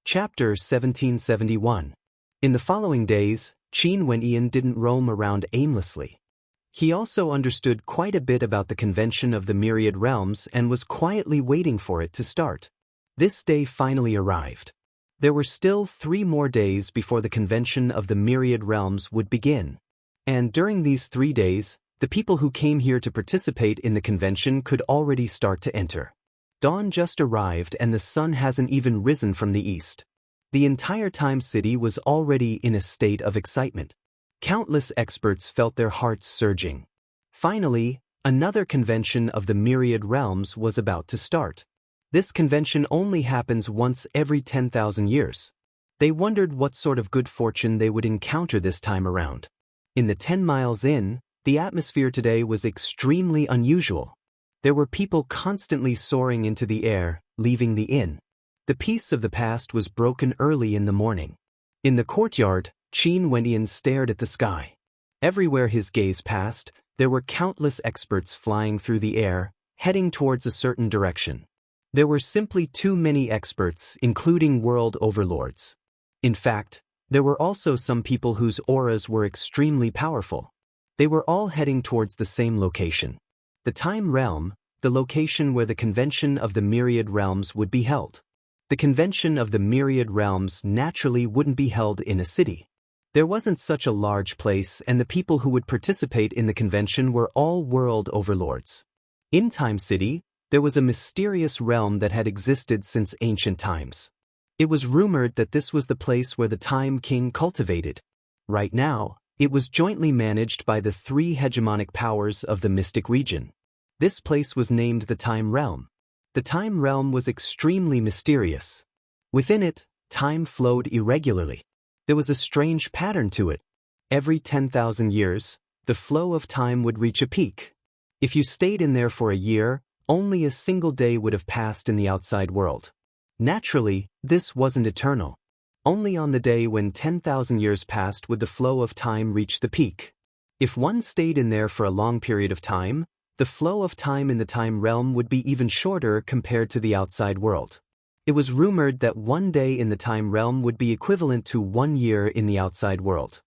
Chapter 1771. In the following days, Qin Wenyan didn't roam around aimlessly. He also understood quite a bit about the convention of the myriad realms and was quietly waiting for it to start. This day finally arrived. There were still 3 more days before the convention of the myriad realms would begin. And during these 3 days, the people who came here to participate in the convention could already start to enter. Dawn just arrived and the sun hasn't even risen from the east. The entire Time City was already in a state of excitement. Countless experts felt their hearts surging. Finally, another convention of the myriad realms was about to start. This convention only happens once every 10,000 years. They wondered what sort of good fortune they would encounter this time around. In the 10 miles inn, the atmosphere today was extremely unusual. There were people constantly soaring into the air, leaving the inn. The peace of the past was broken early in the morning. In the courtyard, Qin Wenyan stared at the sky. Everywhere his gaze passed, there were countless experts flying through the air, heading towards a certain direction. There were simply too many experts, including world overlords. In fact, there were also some people whose auras were extremely powerful. They were all heading towards the same location. The Time Realm, the location where the convention of the myriad realms would be held. The convention of the myriad realms naturally wouldn't be held in a city. There wasn't such a large place, and the people who would participate in the convention were all world overlords. In Time City, there was a mysterious realm that had existed since ancient times. It was rumored that this was the place where the Time King cultivated. Right now, it was jointly managed by the 3 hegemonic powers of the mystic region. This place was named the Time Realm. The Time Realm was extremely mysterious. Within it, time flowed irregularly. There was a strange pattern to it. Every 10,000 years, the flow of time would reach a peak. If you stayed in there for a year, only a single day would have passed in the outside world. Naturally, this wasn't eternal. Only on the day when 10,000 years passed would the flow of time reach the peak. If one stayed in there for a long period of time, the flow of time in the Time Realm would be even shorter compared to the outside world. It was rumored that 1 day in the Time Realm would be equivalent to 1 year in the outside world.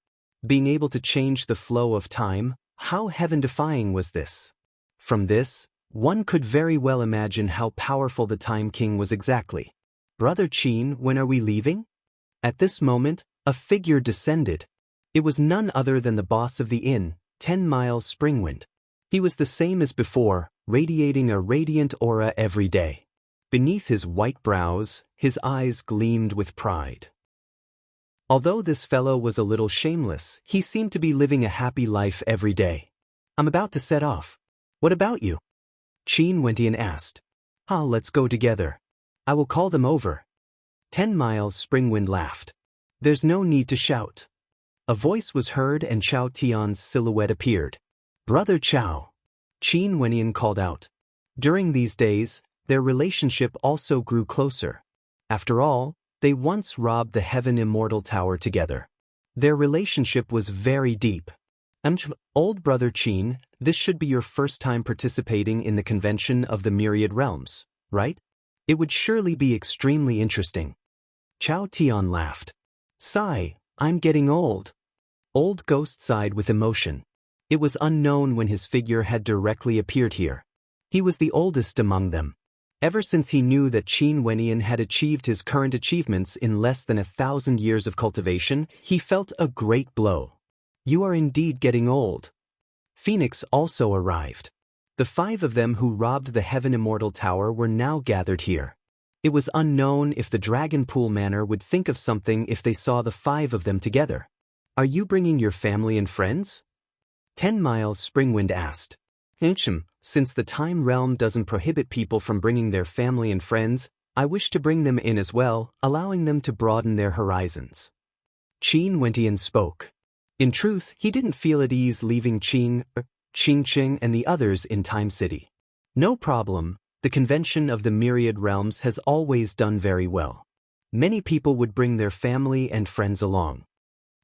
Being able to change the flow of time, how heaven-defying was this? From this, one could very well imagine how powerful the Time King was exactly. "Brother Qin, when are we leaving?" At this moment, a figure descended. It was none other than the boss of the inn, 10 Miles Springwind. He was the same as before, radiating a radiant aura every day. Beneath his white brows, his eyes gleamed with pride. Although this fellow was a little shameless, he seemed to be living a happy life every day. "I'm about to set off. What about you?" Qin Wenyan asked. Let's go together. I will call them over." 10 Miles Springwind laughed. "There's no need to shout." A voice was heard and Chao Tian's silhouette appeared. "Brother Chao," Qin Wenyan called out. During these days, their relationship also grew closer. After all, they once robbed the Heaven Immortal Tower together. Their relationship was very deep. "Old brother Qin, this should be your first time participating in the convention of the myriad realms, right? It would surely be extremely interesting." Chao Tian laughed. "Sigh, I'm getting old." Old Ghost sighed with emotion. It was unknown when his figure had directly appeared here. He was the oldest among them. Ever since he knew that Qin Wenyan had achieved his current achievements in less than 1,000 years of cultivation, he felt a great blow. "You are indeed getting old." Phoenix also arrived. The 5 of them who robbed the Heaven Immortal Tower were now gathered here. It was unknown if the Dragon Pool Manor would think of something if they saw the 5 of them together. "Are you bringing your family and friends?" 10 Miles Springwind asked. Since the Time Realm doesn't prohibit people from bringing their family and friends, I wish to bring them in as well, allowing them to broaden their horizons." Qin Wenyan spoke. In truth, he didn't feel at ease leaving Qingqing and the others in Time City. No problem, the convention of the myriad realms has always done very well. Many people would bring their family and friends along.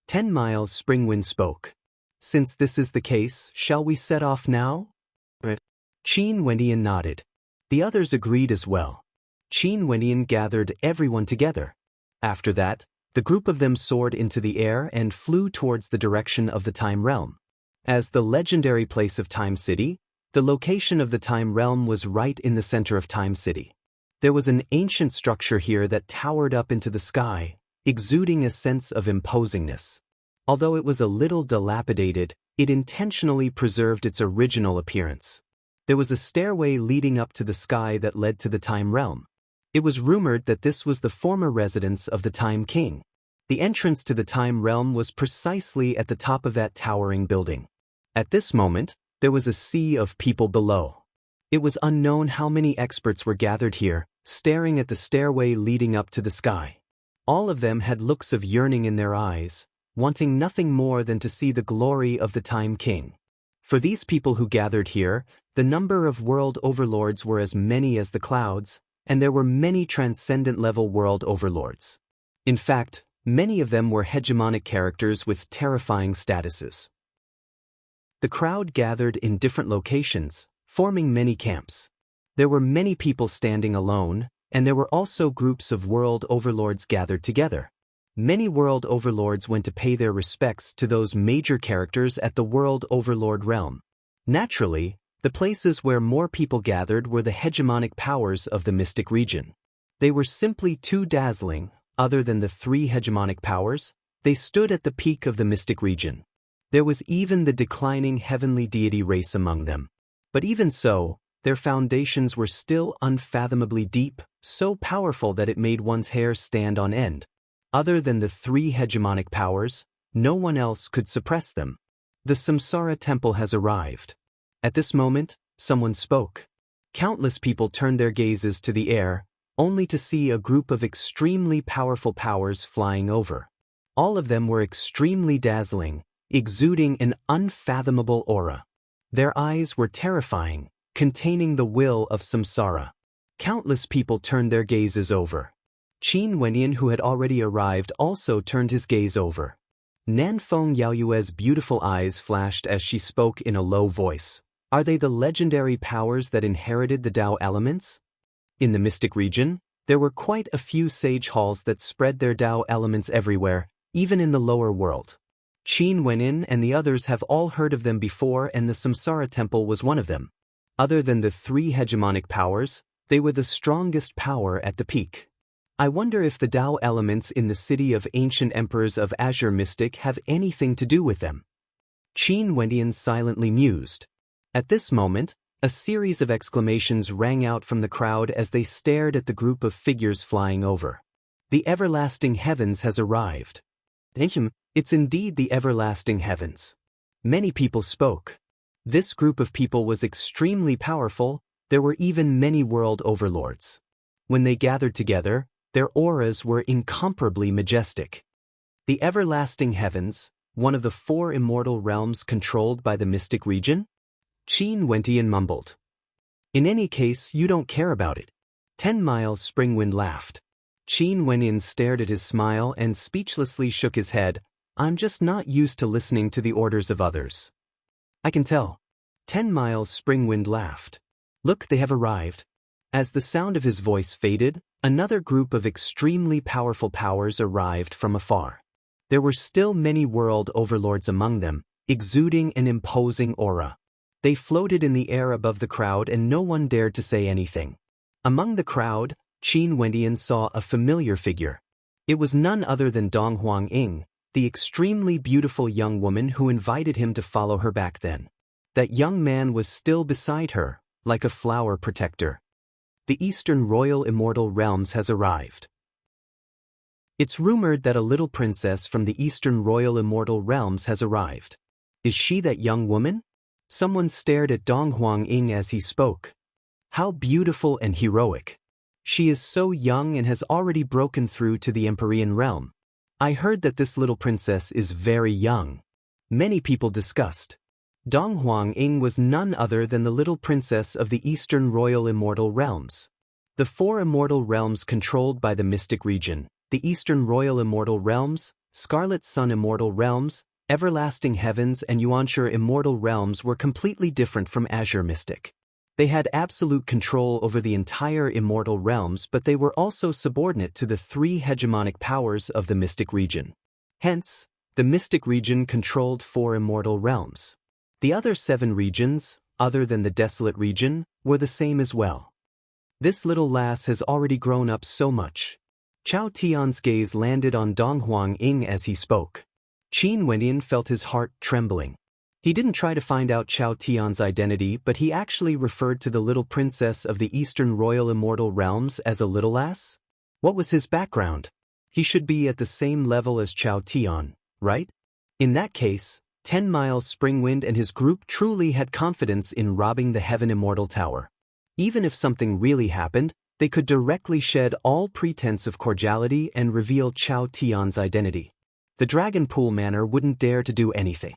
10 Miles Springwind spoke. "Since this is the case, shall we set off now?" Qin Wenyan nodded. The others agreed as well. Qin Wenyan gathered everyone together. After that, the group of them soared into the air and flew towards the direction of the Time Realm. As the legendary place of Time City, the location of the Time Realm was right in the center of Time City. There was an ancient structure here that towered up into the sky, exuding a sense of imposingness. Although it was a little dilapidated, it intentionally preserved its original appearance. There was a stairway leading up to the sky that led to the Time Realm. It was rumored that this was the former residence of the Time King. The entrance to the Time Realm was precisely at the top of that towering building. At this moment, there was a sea of people below. It was unknown how many experts were gathered here, staring at the stairway leading up to the sky. All of them had looks of yearning in their eyes, wanting nothing more than to see the glory of the Time King. For these people who gathered here, the number of world overlords were as many as the clouds, and there were many transcendent-level world overlords. In fact, many of them were hegemonic characters with terrifying statuses. The crowd gathered in different locations, forming many camps. There were many people standing alone, and there were also groups of world overlords gathered together. Many world overlords went to pay their respects to those major characters at the world overlord realm. Naturally, the places where more people gathered were the hegemonic powers of the mystic region. They were simply too dazzling. Other than the three hegemonic powers, they stood at the peak of the mystic region. There was even the declining heavenly deity race among them. But even so, their foundations were still unfathomably deep, so powerful that it made one's hair stand on end. Other than the three hegemonic powers, no one else could suppress them. The Samsara temple has arrived. At this moment, someone spoke. Countless people turned their gazes to the air, only to see a group of extremely powerful powers flying over. All of them were extremely dazzling, exuding an unfathomable aura. Their eyes were terrifying, containing the will of Samsara. Countless people turned their gazes over. Qin Wenyan, who had already arrived, also turned his gaze over. Nanfeng Yaoyue's beautiful eyes flashed as she spoke in a low voice. Are they the legendary powers that inherited the Tao elements? In the mystic region, there were quite a few sage halls that spread their Tao elements everywhere, even in the lower world. Qin Wenyan and the others have all heard of them before, and the Samsara temple was one of them. Other than the three hegemonic powers, they were the strongest power at the peak. I wonder if the Tao elements in the city of ancient emperors of Azure Mystic have anything to do with them. Qin Wenyan silently mused. At this moment, a series of exclamations rang out from the crowd as they stared at the group of figures flying over. The everlasting heavens has arrived. It's indeed the everlasting heavens. Many people spoke. This group of people was extremely powerful. There were even many world overlords. When they gathered together, their auras were incomparably majestic. The everlasting heavens, one of the four immortal realms controlled by the mystic region? Qin Wenyan mumbled. In any case, you don't care about it. 10 Miles Springwind laughed. Qin Wenyan stared at his smile and speechlessly shook his head. I'm just not used to listening to the orders of others. I can tell. 10 Miles Springwind laughed. Look, they have arrived. As the sound of his voice faded, another group of extremely powerful powers arrived from afar. There were still many world overlords among them, exuding an imposing aura. They floated in the air above the crowd and no one dared to say anything. Among the crowd, Qin Wenyan saw a familiar figure. It was none other than Dong Huang-ing, the extremely beautiful young woman who invited him to follow her back then. That young man was still beside her, like a flower protector. The Eastern Royal Immortal Realms has arrived. It's rumored that a little princess from the Eastern Royal Immortal Realms has arrived. Is she that young woman? Someone stared at Dong Huang-ing as he spoke. How beautiful and heroic. She is so young and has already broken through to the Empyrean realm. I heard that this little princess is very young. Many people discussed. Dong Huang-ing was none other than the little princess of the Eastern Royal Immortal Realms. The four immortal realms controlled by the mystic region, the Eastern Royal Immortal Realms, Scarlet Sun Immortal Realms, Everlasting Heavens and Yuanshire Immortal Realms were completely different from Azure Mystic. They had absolute control over the entire immortal realms, but they were also subordinate to the three hegemonic powers of the mystic region. Hence, the mystic region controlled 4 immortal realms. The other 7 regions, other than the desolate region, were the same as well. This little lass has already grown up so much. Chao Tian's gaze landed on Dong Huang-ing as he spoke. Qin Wenyan felt his heart trembling. He didn't try to find out Chao Tian's identity, but he actually referred to the little princess of the Eastern Royal Immortal Realms as a little lass? What was his background? He should be at the same level as Chao Tian, right? In that case, 10 Miles Springwind and his group truly had confidence in robbing the Heaven Immortal Tower. Even if something really happened, they could directly shed all pretense of cordiality and reveal Chao Tian's identity. The Dragon Pool Manor wouldn't dare to do anything.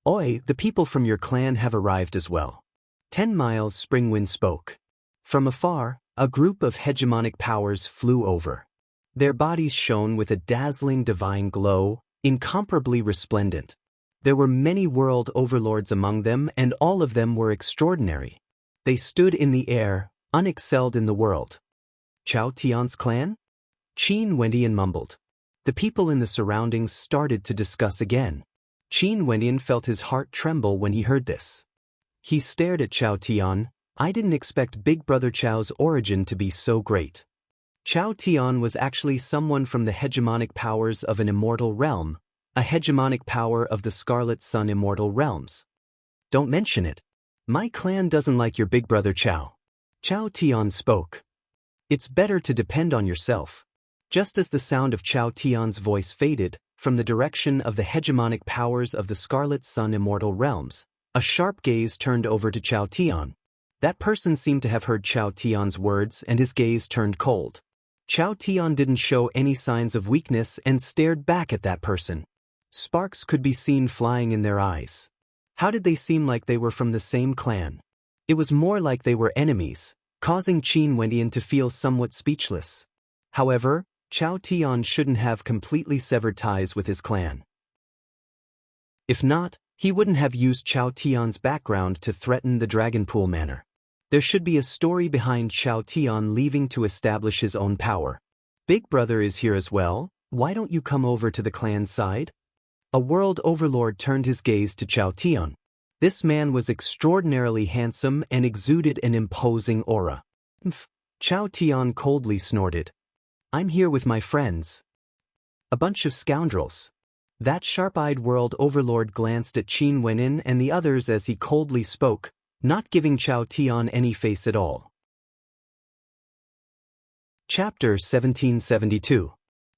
Oi, the people from your clan have arrived as well. 10 Miles Springwind spoke. From afar, a group of hegemonic powers flew over. Their bodies shone with a dazzling divine glow, incomparably resplendent. There were many world overlords among them, and all of them were extraordinary. They stood in the air, unexcelled in the world. Chao Tian's clan? Qin Wenyan mumbled. The people in the surroundings started to discuss again. Qin Wenyan felt his heart tremble when he heard this. He stared at Chao Tian. I didn't expect Big Brother Chao's origin to be so great. Chao Tian was actually someone from the hegemonic powers of an immortal realm, a hegemonic power of the Scarlet Sun Immortal Realms. Don't mention it. My clan doesn't like your Big Brother Chao. Chao Tian spoke. It's better to depend on yourself. Just as the sound of Chao Tian's voice faded, from the direction of the hegemonic powers of the Scarlet Sun Immortal Realms, a sharp gaze turned over to Chao Tian. That person seemed to have heard Chao Tian's words, and his gaze turned cold. Chao Tian didn't show any signs of weakness and stared back at that person. Sparks could be seen flying in their eyes. How did they seem like they were from the same clan? It was more like they were enemies, causing Qin Wenyan to feel somewhat speechless. However, Chao Tian shouldn't have completely severed ties with his clan. If not, he wouldn't have used Chao Tian's background to threaten the Dragon Pool Manor. There should be a story behind Chao Tian leaving to establish his own power. Big Brother is here as well, why don't you come over to the clan's side? A world overlord turned his gaze to Chao Tian. This man was extraordinarily handsome and exuded an imposing aura. Chao Tian coldly snorted. I'm here with my friends. A bunch of scoundrels. That sharp-eyed world overlord glanced at Qin Wenyan and the others as he coldly spoke, not giving Chao Tian any face at all. Chapter 1772.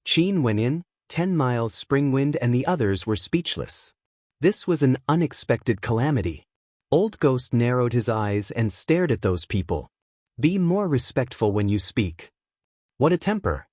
Qin Wenyan, 10 Miles Springwind and the others were speechless. This was an unexpected calamity. Old Ghost narrowed his eyes and stared at those people. Be more respectful when you speak. What a temper!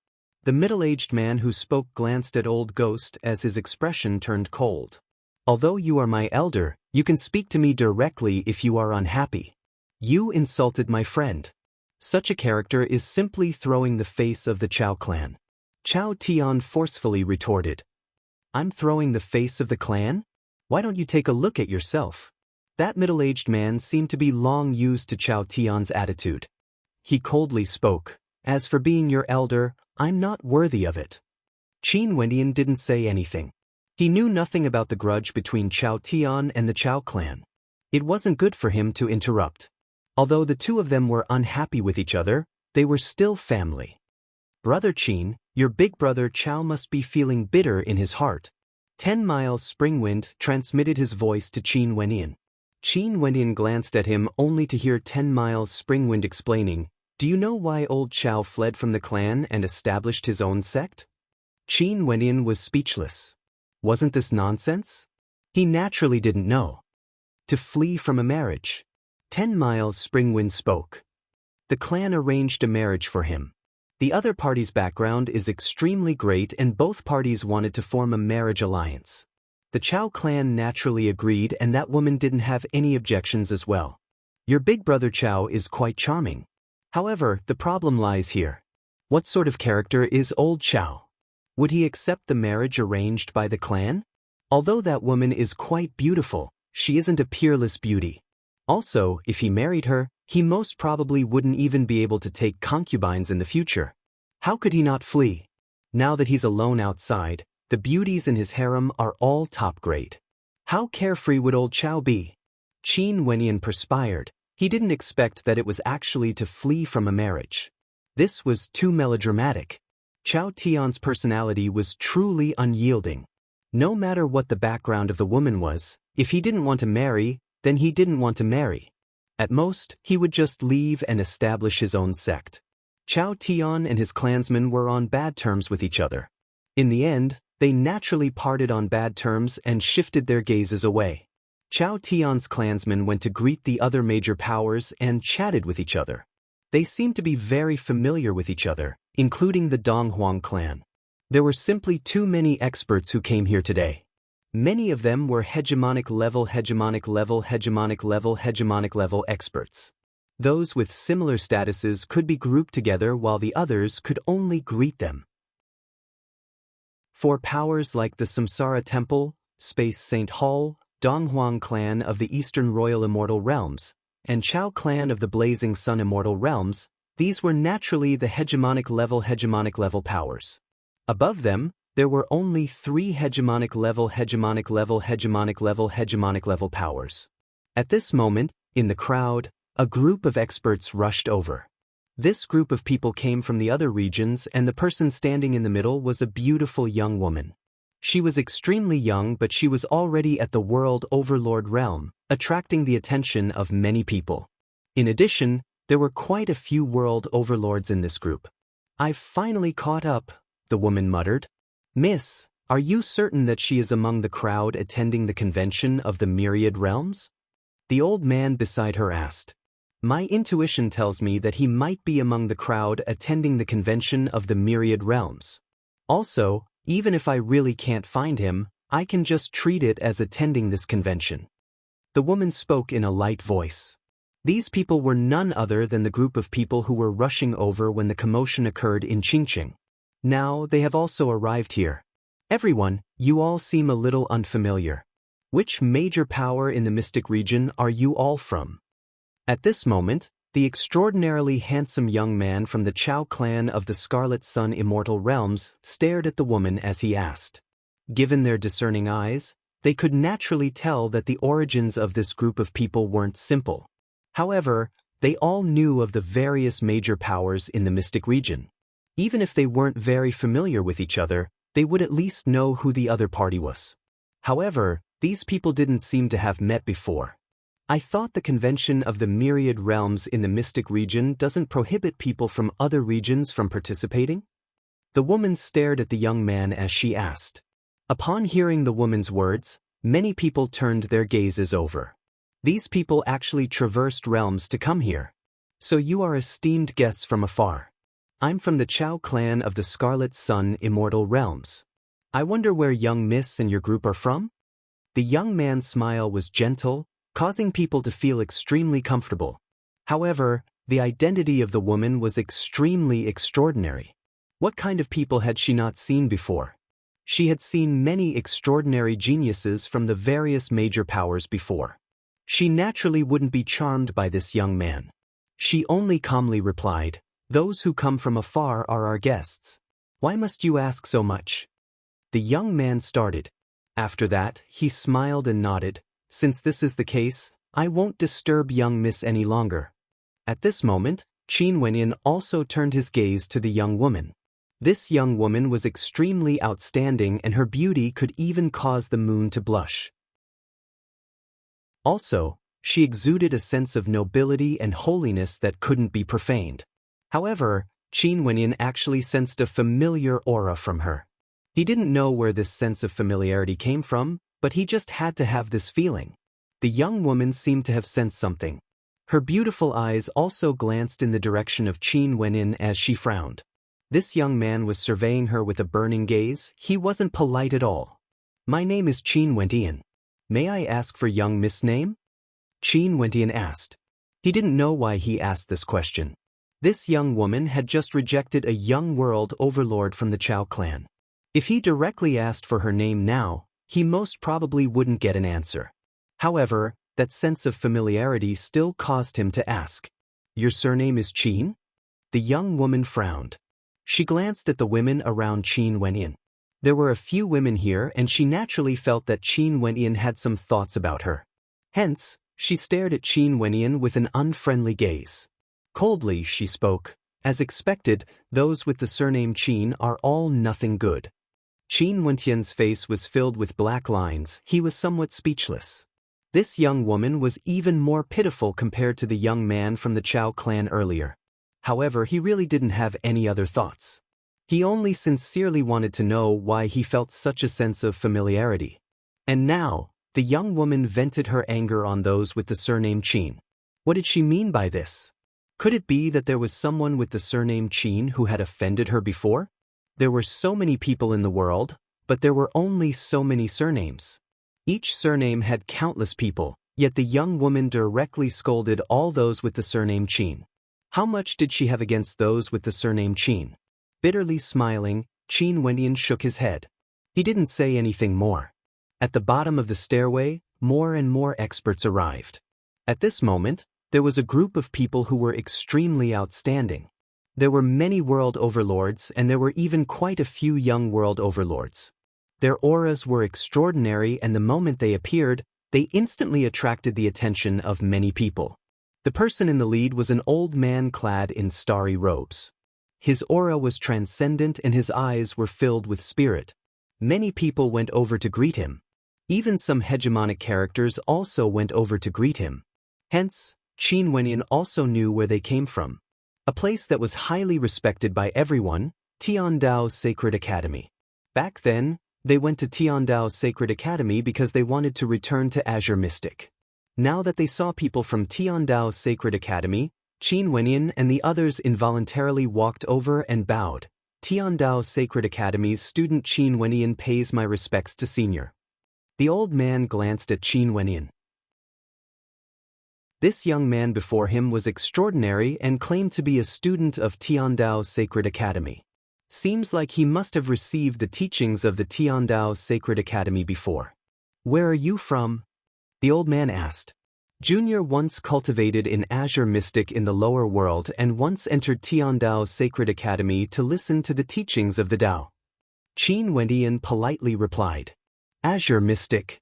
The middle-aged man who spoke glanced at Old Ghost as his expression turned cold. Although you are my elder, you can speak to me directly if you are unhappy. You insulted my friend. Such a character is simply throwing the face of the Chao clan. Chao Tian forcefully retorted. I'm throwing the face of the clan? Why don't you take a look at yourself? That middle-aged man seemed to be long used to Chao Tian's attitude. He coldly spoke. As for being your elder, I'm not worthy of it. Qin Wenyan didn't say anything. He knew nothing about the grudge between Chao Tian and the Chao clan. It wasn't good for him to interrupt. Although the two of them were unhappy with each other, they were still family. Brother Qin, your big brother Chao must be feeling bitter in his heart. 10 Miles Springwind transmitted his voice to Qin Wenyan. Qin Wenyan glanced at him only to hear 10 Miles Springwind explaining, do you know why old Chao fled from the clan and established his own sect? Qin Wenyan was speechless. Wasn't this nonsense? He naturally didn't know. To flee from a marriage. 10 Miles Springwind spoke. The clan arranged a marriage for him. The other party's background is extremely great and both parties wanted to form a marriage alliance. The Chao clan naturally agreed and that woman didn't have any objections as well. Your big brother Chao is quite charming. However, the problem lies here. What sort of character is old Chao? Would he accept the marriage arranged by the clan? Although that woman is quite beautiful, she isn't a peerless beauty. Also, if he married her, he most probably wouldn't even be able to take concubines in the future. How could he not flee? Now that he's alone outside, the beauties in his harem are all top grade. How carefree would old Chow be? Qin Wenyan perspired. He didn't expect that it was actually to flee from a marriage. This was too melodramatic. Chow Tian's personality was truly unyielding. No matter what the background of the woman was, if he didn't want to marry, then he didn't want to marry. At most, he would just leave and establish his own sect. Chow Tian and his clansmen were on bad terms with each other. In the end, they naturally parted on bad terms and shifted their gazes away. Chow Tian's clansmen went to greet the other major powers and chatted with each other. They seemed to be very familiar with each other, including the Donghuang clan. There were simply too many experts who came here today. Many of them were hegemonic level experts. Those with similar statuses could be grouped together while the others could only greet them. For powers like the Samsara Temple, Space Saint Hall, Donghuang clan of the Eastern Royal Immortal Realms, and Chao clan of the Blazing Sun Immortal Realms, these were naturally the hegemonic level powers. Above them, there were only 3 hegemonic level powers. At this moment, in the crowd, a group of experts rushed over. This group of people came from the other regions, and the person standing in the middle was a beautiful young woman. She was extremely young, but she was already at the World Overlord realm, attracting the attention of many people. In addition, there were quite a few World Overlords in this group. "I've finally caught up," the woman muttered. "Miss, are you certain that she is among the crowd attending the convention of the Myriad Realms?" The old man beside her asked. "My intuition tells me that he might be among the crowd attending the convention of the Myriad Realms. Also, even if I really can't find him, I can just treat it as attending this convention." The woman spoke in a light voice. These people were none other than the group of people who were rushing over when the commotion occurred in Qingqing. Now they have also arrived here. "Everyone, you all seem a little unfamiliar. Which major power in the Mystic region are you all from?" At this moment, the extraordinarily handsome young man from the Chao clan of the Scarlet Sun Immortal Realms stared at the woman as he asked. Given their discerning eyes, they could naturally tell that the origins of this group of people weren't simple. However, they all knew of the various major powers in the Mystic region. Even if they weren't very familiar with each other, they would at least know who the other party was. However, these people didn't seem to have met before. "I thought the convention of the Myriad Realms in the Mystic region doesn't prohibit people from other regions from participating?" The woman stared at the young man as she asked. Upon hearing the woman's words, many people turned their gazes over. These people actually traversed realms to come here. "So you are esteemed guests from afar. I'm from the Chao clan of the Scarlet Sun Immortal Realms. I wonder where young miss and your group are from?" The young man's smile was gentle, causing people to feel extremely comfortable. However, the identity of the woman was extremely extraordinary. What kind of people had she not seen before? She had seen many extraordinary geniuses from the various major powers before. She naturally wouldn't be charmed by this young man. She only calmly replied, "Those who come from afar are our guests. Why must you ask so much?" The young man started. After that, he smiled and nodded. "Since this is the case, I won't disturb young miss any longer." At this moment, Qin Wenyan also turned his gaze to the young woman. This young woman was extremely outstanding, and her beauty could even cause the moon to blush. Also, she exuded a sense of nobility and holiness that couldn't be profaned. However, Qin Wenyan actually sensed a familiar aura from her. He didn't know where this sense of familiarity came from, but he just had to have this feeling. The young woman seemed to have sensed something. Her beautiful eyes also glanced in the direction of Qin Wenyan as she frowned. This young man was surveying her with a burning gaze. He wasn't polite at all. "My name is Qin Wenyan. May I ask for young miss' name?" Qin Wenyan asked. He didn't know why he asked this question. This young woman had just rejected a young world overlord from the Chao clan. If he directly asked for her name now, he most probably wouldn't get an answer. However, that sense of familiarity still caused him to ask, "Your surname is Qin?" The young woman frowned. She glanced at the women around Qin Wenyan. There were a few women here and she naturally felt that Qin Wenyan had some thoughts about her. Hence, she stared at Qin Wenyan with an unfriendly gaze. Coldly, she spoke, "As expected, those with the surname Qin are all nothing good." Qin Wenyan's face was filled with black lines. He was somewhat speechless. This young woman was even more pitiful compared to the young man from the Chao clan earlier. However, he really didn't have any other thoughts. He only sincerely wanted to know why he felt such a sense of familiarity. And now, the young woman vented her anger on those with the surname Qin. What did she mean by this? Could it be that there was someone with the surname Qin who had offended her before? There were so many people in the world, but there were only so many surnames. Each surname had countless people, yet the young woman directly scolded all those with the surname Qin. How much did she have against those with the surname Qin? Bitterly smiling, Qin Wenyan shook his head. He didn't say anything more. At the bottom of the stairway, more and more experts arrived. At this moment, there was a group of people who were extremely outstanding. There were many world overlords and there were even quite a few young world overlords. Their auras were extraordinary and the moment they appeared, they instantly attracted the attention of many people. The person in the lead was an old man clad in starry robes. His aura was transcendent and his eyes were filled with spirit. Many people went over to greet him. Even some hegemonic characters also went over to greet him. Hence, Qin Wenyan also knew where they came from. A place that was highly respected by everyone, Tiandao's Sacred Academy. Back then, they went to Tiandao's Sacred Academy because they wanted to return to Azure Mystic. Now that they saw people from Tiandao's Sacred Academy, Qin Wenyan and the others involuntarily walked over and bowed. Tiandao's Sacred Academy's student Qin Wenyan pays my respects to senior. The old man glanced at Qin Wenyan. This young man before him was extraordinary and claimed to be a student of Tiandao's Sacred Academy. Seems like he must have received the teachings of the Tiandao's Sacred Academy before. "Where are you from?" the old man asked. Junior once cultivated in Azure Mystic in the lower world and once entered Tiandao's Sacred Academy to listen to the teachings of the Tao. Qin Wenyan politely replied, "Azure Mystic."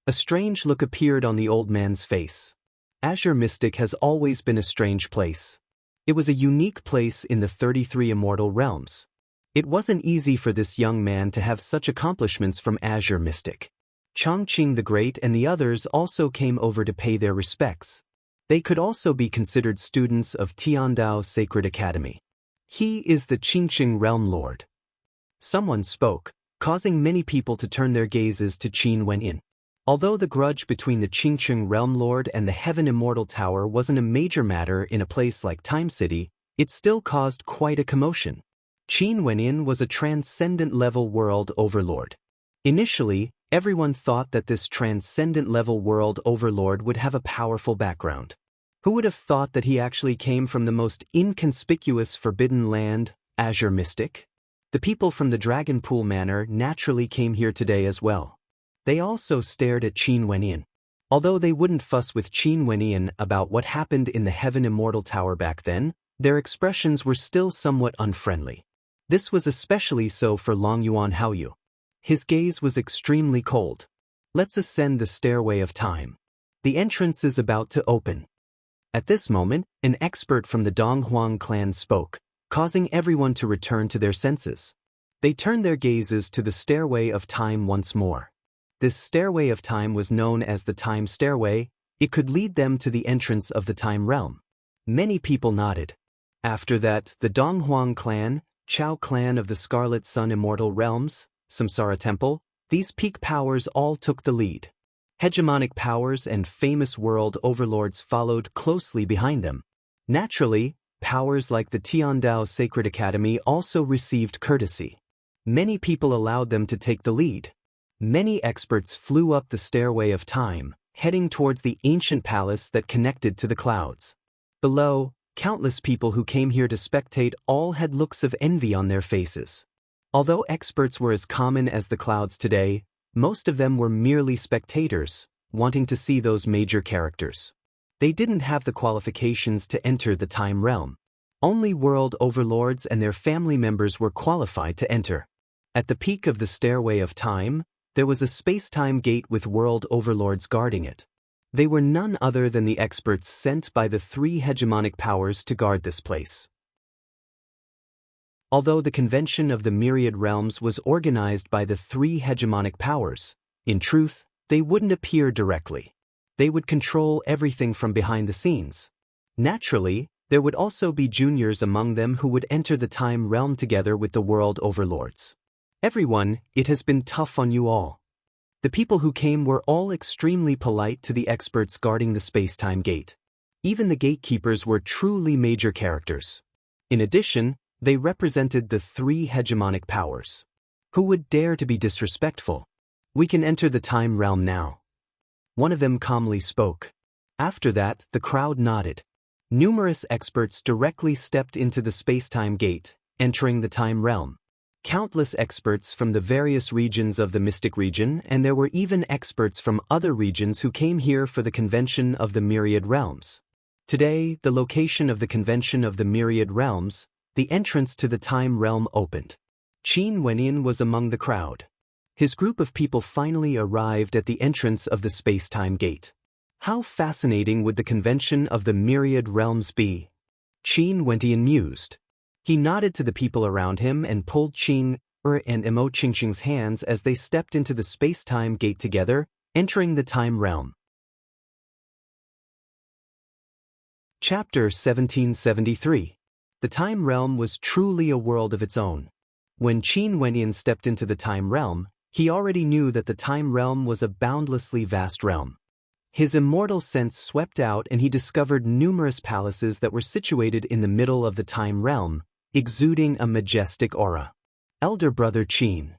A strange look appeared on the old man's face. Azure Mystic has always been a strange place. It was a unique place in the 33 immortal realms. It wasn't easy for this young man to have such accomplishments from Azure Mystic. Chongqing the Great and the others also came over to pay their respects. They could also be considered students of Tiandao's Sacred Academy. He is the Qingqing Realm Lord. Someone spoke, causing many people to turn their gazes to Qin Wenyan. Although the grudge between the Qingqing Realm Lord and the Heaven Immortal Tower wasn't a major matter in a place like Time City, it still caused quite a commotion. Qin Wenyan was a transcendent-level world overlord. Initially, everyone thought that this transcendent-level world overlord would have a powerful background. Who would have thought that he actually came from the most inconspicuous forbidden land, Azure Mystic? The people from the Dragon Pool Manor naturally came here today as well. They also stared at Qin Wenyan. Although they wouldn't fuss with Qin Wenyan about what happened in the Heaven Immortal Tower back then, their expressions were still somewhat unfriendly. This was especially so for Long Yuan Haoyu. His gaze was extremely cold. "Let's ascend the stairway of time. The entrance is about to open." At this moment, an expert from the Donghuang clan spoke, causing everyone to return to their senses. They turned their gazes to the stairway of time once more. This stairway of time was known as the Time Stairway. It could lead them to the entrance of the Time Realm. Many people nodded. After that, the Donghuang clan, Chao clan of the Scarlet Sun Immortal Realms, Samsara Temple, these peak powers all took the lead. Hegemonic powers and famous world overlords followed closely behind them. Naturally, powers like the Tiandao Sacred Academy also received courtesy. Many people allowed them to take the lead. Many experts flew up the stairway of time, heading towards the ancient palace that connected to the clouds. Below, countless people who came here to spectate all had looks of envy on their faces. Although experts were as common as the clouds today, most of them were merely spectators, wanting to see those major characters. They didn't have the qualifications to enter the time realm. Only world overlords and their family members were qualified to enter. At the peak of the stairway of time, there was a space-time gate with world overlords guarding it. They were none other than the experts sent by the three hegemonic powers to guard this place. Although the convention of the myriad realms was organized by the three hegemonic powers, in truth, they wouldn't appear directly. They would control everything from behind the scenes. Naturally, there would also be juniors among them who would enter the time realm together with the world overlords. Everyone, it has been tough on you all. The people who came were all extremely polite to the experts guarding the space-time gate. Even the gatekeepers were truly major characters. In addition, they represented the three hegemonic powers. Who would dare to be disrespectful? We can enter the time realm now. One of them calmly spoke. After that, the crowd nodded. Numerous experts directly stepped into the space-time gate, entering the time realm. Countless experts from the various regions of the Mystic region, and there were even experts from other regions who came here for the convention of the myriad realms. Today, the location of the convention of the myriad realms, the entrance to the time realm opened. Qin Wenyan was among the crowd. His group of people finally arrived at the entrance of the space-time gate. How fascinating would the convention of the myriad realms be? Qin Wenyan mused. He nodded to the people around him and pulled Qing and Mo Qingqing's hands as they stepped into the space-time gate together, entering the time realm. Chapter 1773. The time realm was truly a world of its own. When Qin Wenyan stepped into the time realm, he already knew that the time realm was a boundlessly vast realm. His immortal sense swept out and he discovered numerous palaces that were situated in the middle of the time realm, exuding a majestic aura. Elder brother Qin.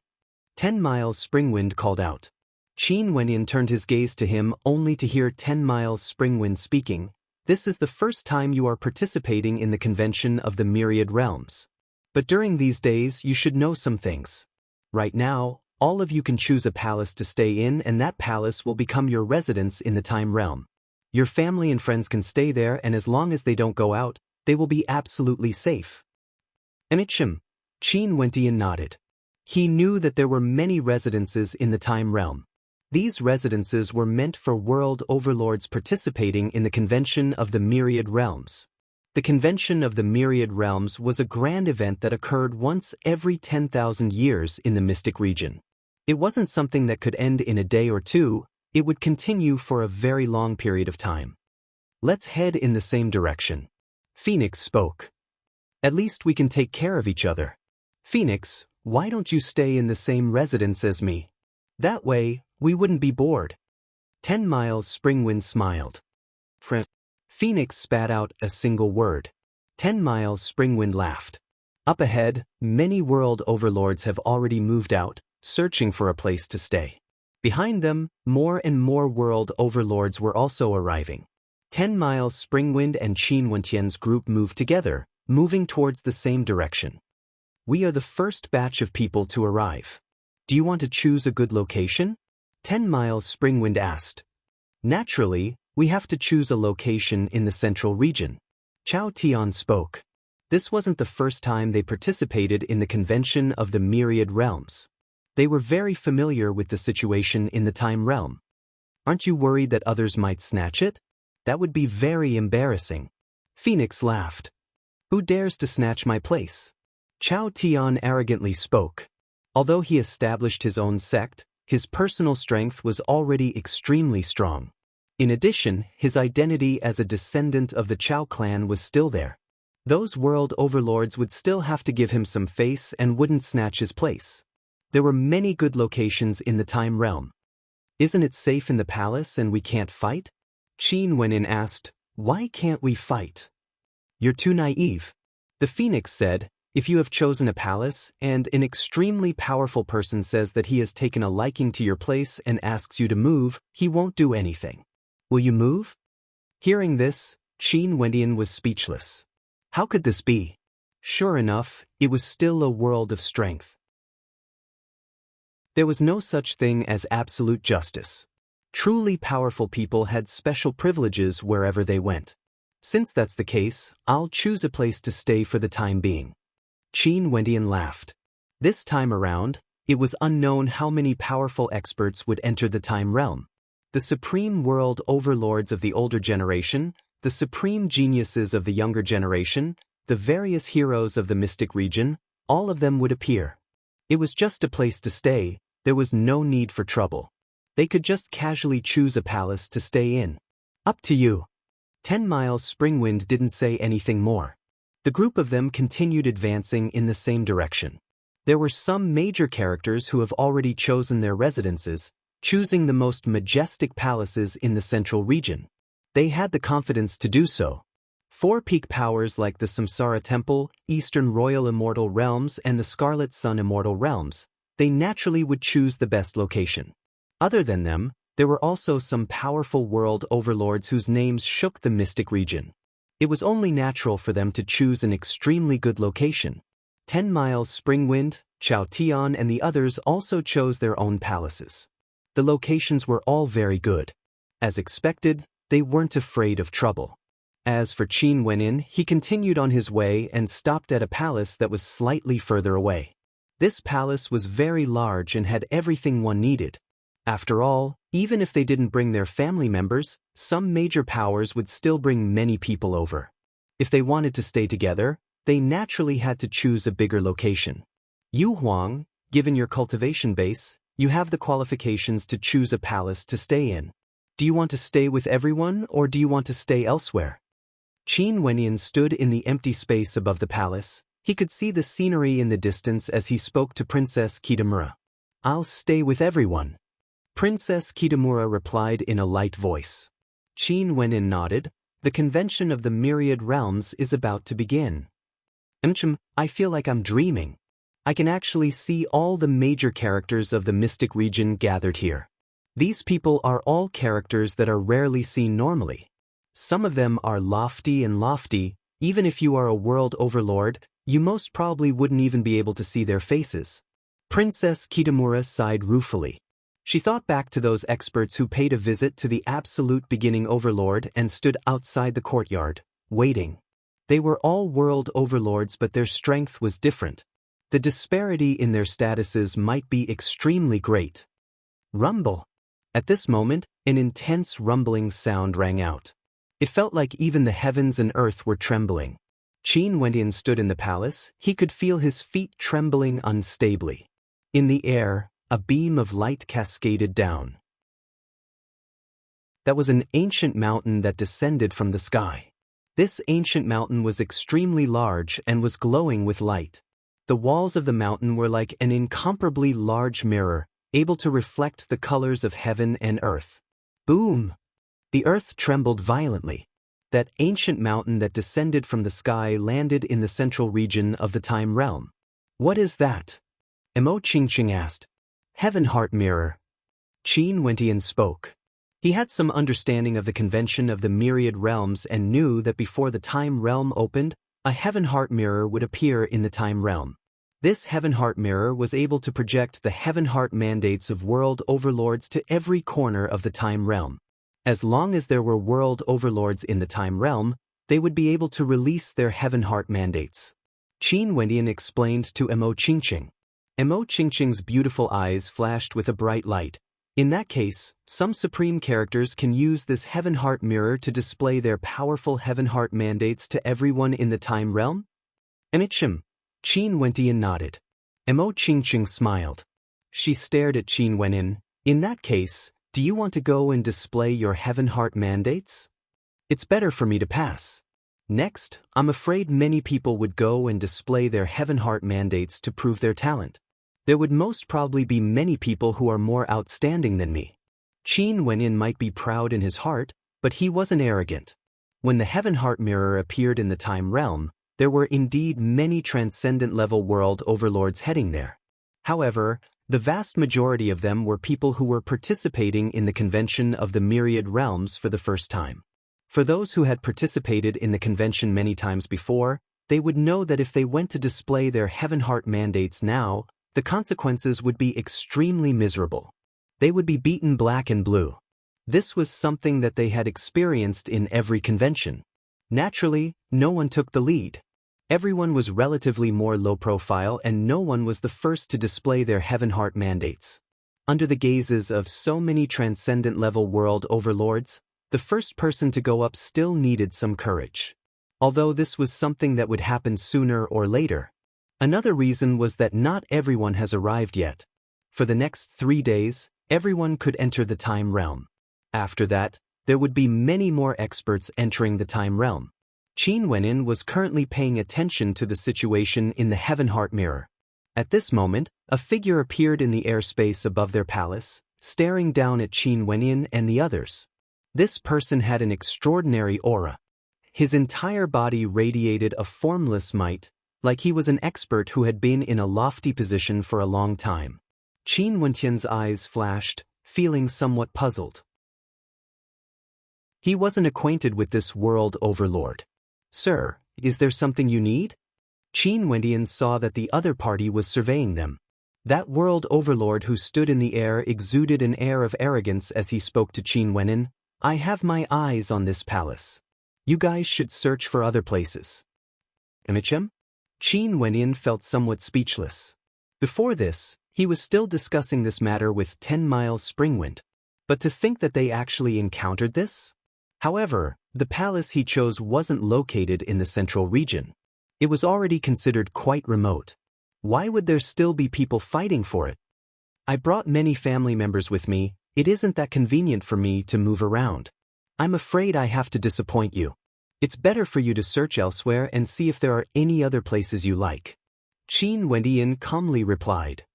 10 Miles Springwind called out. Qin Wenyan turned his gaze to him only to hear 10 Miles Springwind speaking. This is the first time you are participating in the convention of the myriad realms. But during these days you should know some things. Right now, all of you can choose a palace to stay in and that palace will become your residence in the time realm. Your family and friends can stay there and as long as they don't go out, they will be absolutely safe. Emichim. Qin Wenyan nodded. He knew that there were many residences in the time realm. These residences were meant for world overlords participating in the convention of the myriad realms. The convention of the myriad realms was a grand event that occurred once every 10,000 years in the Mystic region. It wasn't something that could end in a day or two, it would continue for a very long period of time. Let's head in the same direction. Phoenix spoke. At least we can take care of each other. Phoenix, why don't you stay in the same residence as me? That way, we wouldn't be bored. 10 Miles Springwind smiled. Phoenix spat out a single word. 10 Miles Springwind laughed. Up ahead, many world overlords have already moved out, searching for a place to stay. Behind them, more and more world overlords were also arriving. 10 Miles Springwind and Qin Wenyan's group moved together, moving towards the same direction. We are the first batch of people to arrive. Do you want to choose a good location? 10 Miles Springwind asked. Naturally, we have to choose a location in the central region. Chao Tian spoke. This wasn't the first time they participated in the convention of the myriad realms. They were very familiar with the situation in the time realm. Aren't you worried that others might snatch it? That would be very embarrassing. Phoenix laughed. Who dares to snatch my place? Chao Tian arrogantly spoke. Although he established his own sect, his personal strength was already extremely strong. In addition, his identity as a descendant of the Chao clan was still there. Those world overlords would still have to give him some face and wouldn't snatch his place. There were many good locations in the time realm. Isn't it safe in the palace and we can't fight? Qin Wenyan asked, why can't we fight? You're too naive. The Phoenix said, if you have chosen a palace and an extremely powerful person says that he has taken a liking to your place and asks you to move, he won't do anything. Will you move? Hearing this, Qin Wenyan was speechless. How could this be? Sure enough, it was still a world of strength. There was no such thing as absolute justice. Truly powerful people had special privileges wherever they went. Since that's the case, I'll choose a place to stay for the time being. Qin Wendian laughed. This time around, it was unknown how many powerful experts would enter the time realm. The supreme world overlords of the older generation, the supreme geniuses of the younger generation, the various heroes of the mystic region, all of them would appear. It was just a place to stay, there was no need for trouble. They could just casually choose a palace to stay in. Up to you. 10 Miles Springwind didn't say anything more. The group of them continued advancing in the same direction. There were some major characters who have already chosen their residences, choosing the most majestic palaces in the central region. They had the confidence to do so. 4 peak powers like the Samsara Temple, Eastern Royal Immortal Realms and the Scarlet Sun Immortal Realms, they naturally would choose the best location. Other than them, there were also some powerful world overlords whose names shook the mystic region. It was only natural for them to choose an extremely good location. 10 Miles Springwind, Chao Tian and the others also chose their own palaces. The locations were all very good. As expected, they weren't afraid of trouble. As for Qin Wenyin, he continued on his way and stopped at a palace that was slightly further away. This palace was very large and had everything one needed. After all, even if they didn't bring their family members, some major powers would still bring many people over. If they wanted to stay together, they naturally had to choose a bigger location. Yu Huang, given your cultivation base, you have the qualifications to choose a palace to stay in. Do you want to stay with everyone or do you want to stay elsewhere? Qin Wenyin stood in the empty space above the palace. He could see the scenery in the distance as he spoke to Princess Kitamura. I'll stay with everyone. Princess Kitamura replied in a light voice. Qin Wenyin nodded. The convention of the myriad realms is about to begin. I feel like I'm dreaming. I can actually see all the major characters of the mystic region gathered here. These people are all characters that are rarely seen normally. Some of them are lofty, even if you are a world overlord, you most probably wouldn't even be able to see their faces. Princess Kitamura sighed ruefully. She thought back to those experts who paid a visit to the absolute beginning overlord and stood outside the courtyard, waiting. They were all world overlords, but their strength was different. The disparity in their statuses might be extremely great. Rumble. At this moment, an intense rumbling sound rang out. It felt like even the heavens and earth were trembling. Qin Wendian stood in the palace. He could feel his feet trembling unstably. In the air, a beam of light cascaded down. That was an ancient mountain that descended from the sky. This ancient mountain was extremely large and was glowing with light. The walls of the mountain were like an incomparably large mirror, able to reflect the colors of heaven and earth. Boom! The earth trembled violently. That ancient mountain that descended from the sky landed in the central region of the time realm. What is that? Mo Qingqing asked. Heaven Heart Mirror. Qin Wendian spoke. He had some understanding of the convention of the myriad realms and knew that before the time realm opened, a Heaven Heart Mirror would appear in the time realm. This Heaven Heart Mirror was able to project the Heaven Heart mandates of world overlords to every corner of the time realm. As long as there were world overlords in the time realm, they would be able to release their Heaven Heart mandates. Qin Wendian explained to Mo Qingqing. Mo Qingqing's beautiful eyes flashed with a bright light. In that case, some supreme characters can use this Heaven Heart Mirror to display their powerful Heaven Heart mandates to everyone in the time realm? Qin Wendian nodded. Mo Qingqing smiled. She stared at Qin Wenyin. In that case, do you want to go and display your Heaven Heart mandates? It's better for me to pass. Next, I'm afraid many people would go and display their Heaven Heart mandates to prove their talent. There would most probably be many people who are more outstanding than me. Qin Wenyin might be proud in his heart, but he wasn't arrogant. When the Heaven Heart Mirror appeared in the time realm, there were indeed many transcendent-level world overlords heading there. However, the vast majority of them were people who were participating in the convention of the myriad realms for the first time. For those who had participated in the convention many times before, they would know that if they went to display their Heaven Heart mandates now, the consequences would be extremely miserable. They would be beaten black and blue. This was something that they had experienced in every convention. Naturally, no one took the lead. Everyone was relatively more low-profile and no one was the first to display their heaven-heart mandates. Under the gazes of so many transcendent-level world overlords, the first person to go up still needed some courage. Although this was something that would happen sooner or later. Another reason was that not everyone has arrived yet. For the next 3 days, everyone could enter the time realm. After that, there would be many more experts entering the time realm. Qin Wenin was currently paying attention to the situation in the Heaven-Heart Mirror. At this moment, a figure appeared in the airspace above their palace, staring down at Qin Wenin and the others. This person had an extraordinary aura. His entire body radiated a formless might, like he was an expert who had been in a lofty position for a long time. Qin Wentian's eyes flashed, feeling somewhat puzzled. He wasn't acquainted with this world overlord. "Sir, is there something you need?" Qin Wentian saw that the other party was surveying them. That world overlord who stood in the air exuded an air of arrogance as he spoke to Qin Wenin. "I have my eyes on this palace. You guys should search for other places." Imichem? Qin Wenin felt somewhat speechless. Before this, he was still discussing this matter with 10 Miles Springwind. But to think that they actually encountered this? However, the palace he chose wasn't located in the central region. It was already considered quite remote. Why would there still be people fighting for it? "I brought many family members with me. It isn't that convenient for me to move around. I'm afraid I have to disappoint you. It's better for you to search elsewhere and see if there are any other places you like." Qin Wendian calmly replied.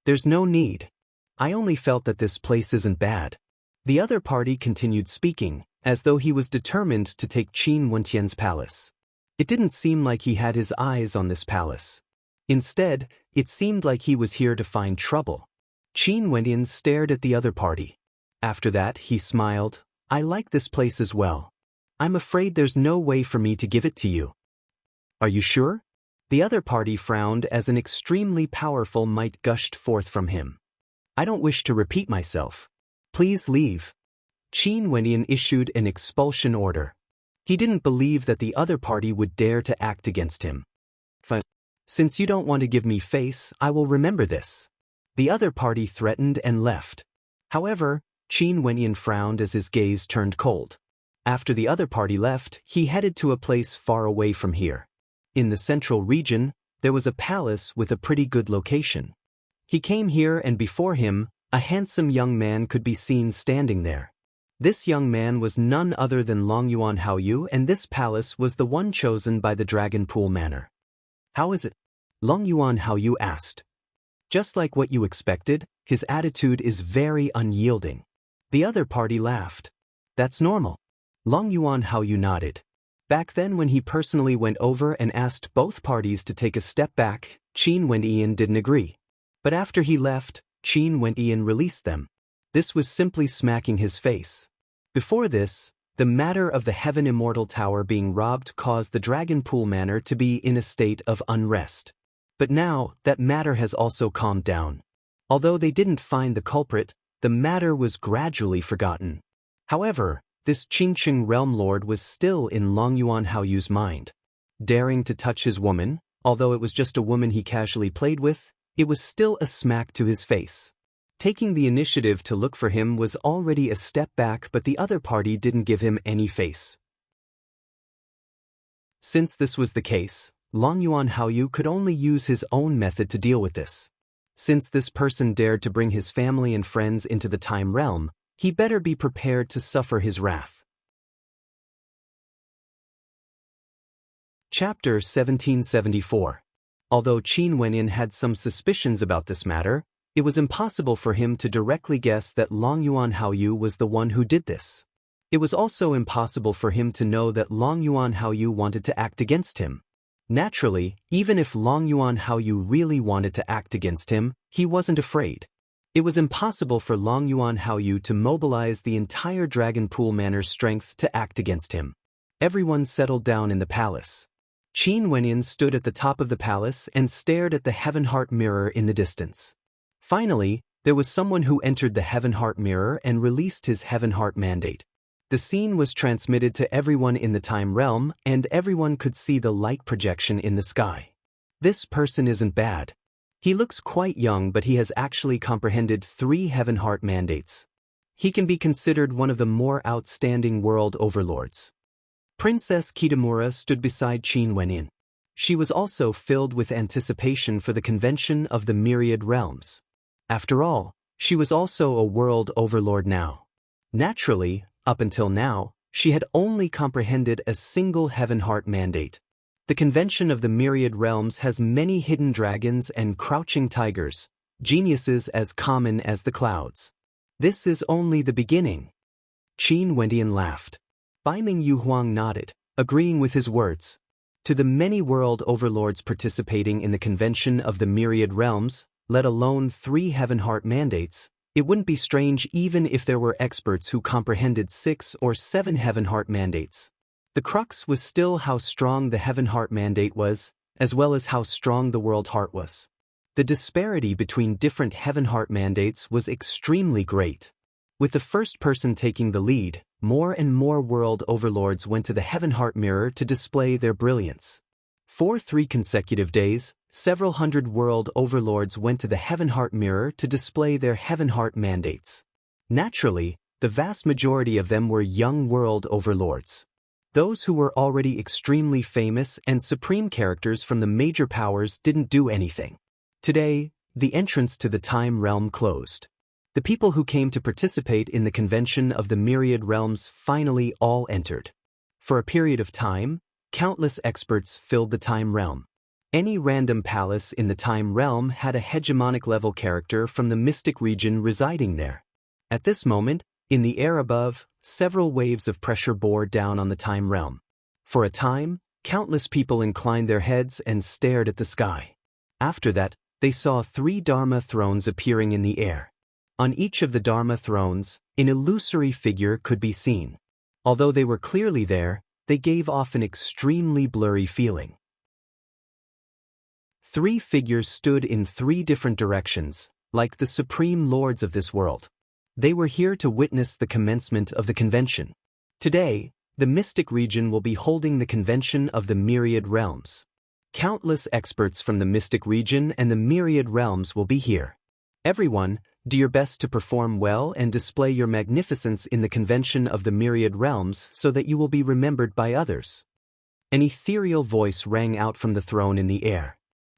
"There's no need. I only felt that this place isn't bad." The other party continued speaking, as though he was determined to take Qin Wentian's palace. It didn't seem like he had his eyes on this palace. Instead, it seemed like he was here to find trouble. Qin Wentian stared at the other party. After that, he smiled. "I like this place as well. I'm afraid there's no way for me to give it to you." "Are you sure?" The other party frowned as an extremely powerful might gushed forth from him. "I don't wish to repeat myself. Please leave." Qin Wentian issued an expulsion order. He didn't believe that the other party would dare to act against him. "Fine. Since you don't want to give me face, I will remember this." The other party threatened and left. However, Qin Wentian frowned as his gaze turned cold. After the other party left, he headed to a place far away from here. In the central region, there was a palace with a pretty good location. He came here and before him, a handsome young man could be seen standing there. This young man was none other than Longyuan Haoyu, and this palace was the one chosen by the Dragon Pool Manor. "How is it?" Longyuan Haoyu asked. "Just like what you expected, his attitude is very unyielding." The other party laughed. "That's normal." Longyuan Haoyu nodded. Back then when he personally went over and asked both parties to take a step back, Qin Wentian didn't agree. But after he left, Qin Wentian released them. This was simply smacking his face. Before this, the matter of the Heaven Immortal Tower being robbed caused the Dragon Pool Manor to be in a state of unrest. But now, that matter has also calmed down. Although they didn't find the culprit, the matter was gradually forgotten. However, this Qingqing Realm Lord was still in Longyuan Haoyu's mind. Daring to touch his woman, although it was just a woman he casually played with, it was still a smack to his face. Taking the initiative to look for him was already a step back, but the other party didn't give him any face. Since this was the case, Longyuan Haoyu could only use his own method to deal with this. Since this person dared to bring his family and friends into the time realm, he better be prepared to suffer his wrath. Chapter 1774. Although Qin Wenin had some suspicions about this matter, it was impossible for him to directly guess that Longyuan Haoyu was the one who did this. It was also impossible for him to know that Longyuan Haoyu wanted to act against him. Naturally, even if Longyuan Haoyu really wanted to act against him, he wasn't afraid. It was impossible for Longyuan Haoyu to mobilize the entire Dragon Pool Manor's strength to act against him. Everyone settled down in the palace. Qin Wenin stood at the top of the palace and stared at the Heaven Heart mirror in the distance. Finally, There was someone who entered the Heaven Heart Mirror and released his Heaven Heart Mandate. The scene was transmitted to everyone in the time realm, and everyone could see the light projection in the sky. This person isn't bad. He looks quite young, but he has actually comprehended 3 Heaven Heart Mandates. He can be considered one of the more outstanding world overlords. Princess Kitamura stood beside Qin Wenyin. She was also filled with anticipation for the convention of the myriad realms. After all, she was also a world overlord now. Naturally, up until now, she had only comprehended a single Heaven Heart Mandate. The convention of the myriad realms has many hidden dragons and crouching tigers, geniuses as common as the clouds. This is only the beginning. Qin Wendian laughed. Baiming Yuhuang nodded, agreeing with his words. To the many world overlords participating in the convention of the myriad realms, let alone 3 Heaven Heart Mandates, it wouldn't be strange even if there were experts who comprehended 6 or 7 Heaven Heart Mandates. The crux was still how strong the Heaven Heart Mandate was, as well as how strong the World Heart was. The disparity between different Heaven Heart Mandates was extremely great. With the first person taking the lead, more and more world overlords went to the Heaven Heart Mirror to display their brilliance. For 3 consecutive days, several hundred world overlords went to the Heaven Heart Mirror to display their Heaven Heart Mandates. Naturally, the vast majority of them were young world overlords. Those who were already extremely famous and supreme characters from the major powers didn't do anything. Today, the entrance to the time realm closed. The people who came to participate in the convention of the myriad realms finally all entered. For a period of time, countless experts filled the time realm. Any random palace in the time realm had a hegemonic level character from the mystic region residing there. At this moment, in the air above, several waves of pressure bore down on the time realm. For a time, countless people inclined their heads and stared at the sky. After that, they saw 3 Dharma thrones appearing in the air. On each of the Dharma thrones, an illusory figure could be seen. Although they were clearly there, they gave off an extremely blurry feeling. 3 figures stood in 3 different directions, like the supreme lords of this world. They were here to witness the commencement of the convention. Today, the mystic region will be holding the convention of the myriad realms. Countless experts from the mystic region and the myriad realms will be here. Everyone, do your best to perform well and display your magnificence in the convention of the myriad realms so that you will be remembered by others. An ethereal voice rang out from the throne in the air.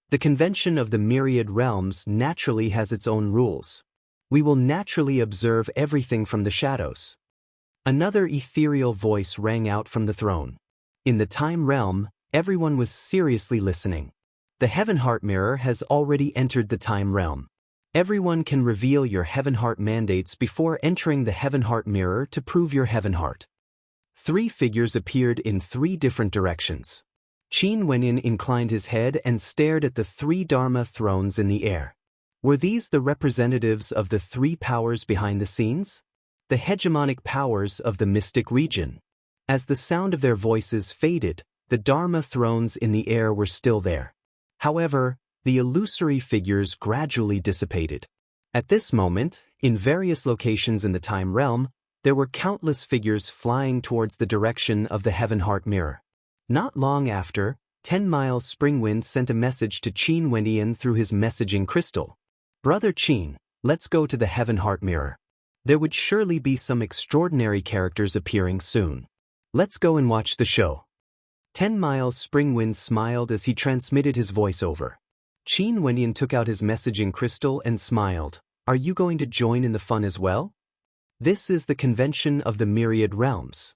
The convention of the myriad realms naturally has its own rules. We will naturally observe everything from the shadows. Another ethereal voice rang out from the throne. In the time realm, everyone was seriously listening. The Heaven Heart Mirror has already entered the time realm. Everyone can reveal your Heaven Heart Mandates before entering the Heaven Heart Mirror to prove your Heaven Heart. 3 figures appeared in 3 different directions. Qin Wenyin inclined his head and stared at the 3 Dharma thrones in the air. Were these the representatives of the 3 powers behind the scenes? The hegemonic powers of the mystic region. As the sound of their voices faded, the Dharma thrones in the air were still there. However, the illusory figures gradually dissipated. At this moment, in various locations in the time realm, there were countless figures flying towards the direction of the Heaven Heart Mirror. Not long after, 10 Miles Springwind sent a message to Qin Wendian through his messaging crystal. Brother Qin, let's go to the Heaven Heart Mirror. There would surely be some extraordinary characters appearing soon. Let's go and watch the show. 10 Miles Springwind smiled as he transmitted his voiceover. Qin Wendian took out his messaging crystal and smiled. Are you going to join in the fun as well? This is the convention of the myriad realms.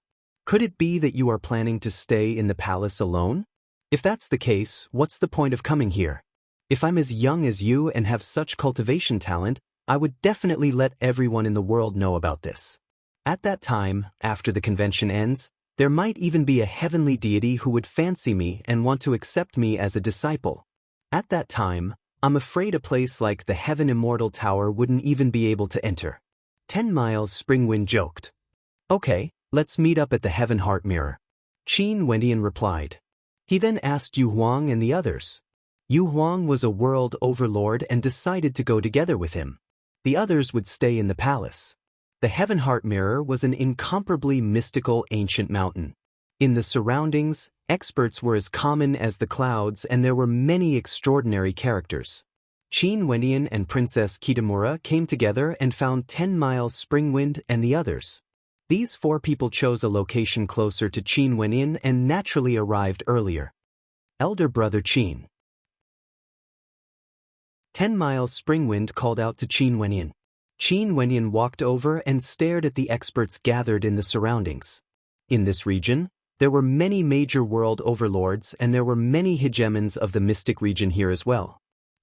Could it be that you are planning to stay in the palace alone? If that's the case, what's the point of coming here? If I'm as young as you and have such cultivation talent, I would definitely let everyone in the world know about this. At that time, after the convention ends, there might even be a heavenly deity who would fancy me and want to accept me as a disciple. At that time, I'm afraid a place like the Heaven Immortal Tower wouldn't even be able to enter. 10 Miles Springwind joked. Okay, let's meet up at the Heaven Heart Mirror. Qin Wendian replied. He then asked Yu Huang and the others. Yu Huang was a world overlord and decided to go together with him. The others would stay in the palace. The Heaven Heart Mirror was an incomparably mystical ancient mountain. In the surroundings, experts were as common as the clouds, and there were many extraordinary characters. Qin Wenyan and Princess Kitamura came together and found 10 Miles Springwind and the others. These 4 people chose a location closer to Qin Wenyan and naturally arrived earlier. Elder brother Qin. 10 Miles Springwind called out to Qin Wenyan. Qin Wenyan walked over and stared at the experts gathered in the surroundings. In this region, there were many major world overlords and there were many hegemons of the mystic region here as well.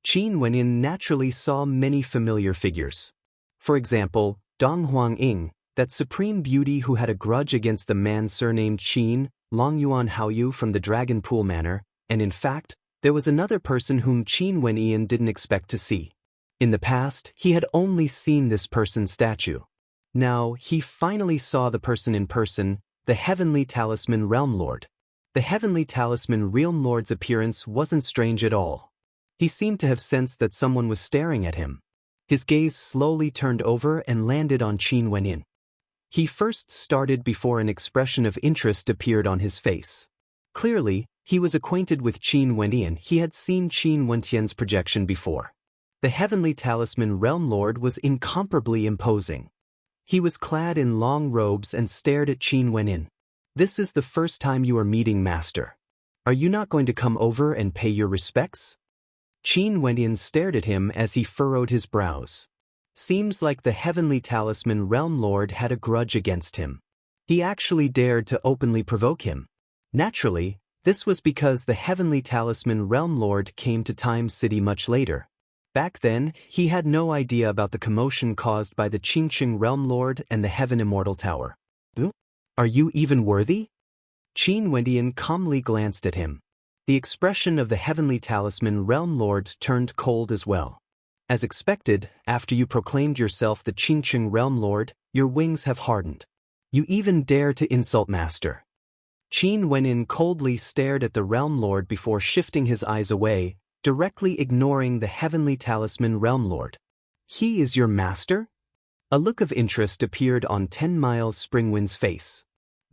Qin Wenyan naturally saw many familiar figures. For example, Dong Huang-ing, that supreme beauty who had a grudge against the man surnamed Qin, Long Yuan Haoyu from the Dragon Pool Manor, and in fact, there was another person whom Qin Wenyan didn't expect to see. In the past, he had only seen this person's statue. Now, he finally saw the person in person, the Heavenly Talisman Realm Lord. The Heavenly Talisman Realm Lord's appearance wasn't strange at all. He seemed to have sensed that someone was staring at him. His gaze slowly turned over and landed on Qin Wenyan. He first started before an expression of interest appeared on his face. Clearly, he was acquainted with Qin Wenyan. He had seen Qin Wentian's projection before. The Heavenly Talisman Realm Lord was incomparably imposing. He was clad in long robes and stared at Qin Wenyan. "This is the first time you are meeting, Master. Are you not going to come over and pay your respects?" Qin Wenyan stared at him as he furrowed his brows. Seems like the Heavenly Talisman Realm Lord had a grudge against him. He actually dared to openly provoke him. Naturally, this was because the Heavenly Talisman Realm Lord came to Time City much later. Back then, he had no idea about the commotion caused by the Qingqing Realm Lord and the Heaven Immortal Tower. "Are you even worthy?" Qin Wenyan calmly glanced at him. The expression of the Heavenly Talisman Realm Lord turned cold as well. "As expected, after you proclaimed yourself the Qingqing Realm Lord, your wings have hardened. You even dare to insult Master." Qin Wenyan coldly stared at the Realm Lord before shifting his eyes away, directly ignoring the Heavenly Talisman Realm Lord. "He is your master?" A look of interest appeared on 10 Miles Springwind's face.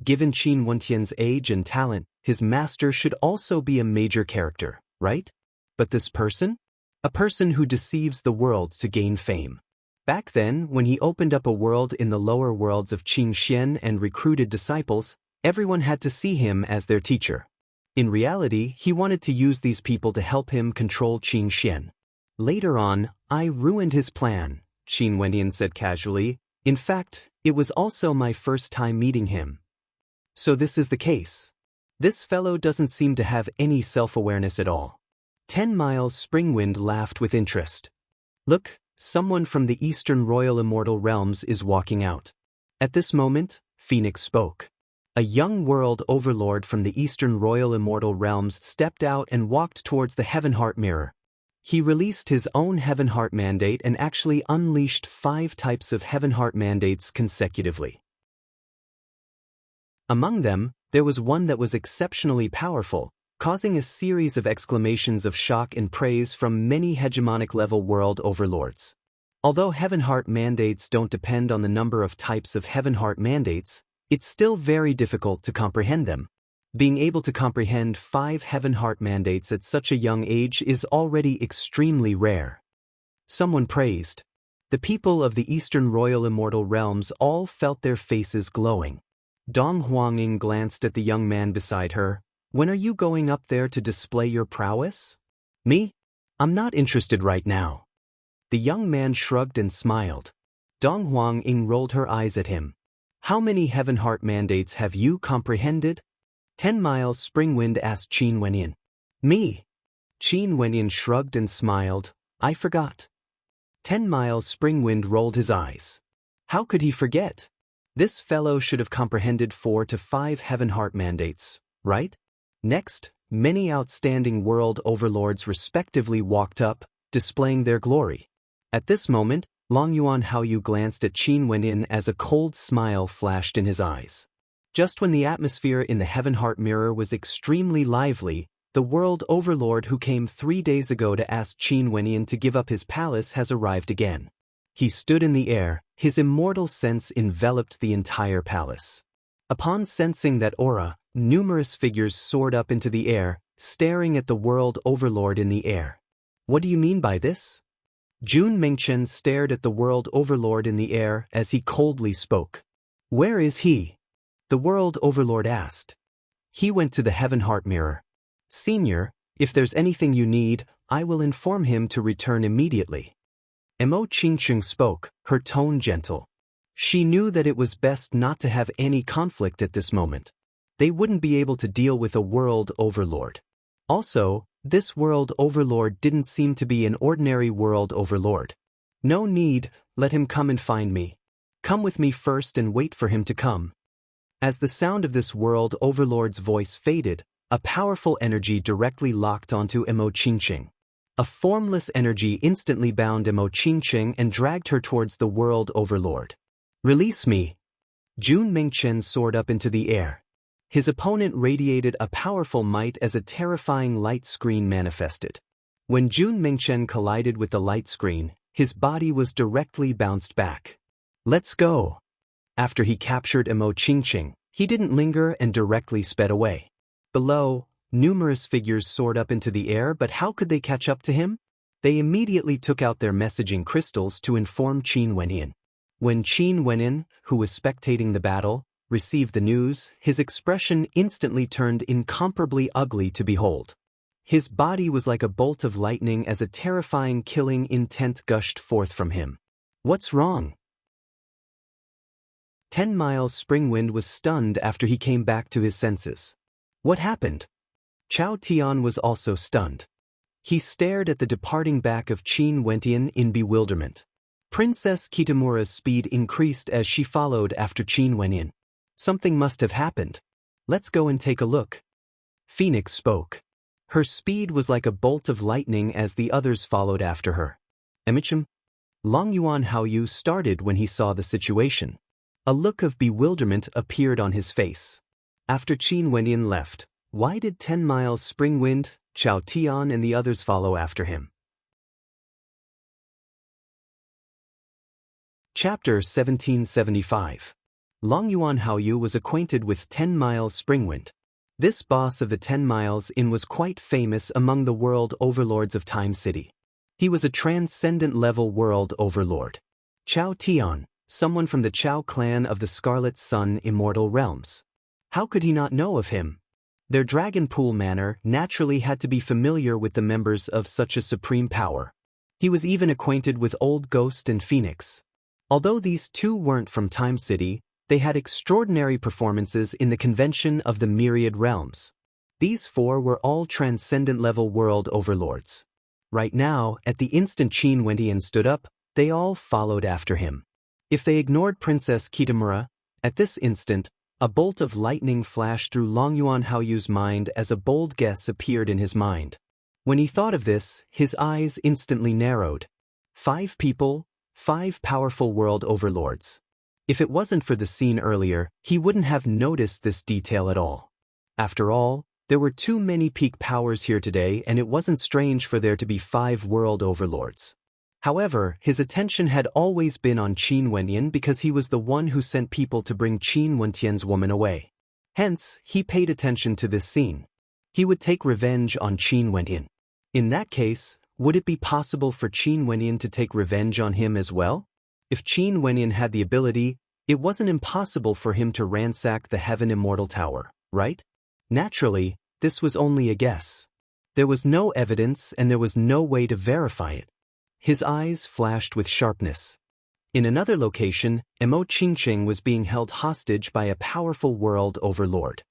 Given Qin Wentian's age and talent, his master should also be a major character, right? But this person? A person who deceives the world to gain fame. Back then, when he opened up a world in the lower worlds of Qingxian and recruited disciples, everyone had to see him as their teacher. In reality, he wanted to use these people to help him control Qingxian. "Later on, I ruined his plan," Qin Wenyan said casually. "In fact, it was also my first time meeting him." "So this is the case. This fellow doesn't seem to have any self-awareness at all." 10 Miles Springwind laughed with interest. "Look, someone from the Eastern Royal Immortal Realms is walking out." At this moment, Phoenix spoke. A young world overlord from the Eastern Royal Immortal Realms stepped out and walked towards the Heaven Heart Mirror. He released his own Heaven Heart Mandate and actually unleashed 5 types of Heaven Heart Mandates consecutively. Among them, there was one that was exceptionally powerful, causing a series of exclamations of shock and praise from many hegemonic-level world overlords. Although Heaven Heart Mandates don't depend on the number of types of Heaven Heart Mandates, it's still very difficult to comprehend them. Being able to comprehend 5 Heaven Heart Mandates at such a young age is already extremely rare. Someone praised. The people of the Eastern Royal Immortal Realms all felt their faces glowing. Dong Huanging glanced at the young man beside her. "When are you going up there to display your prowess?" "Me? I'm not interested right now." The young man shrugged and smiled. Dong Huanging rolled her eyes at him. "How many Heaven Heart Mandates have you comprehended?" 10 Miles Springwind asked Qin Wenyan. "Me?" Qin Wenyan shrugged and smiled. "I forgot." 10 Miles Springwind rolled his eyes. How could he forget? This fellow should have comprehended 4 to 5 Heaven Heart Mandates, right? Next, many outstanding world overlords respectively walked up, displaying their glory. At this moment, Long Yuan Haoyu glanced at Qin Wenyan as a cold smile flashed in his eyes. Just when the atmosphere in the Heaven Heart Mirror was extremely lively, the world overlord who came 3 days ago to ask Qin Wenyan to give up his palace has arrived again. He stood in the air, his immortal sense enveloped the entire palace. Upon sensing that aura, numerous figures soared up into the air, staring at the world overlord in the air. What do you mean by this? Jun Mingchen stared at the world overlord in the air as he coldly spoke. Where is he? The world overlord asked. He went to the Heaven Heart Mirror. Senior, if there's anything you need, I will inform him to return immediately. Mo Qingqing spoke, her tone gentle. She knew that it was best not to have any conflict at this moment. They wouldn't be able to deal with a world overlord. Also, this world overlord didn't seem to be an ordinary world overlord. No need, let him come and find me. Come with me first and wait for him to come. As the sound of this world overlord's voice faded, a powerful energy directly locked onto Mo Qingqing. A formless energy instantly bound Mo Qingqing and dragged her towards the world overlord. Release me! Jun Mingchen soared up into the air. His opponent radiated a powerful might as a terrifying light screen manifested. When Jun Mingchen collided with the light screen, his body was directly bounced back. Let's go! After he captured Mo Qingqing, he didn't linger and directly sped away. Below, numerous figures soared up into the air, but how could they catch up to him? They immediately took out their messaging crystals to inform Qin Wenyin. When Qin Wenyin, who was spectating the battle, received the news, his expression instantly turned incomparably ugly to behold. His body was like a bolt of lightning as a terrifying killing intent gushed forth from him. What's wrong? 10 Miles Springwind was stunned after he came back to his senses. What happened? Chao Tian was also stunned. He stared at the departing back of Qin Wenyin in bewilderment. Princess Kitamura's speed increased as she followed after Qin Wenyin. Something must have happened. Let's go and take a look. Phoenix spoke. Her speed was like a bolt of lightning as the others followed after her. Emichim? Long Yuan Haoyu started when he saw the situation. A look of bewilderment appeared on his face. After Qin Wenyin left, why did 10 Miles Springwind, Chao Tian and the others follow after him? Chapter 1775. Long Yuan Haoyu was acquainted with 10 Miles Springwind. This boss of the 10 Miles Inn was quite famous among the world overlords of Time City. He was a transcendent-level world overlord. Chao Tian, someone from the Chao clan of the Scarlet Sun Immortal Realms. How could he not know of him? Their Dragon Pool manor naturally had to be familiar with the members of such a supreme power. He was even acquainted with Old Ghost and Phoenix. Although these two weren't from Time City, they had extraordinary performances in the convention of the Myriad Realms. These four were all transcendent-level world overlords. Right now, at the instant Qin Wenyin stood up, they all followed after him. If they ignored Princess Kitamura, at this instant, a bolt of lightning flashed through Long Yuan Haoyu's mind as a bold guess appeared in his mind. When he thought of this, his eyes instantly narrowed. 5 people, 5 powerful world overlords. If it wasn't for the scene earlier, he wouldn't have noticed this detail at all. After all, there were too many peak powers here today, and it wasn't strange for there to be 5 world overlords. However, his attention had always been on Qin Wenyin because he was the one who sent people to bring Qin Wentian's woman away. Hence, he paid attention to this scene. He would take revenge on Qin Wenyin. In that case, would it be possible for Qin Wenyin to take revenge on him as well? If Qin Wenyin had the ability, it wasn't impossible for him to ransack the Heaven Immortal Tower, right? Naturally, this was only a guess. There was no evidence and there was no way to verify it. His eyes flashed with sharpness. In another location, Mo Qingqing was being held hostage by a powerful world overlord.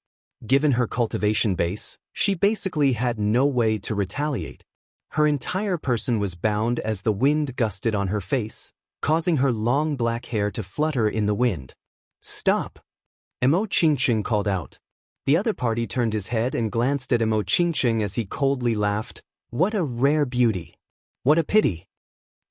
Given her cultivation base, she basically had no way to retaliate. Her entire person was bound as the wind gusted on her face, causing her long black hair to flutter in the wind. Stop! Mo Qingqing called out. The other party turned his head and glanced at Mo Qingqing as he coldly laughed. What a rare beauty! What a pity!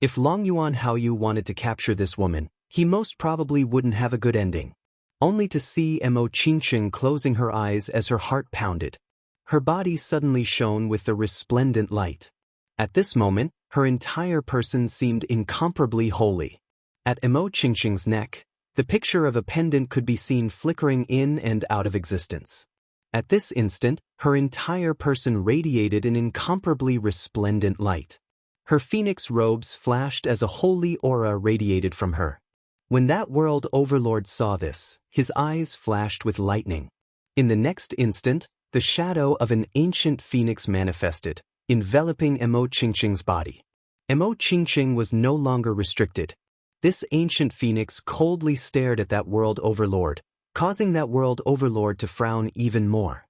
If Long Yuan Haoyu wanted to capture this woman, he most probably wouldn't have a good ending. Only to see Mo Qingqing closing her eyes as her heart pounded. Her body suddenly shone with the resplendent light. At this moment, her entire person seemed incomparably holy. At Mo Qingqing's neck, the picture of a pendant could be seen flickering in and out of existence. At this instant, her entire person radiated an incomparably resplendent light. Her phoenix robes flashed as a holy aura radiated from her. When that world overlord saw this, his eyes flashed with lightning. In the next instant, the shadow of an ancient phoenix manifested, enveloping Mo Qingqing's body. Mo Qingqing was no longer restricted. This ancient phoenix coldly stared at that world overlord, causing that world overlord to frown even more.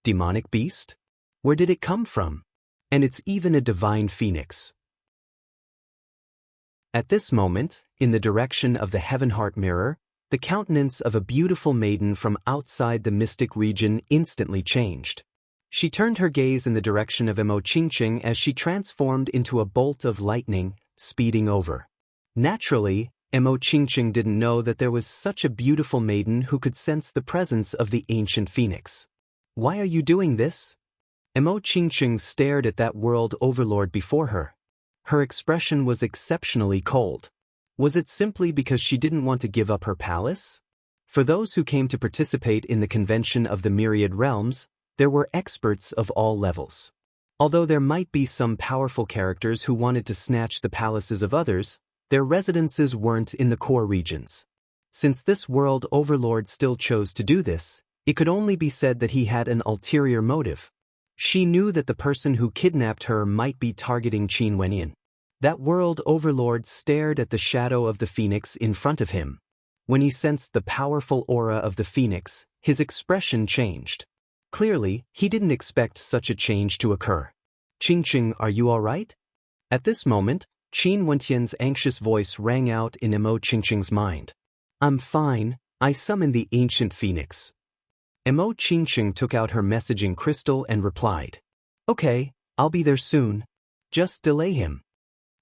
Demonic beast? Where did it come from? And it's even a divine phoenix. At this moment, in the direction of the Heavenheart mirror, the countenance of a beautiful maiden from outside the mystic region instantly changed. She turned her gaze in the direction of Mo Qingqing as she transformed into a bolt of lightning, speeding over. Naturally, Mo Qingqing didn't know that there was such a beautiful maiden who could sense the presence of the ancient phoenix. Why are you doing this? Mo Qingqing stared at that world overlord before her. Her expression was exceptionally cold. Was it simply because she didn't want to give up her palace? For those who came to participate in the convention of the Myriad Realms, there were experts of all levels. Although there might be some powerful characters who wanted to snatch the palaces of others, their residences weren't in the core regions. Since this world overlord still chose to do this, it could only be said that he had an ulterior motive. She knew that the person who kidnapped her might be targeting Qin Wenyin. That world overlord stared at the shadow of the phoenix in front of him. When he sensed the powerful aura of the phoenix, his expression changed. Clearly, he didn't expect such a change to occur. Qingqing, are you all right? At this moment, Qin Wenyan's anxious voice rang out in Mo Qingqing's mind. I'm fine, I summoned the ancient phoenix. Mo Qingqing took out her messaging crystal and replied. Okay, I'll be there soon. Just delay him.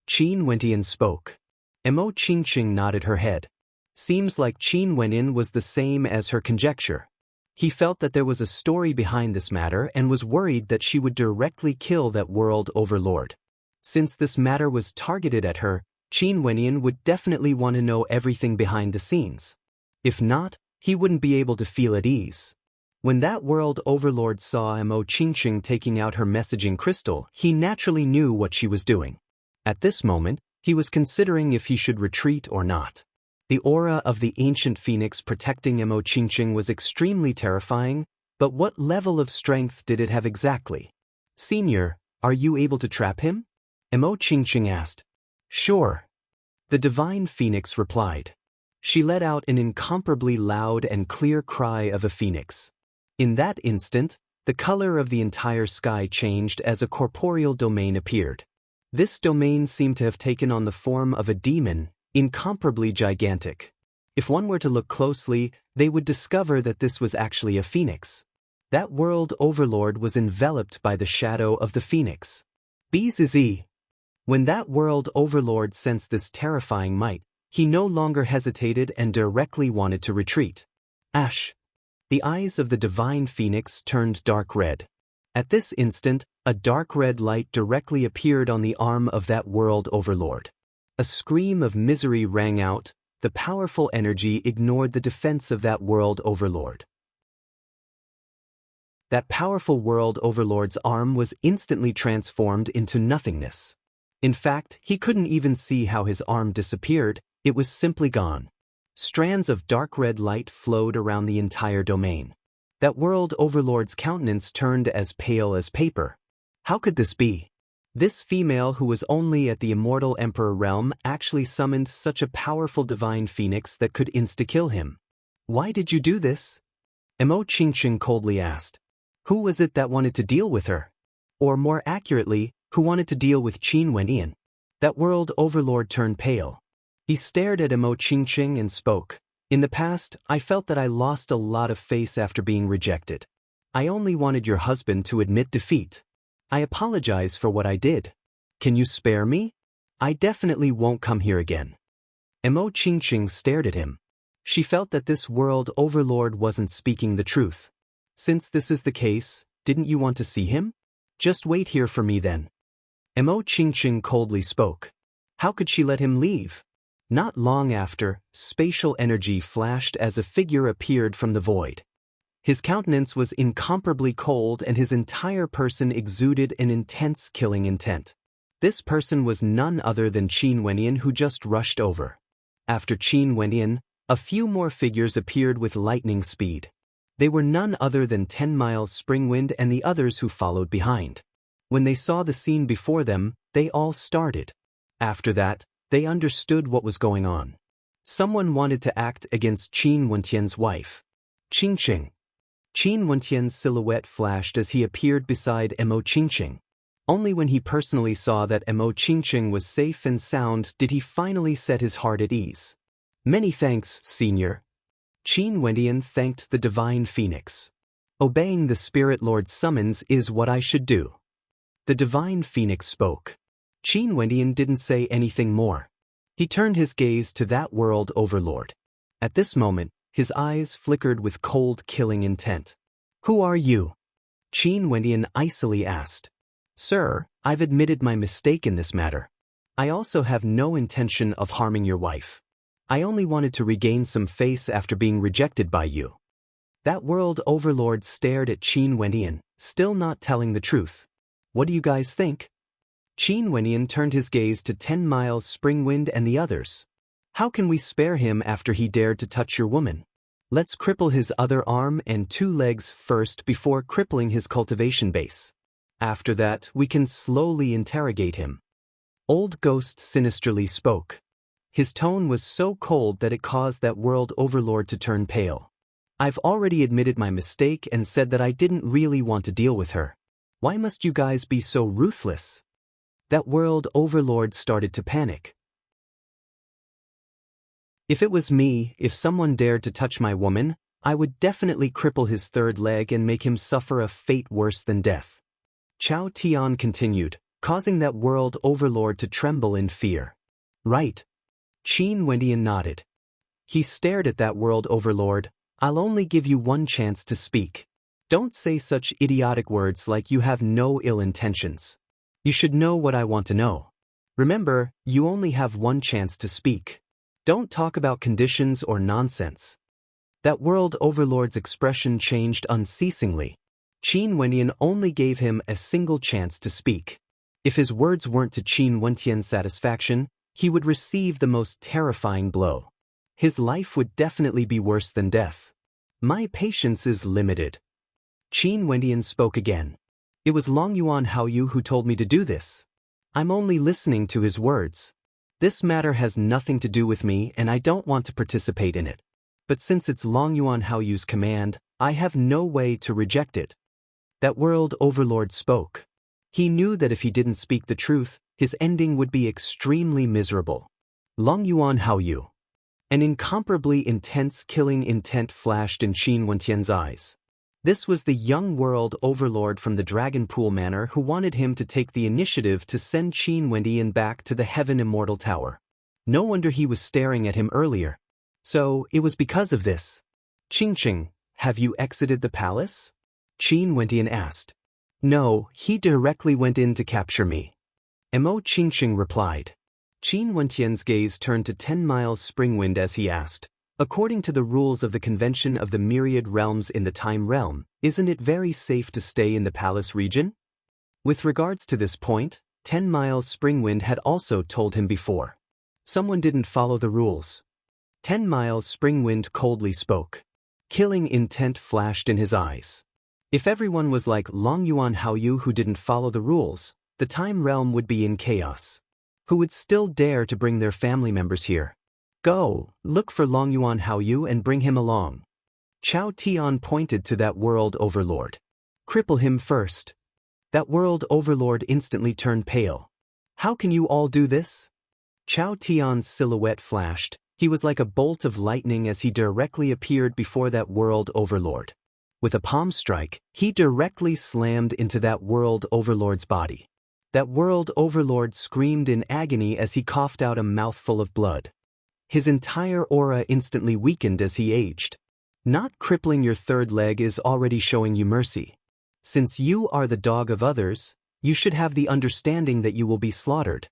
Qin Wenyan spoke. Mo Qingqing nodded her head. Seems like Qin Wenyan was the same as her conjecture. He felt that there was a story behind this matter and was worried that she would directly kill that world overlord. Since this matter was targeted at her, Qin Wenyan would definitely want to know everything behind the scenes. If not, he wouldn't be able to feel at ease. When that world overlord saw Mo Qingqing taking out her messaging crystal, he naturally knew what she was doing. At this moment, he was considering if he should retreat or not. The aura of the ancient phoenix protecting Mo Qingqing was extremely terrifying, but what level of strength did it have exactly? Senior, are you able to trap him? Mo Qingqing asked. Sure. The divine phoenix replied. She let out an incomparably loud and clear cry of a phoenix. In that instant, the color of the entire sky changed as a corporeal domain appeared. This domain seemed to have taken on the form of a demon, incomparably gigantic. If one were to look closely, they would discover that this was actually a phoenix. That world overlord was enveloped by the shadow of the phoenix. Bzz. When that world overlord sensed this terrifying might, he no longer hesitated and directly wanted to retreat. Ash. The eyes of the divine phoenix turned dark red. At this instant, a dark red light directly appeared on the arm of that world overlord. A scream of misery rang out. The powerful energy ignored the defense of that world overlord. That powerful world overlord's arm was instantly transformed into nothingness. In fact, he couldn't even see how his arm disappeared, it was simply gone. Strands of dark red light flowed around the entire domain. That world overlord's countenance turned as pale as paper. How could this be? This female who was only at the immortal emperor realm actually summoned such a powerful divine phoenix that could insta-kill him. Why did you do this? Mo Qingqing coldly asked. Who was it that wanted to deal with her? Or more accurately, who wanted to deal with Qin Wenyan? That world overlord turned pale. He stared at Mo Qingqing and spoke. In the past, I felt that I lost a lot of face after being rejected. I only wanted your husband to admit defeat. I apologize for what I did. Can you spare me? I definitely won't come here again. Mo Qingqing stared at him. She felt that this world overlord wasn't speaking the truth. Since this is the case, didn't you want to see him? Just wait here for me then. Mo Qingqing coldly spoke. How could she let him leave? Not long after, spatial energy flashed as a figure appeared from the void. His countenance was incomparably cold and his entire person exuded an intense killing intent. This person was none other than Qin Wenyan, who just rushed over. After Qin Wenyan, a few more figures appeared with lightning speed. They were none other than 10 Miles Springwind and the others who followed behind. When they saw the scene before them, they all started. After that, they understood what was going on. Someone wanted to act against Qin Wentian's wife. Qingqing. Qin Wentian's silhouette flashed as he appeared beside Mo Qingqing. Only when he personally saw that Mo Qingqing was safe and sound did he finally set his heart at ease. Many thanks, Senior. Qin Wentian thanked the Divine Phoenix. Obeying the Spirit Lord's summons is what I should do. The Divine Phoenix spoke. Qin Wentian didn't say anything more. He turned his gaze to that world overlord. At this moment, his eyes flickered with cold, killing intent. Who are you? Qin Wentian icily asked. Sir, I've admitted my mistake in this matter. I also have no intention of harming your wife. I only wanted to regain some face after being rejected by you. That world overlord stared at Qin Wentian, still not telling the truth. What do you guys think? Qin Wentian turned his gaze to 10 Miles Springwind and the others. How can we spare him after he dared to touch your woman? Let's cripple his other arm and 2 legs first before crippling his cultivation base. After that, we can slowly interrogate him. Old Ghost sinisterly spoke. His tone was so cold that it caused that world overlord to turn pale. I've already admitted my mistake and said that I didn't really want to deal with her. Why must you guys be so ruthless? That world overlord started to panic. If it was me, if someone dared to touch my woman, I would definitely cripple his third leg and make him suffer a fate worse than death. Chao Tian continued, causing that world overlord to tremble in fear. Right. Qin Wentian nodded. He stared at that world overlord. I'll only give you one chance to speak. Don't say such idiotic words like you have no ill intentions. You should know what I want to know. Remember, you only have one chance to speak. Don't talk about conditions or nonsense. That world overlord's expression changed unceasingly. Qin Wentian only gave him a single chance to speak. If his words weren't to Qin Wentian's satisfaction, he would receive the most terrifying blow. His life would definitely be worse than death. My patience is limited. Qin Wentian spoke again. It was Long Yuan Haoyu who told me to do this. I'm only listening to his words. This matter has nothing to do with me and I don't want to participate in it. But since it's Long Yuan Haoyu's command, I have no way to reject it. That world overlord spoke. He knew that if he didn't speak the truth, his ending would be extremely miserable. Long Yuan Haoyu. An incomparably intense killing intent flashed in Qin Wentian's eyes. This was the young world overlord from the Dragon Pool Manor who wanted him to take the initiative to send Qin Wentian back to the Heaven Immortal Tower. No wonder he was staring at him earlier. So, it was because of this. Qingqing, have you exited the palace? Qin Wentian asked. No, he directly went in to capture me. Mo Qingqing replied. Qin Wentian's gaze turned to 10 Miles Springwind as he asked, according to the rules of the Convention of the Myriad Realms in the Time Realm, isn't it very safe to stay in the palace region? With regards to this point, 10 Miles Springwind had also told him before. Someone didn't follow the rules. 10 Miles Springwind coldly spoke. Killing intent flashed in his eyes. If everyone was like Long Yuan Haoyu who didn't follow the rules, the Time Realm would be in chaos. Who would still dare to bring their family members here? Go, look for Long Yuan Haoyu and bring him along. Chao Tian pointed to that world overlord. Cripple him first. That world overlord instantly turned pale. How can you all do this? Chao Tian's silhouette flashed. He was like a bolt of lightning as he directly appeared before that world overlord. With a palm strike, he directly slammed into that world overlord's body. That world overlord screamed in agony as he coughed out a mouthful of blood. His entire aura instantly weakened as he aged. Not crippling your third leg is already showing you mercy. Since you are the dog of others, you should have the understanding that you will be slaughtered.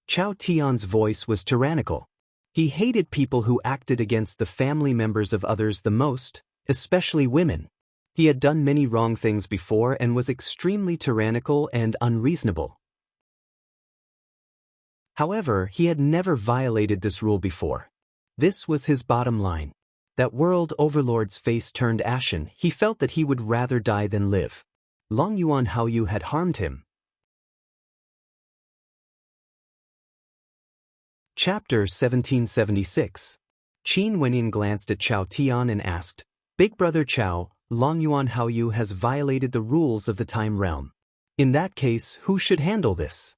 Chao Tian's voice was tyrannical. He hated people who acted against the family members of others the most, especially women. He had done many wrong things before and was extremely tyrannical and unreasonable. However, he had never violated this rule before. This was his bottom line. That world overlord's face turned ashen. He felt that he would rather die than live. Long Yuan Haoyu had harmed him. Chapter 1776. Qin Wenin glanced at Chao Tian and asked, "Big Brother Chao, Long Yuan Haoyu has violated the rules of the Time Realm. In that case, who should handle this?"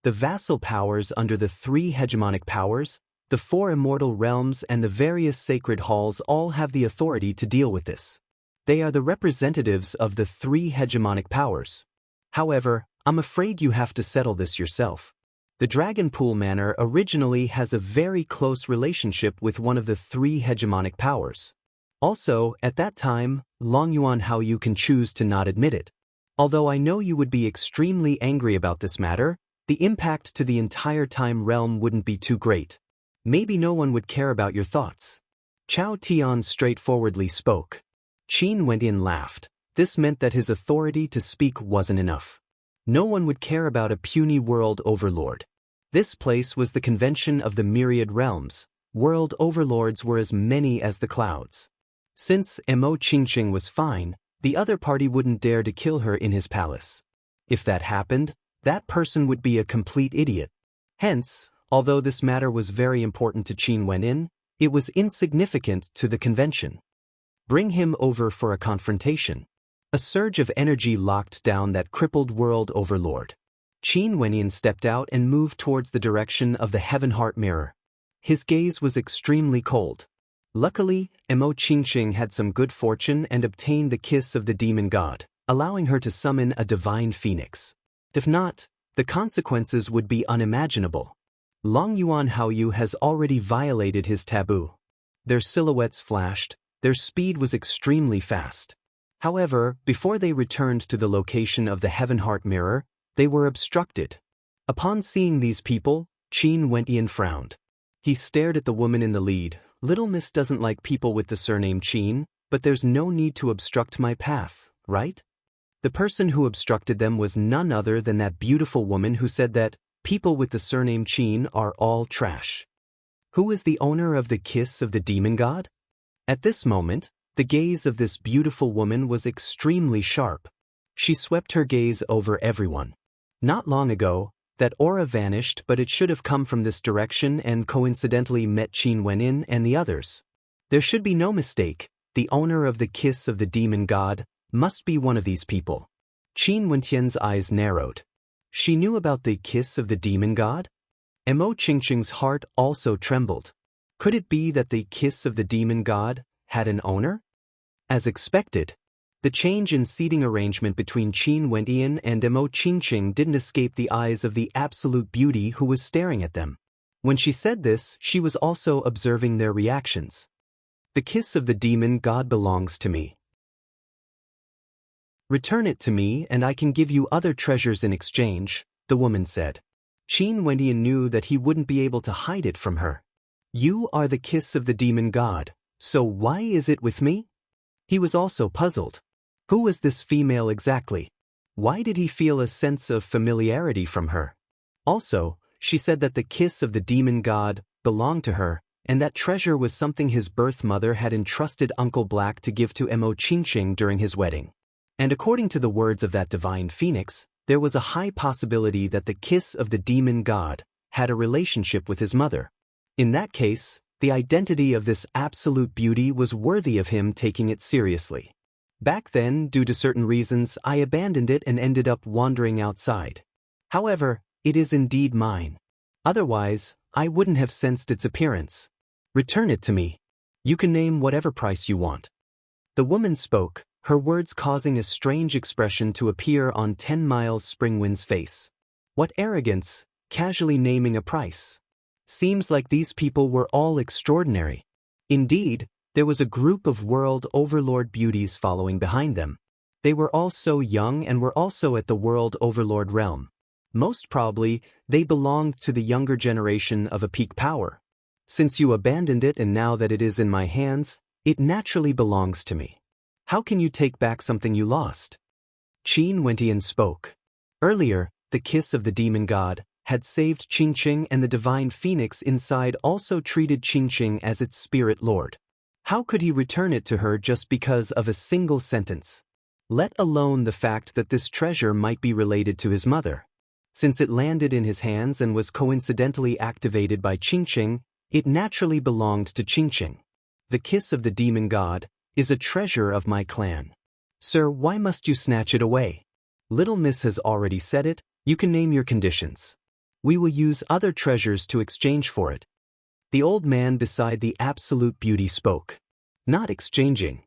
The vassal powers under the 3 hegemonic powers, the 4 immortal realms and the various sacred halls all have the authority to deal with this. They are the representatives of the 3 hegemonic powers. However, I'm afraid you have to settle this yourself. The Dragon Pool Manor originally has a very close relationship with one of the 3 hegemonic powers. Also, at that time, Long Yuan Haoyu can choose to not admit it. Although I know you would be extremely angry about this matter, the impact to the entire Time Realm wouldn't be too great. Maybe no one would care about your thoughts. Chao Tian straightforwardly spoke. Qin Wendian laughed. This meant that his authority to speak wasn't enough. No one would care about a puny world overlord. This place was the convention of the myriad realms. World overlords were as many as the clouds. Since Mo Qingqing was fine, the other party wouldn't dare to kill her in his palace. If that happened, that person would be a complete idiot. Hence, although this matter was very important to Qin Wenin, it was insignificant to the convention. Bring him over for a confrontation. A surge of energy locked down that crippled world overlord. Qin Wenin stepped out and moved towards the direction of the Heaven Heart Mirror. His gaze was extremely cold. Luckily, Mo Qingqing had some good fortune and obtained the kiss of the demon god, allowing her to summon a divine phoenix. If not, the consequences would be unimaginable. Long Yuan Haoyu has already violated his taboo. Their silhouettes flashed, their speed was extremely fast. However, before they returned to the location of the Heaven Heart Mirror, they were obstructed. Upon seeing these people, Qin Wendian frowned. He stared at the woman in the lead. "Little Miss doesn't like people with the surname Qin, but there's no need to obstruct my path, right?" The person who obstructed them was none other than that beautiful woman who said that people with the surname Qin are all trash. Who is the owner of the kiss of the demon god? At this moment, the gaze of this beautiful woman was extremely sharp. She swept her gaze over everyone. Not long ago, that aura vanished, but it should have come from this direction and coincidentally met Qin Wenin and the others. There should be no mistake, the owner of the kiss of the demon god must be one of these people. Qin Wentian's eyes narrowed. She knew about the kiss of the demon god? Mo Qingqing's heart also trembled. Could it be that the kiss of the demon god had an owner? As expected, the change in seating arrangement between Qin Wendian and Mo Qingqing didn't escape the eyes of the absolute beauty who was staring at them. When she said this, she was also observing their reactions. "The kiss of the demon god belongs to me. Return it to me and I can give you other treasures in exchange," the woman said. Qin Wendian knew that he wouldn't be able to hide it from her. "You are the kiss of the demon god, so why is it with me?" He was also puzzled. Who was this female exactly? Why did he feel a sense of familiarity from her? Also, she said that the kiss of the demon god belonged to her, and that treasure was something his birth mother had entrusted Uncle Black to give to Mo Qingqing during his wedding. And according to the words of that divine phoenix, there was a high possibility that the kiss of the demon god had a relationship with his mother. In that case, the identity of this absolute beauty was worthy of him taking it seriously. Back then, due to certain reasons, I abandoned it and ended up wandering outside. However, it is indeed mine. Otherwise, I wouldn't have sensed its appearance. Return it to me. You can name whatever price you want. The woman spoke, her words causing a strange expression to appear on 10 Miles Springwind's face. What arrogance, casually naming a price. Seems like these people were all extraordinary. Indeed, there was a group of world overlord beauties following behind them. They were all so young and were also at the world overlord realm. Most probably, they belonged to the younger generation of a peak power. Since you abandoned it and now that it is in my hands, it naturally belongs to me. How can you take back something you lost? Qin Wentian spoke. Earlier, the kiss of the demon god had saved Qingqing, and the divine phoenix inside also treated Qingqing as its spirit lord. How could he return it to her just because of a single sentence? Let alone the fact that this treasure might be related to his mother. Since it landed in his hands and was coincidentally activated by Qingqing, it naturally belonged to Qingqing. The kiss of the demon god is a treasure of my clan. Sir, why must you snatch it away? Little Miss has already said it, you can name your conditions. We will use other treasures to exchange for it. The old man beside the absolute beauty spoke. Not exchanging.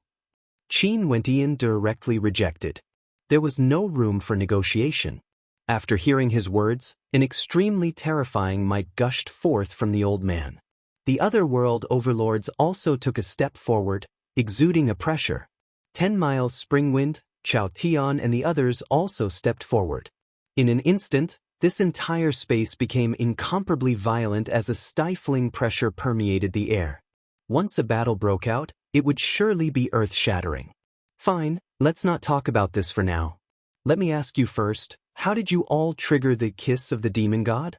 Qin Wentian directly rejected. There was no room for negotiation. After hearing his words, an extremely terrifying might gushed forth from the old man. The other world overlords also took a step forward, exuding a pressure. 10 Miles Springwind, Chao Tian and the others also stepped forward. In an instant, this entire space became incomparably violent as a stifling pressure permeated the air. Once a battle broke out, it would surely be earth-shattering. Fine, let's not talk about this for now. Let me ask you first, how did you all trigger the kiss of the demon god?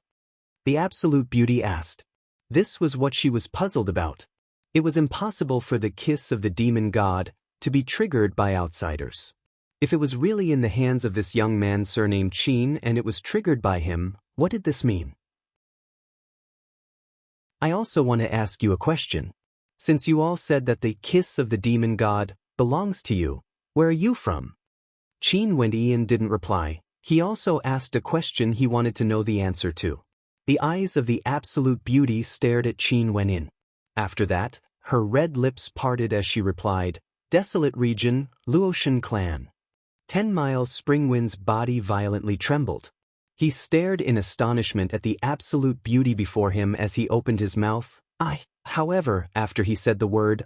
The absolute beauty asked. This was what she was puzzled about. It was impossible for the kiss of the demon god to be triggered by outsiders. If it was really in the hands of this young man surnamed Qin and it was triggered by him, what did this mean? I also want to ask you a question. Since you all said that the kiss of the demon god belongs to you, where are you from? Qin Wentian didn't reply. He also asked a question he wanted to know the answer to. The eyes of the absolute beauty stared at Qin Wentian. After that, her red lips parted as she replied, Desolate region, Luotian clan. 10 Miles Springwind's body violently trembled. He stared in astonishment at the absolute beauty before him as he opened his mouth. However, after he said the word,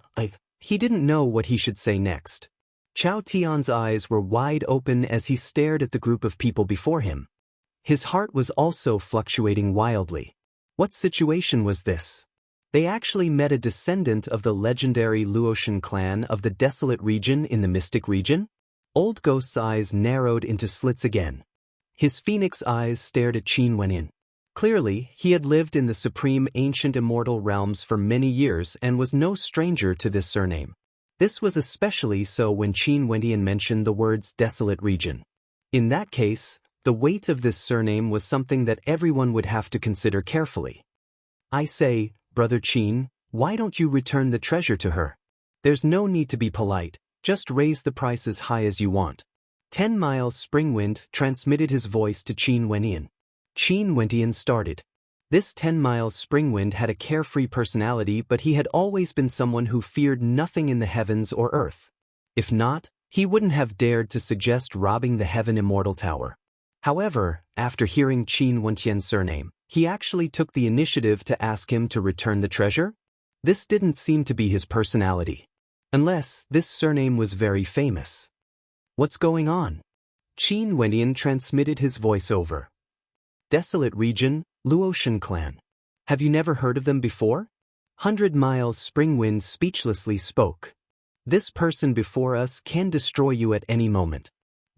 he didn't know what he should say next. Chao Tian's eyes were wide open as he stared at the group of people before him. His heart was also fluctuating wildly. What situation was this? They actually met a descendant of the legendary Luotian clan of the Desolate region in the Mystic region? Old Ghost's eyes narrowed into slits again. His phoenix eyes stared at Qin Wentian. Clearly, he had lived in the supreme ancient immortal realms for many years and was no stranger to this surname. This was especially so when Qin Wentian mentioned the words Desolate region. In that case, the weight of this surname was something that everyone would have to consider carefully. I say, Brother Qin, why don't you return the treasure to her? There's no need to be polite, just raise the price as high as you want. 10 Miles Springwind transmitted his voice to Qin Wentian. Qin Wentian started. This 10 Miles Springwind had a carefree personality, but he had always been someone who feared nothing in the heavens or earth. If not, he wouldn't have dared to suggest robbing the Heaven Immortal Tower. However, after hearing Qin Wentian's surname, he actually took the initiative to ask him to return the treasure? This didn't seem to be his personality. Unless this surname was very famous. What's going on? Qin Wentian transmitted his voice over. Desolate region, Luotian clan. Have you never heard of them before? 100 Miles Springwind speechlessly spoke. This person before us can destroy you at any moment.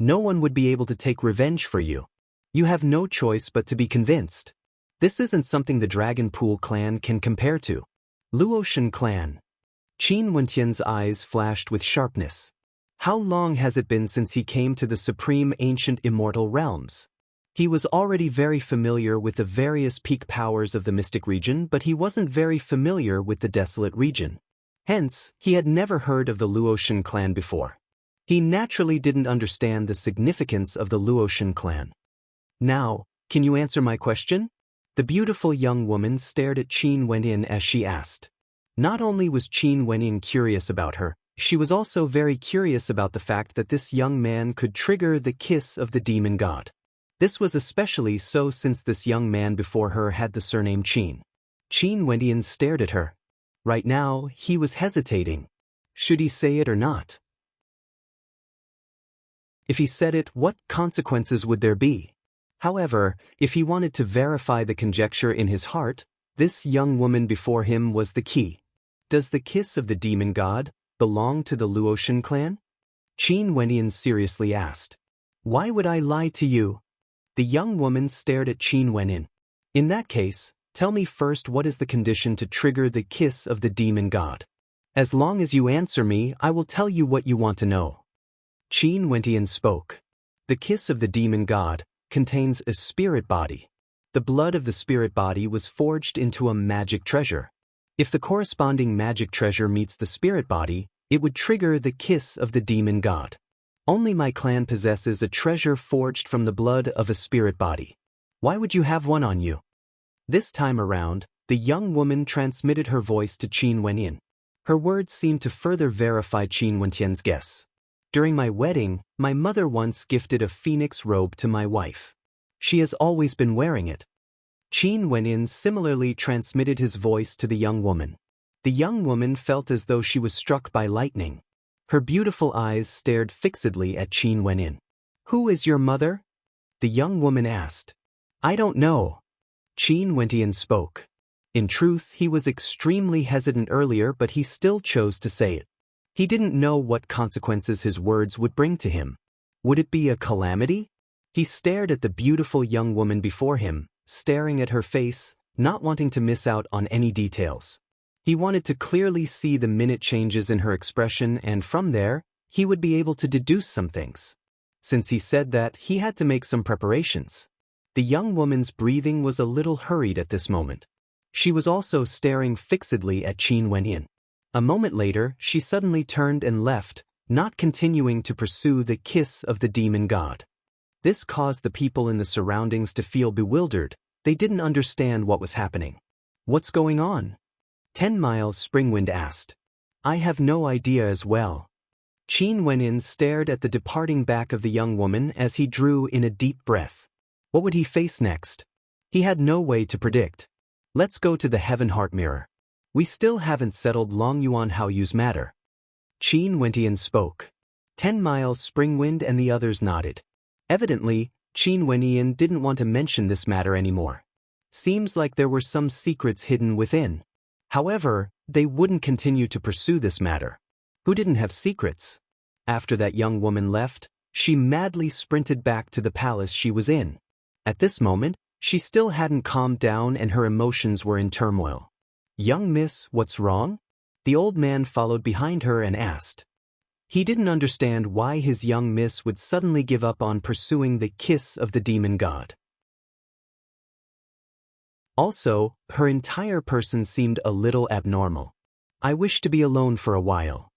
No one would be able to take revenge for you. You have no choice but to be convinced. This isn't something the Dragon Pool clan can compare to. Luotian clan. Qin Wentian's eyes flashed with sharpness. How long has it been since he came to the supreme ancient immortal realms? He was already very familiar with the various peak powers of the Mystic region, but he wasn't very familiar with the Desolate region. Hence, he had never heard of the Luotian clan before. He naturally didn't understand the significance of the Luotian clan. Now, can you answer my question? The beautiful young woman stared at Qin Wentian as she asked. Not only was Qin Wentian curious about her, she was also very curious about the fact that this young man could trigger the kiss of the demon god. This was especially so since this young man before her had the surname Qin. Qin Wentian stared at her. Right now, he was hesitating. Should he say it or not? If he said it, what consequences would there be? However, if he wanted to verify the conjecture in his heart, This young woman before him was the key. Does the kiss of the demon god belong to the Luotian clan? Qin Wenyan seriously asked. Why would I lie to you? The young woman stared at Qin Wenyan. In that case, tell me first what is the condition to trigger the kiss of the demon god. As long as you answer me, I will tell you what you want to know. Qin Wenyan spoke. The kiss of the demon god contains a spirit body. The blood of the spirit body was forged into a magic treasure. If the corresponding magic treasure meets the spirit body, it would trigger the kiss of the demon god. Only my clan possesses a treasure forged from the blood of a spirit body. Why would you have one on you? This time around, the young woman transmitted her voice to Qin Wenyan. Her words seemed to further verify Qin Wenyan's guess. During my wedding, my mother once gifted a phoenix robe to my wife. She has always been wearing it. Qin Wenyan similarly transmitted his voice to the young woman. The young woman felt as though she was struck by lightning. Her beautiful eyes stared fixedly at Qin Wenyan. Who is your mother? The young woman asked. I don't know. Qin Wenyan spoke. In truth, he was extremely hesitant earlier, but he still chose to say it. He didn't know what consequences his words would bring to him. Would it be a calamity? He stared at the beautiful young woman before him, staring at her face, not wanting to miss out on any details. He wanted to clearly see the minute changes in her expression, and from there, he would be able to deduce some things. Since he said that, he had to make some preparations. The young woman's breathing was a little hurried at this moment. She was also staring fixedly at Qin Wenyan. A moment later, she suddenly turned and left, not continuing to pursue the kiss of the demon god. This caused the people in the surroundings to feel bewildered. They didn't understand what was happening. What's going on? 10 Miles Springwind asked. I have no idea as well. Qin Wenyan stared at the departing back of the young woman as he drew in a deep breath. What would he face next? He had no way to predict. Let's go to the Heaven Heart Mirror. We still haven't settled Long Yuan Haoyu's matter. Qin Wenyan spoke. 10 Miles Springwind and the others nodded. Evidently, Qin Wenyan didn't want to mention this matter anymore. Seems like there were some secrets hidden within. However, they wouldn't continue to pursue this matter. Who didn't have secrets? After that young woman left, she madly sprinted back to the palace she was in. At this moment, she still hadn't calmed down and her emotions were in turmoil. Young miss, what's wrong? The old man followed behind her and asked. He didn't understand why his young miss would suddenly give up on pursuing the kiss of the demon god. Also, her entire person seemed a little abnormal. I wish to be alone for a while.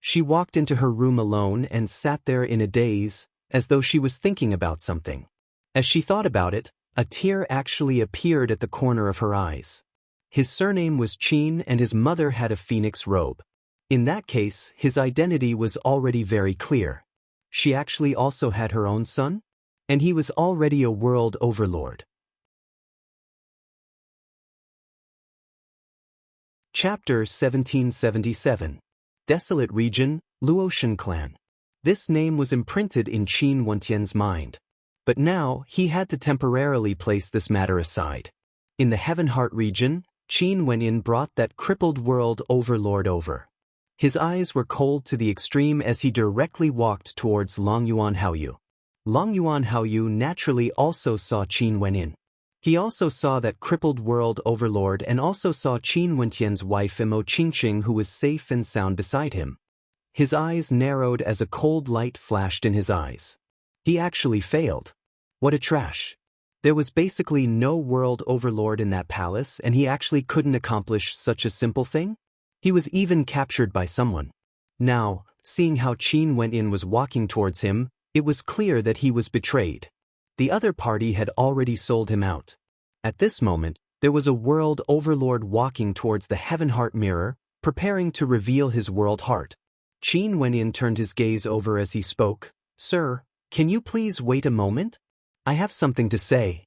She walked into her room alone and sat there in a daze, as though she was thinking about something. As she thought about it, a tear actually appeared at the corner of her eyes. His surname was Qin and his mother had a phoenix robe. In that case, his identity was already very clear. She actually also had her own son? And he was already a world overlord. Chapter 1777. Desolate Region, Luotian Clan. This name was imprinted in Qin Wenyan's mind. But now, he had to temporarily place this matter aside. In the Heaven Heart region, Qin Wenyan brought that crippled world overlord over. His eyes were cold to the extreme as he directly walked towards Long Yuan Haoyu. Long Yuan Haoyu naturally also saw Qin Wenyan. He also saw that crippled world overlord and also saw Qin Wenyan's wife Imo Qingqing, who was safe and sound beside him. His eyes narrowed as a cold light flashed in his eyes. He actually failed. What a trash. There was basically no world overlord in that palace and he actually couldn't accomplish such a simple thing? He was even captured by someone. Now, seeing how Qin Wenyan was walking towards him, it was clear that he was betrayed. The other party had already sold him out. At this moment, there was a world overlord walking towards the Heaven Heart Mirror, preparing to reveal his world heart. Qin Wenyan turned his gaze over as he spoke. Sir, can you please wait a moment? I have something to say.